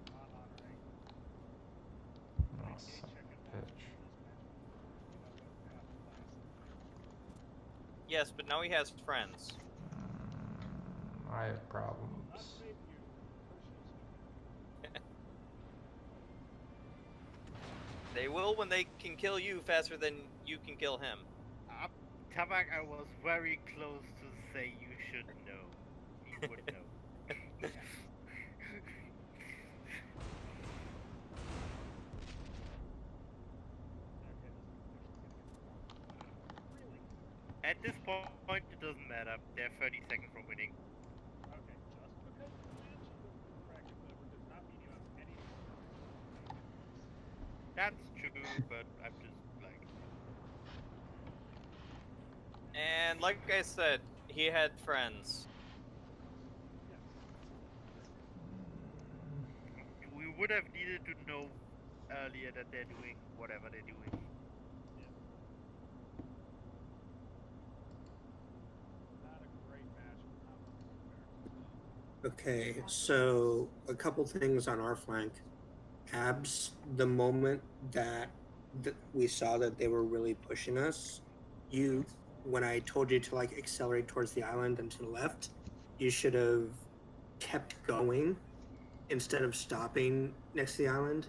Not honoring. Oh, son of a bitch. Yes, but now he has friends. I have problems. They will when they can kill you faster than you can kill him. Tabak, I was very close to say you should know. You would know. At this point, it doesn't matter. They're 30 seconds from winning. Okay, just because you mentioned the fracture clever does not mean you have any. That's true, but I'm just like... And like I said, he had friends. We would have needed to know earlier that they're doing whatever they're doing. Not a great match. Not Okay, so a couple things on our flank. Abs, the moment that we saw that they were really pushing us, when I told you to like accelerate towards the island and to the left, you should have kept going instead of stopping next to the island.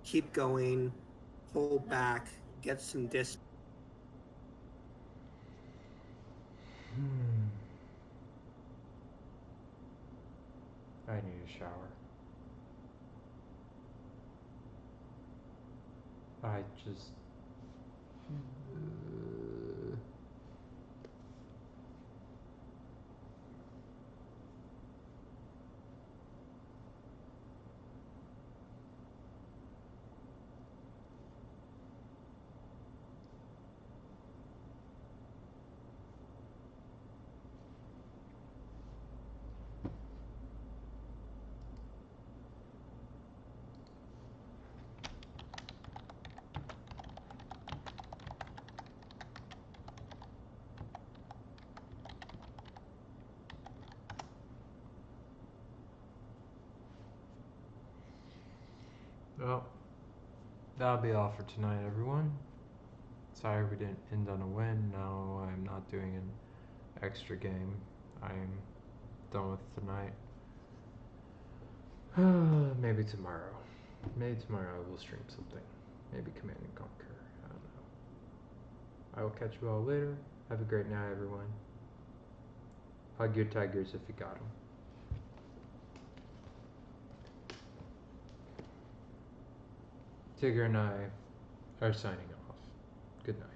Keep going, pull back, get some distance. I need a shower. I just. Well, that'll be all for tonight, everyone. Sorry we didn't end on a win. No, I'm not doing an extra game. I'm done with tonight. Maybe tomorrow. Maybe tomorrow I will stream something. Maybe Command and Conquer. I don't know. I will catch you all later. Have a great night, everyone. Hug your tigers if you got them. Tigger and I are signing off. Good night.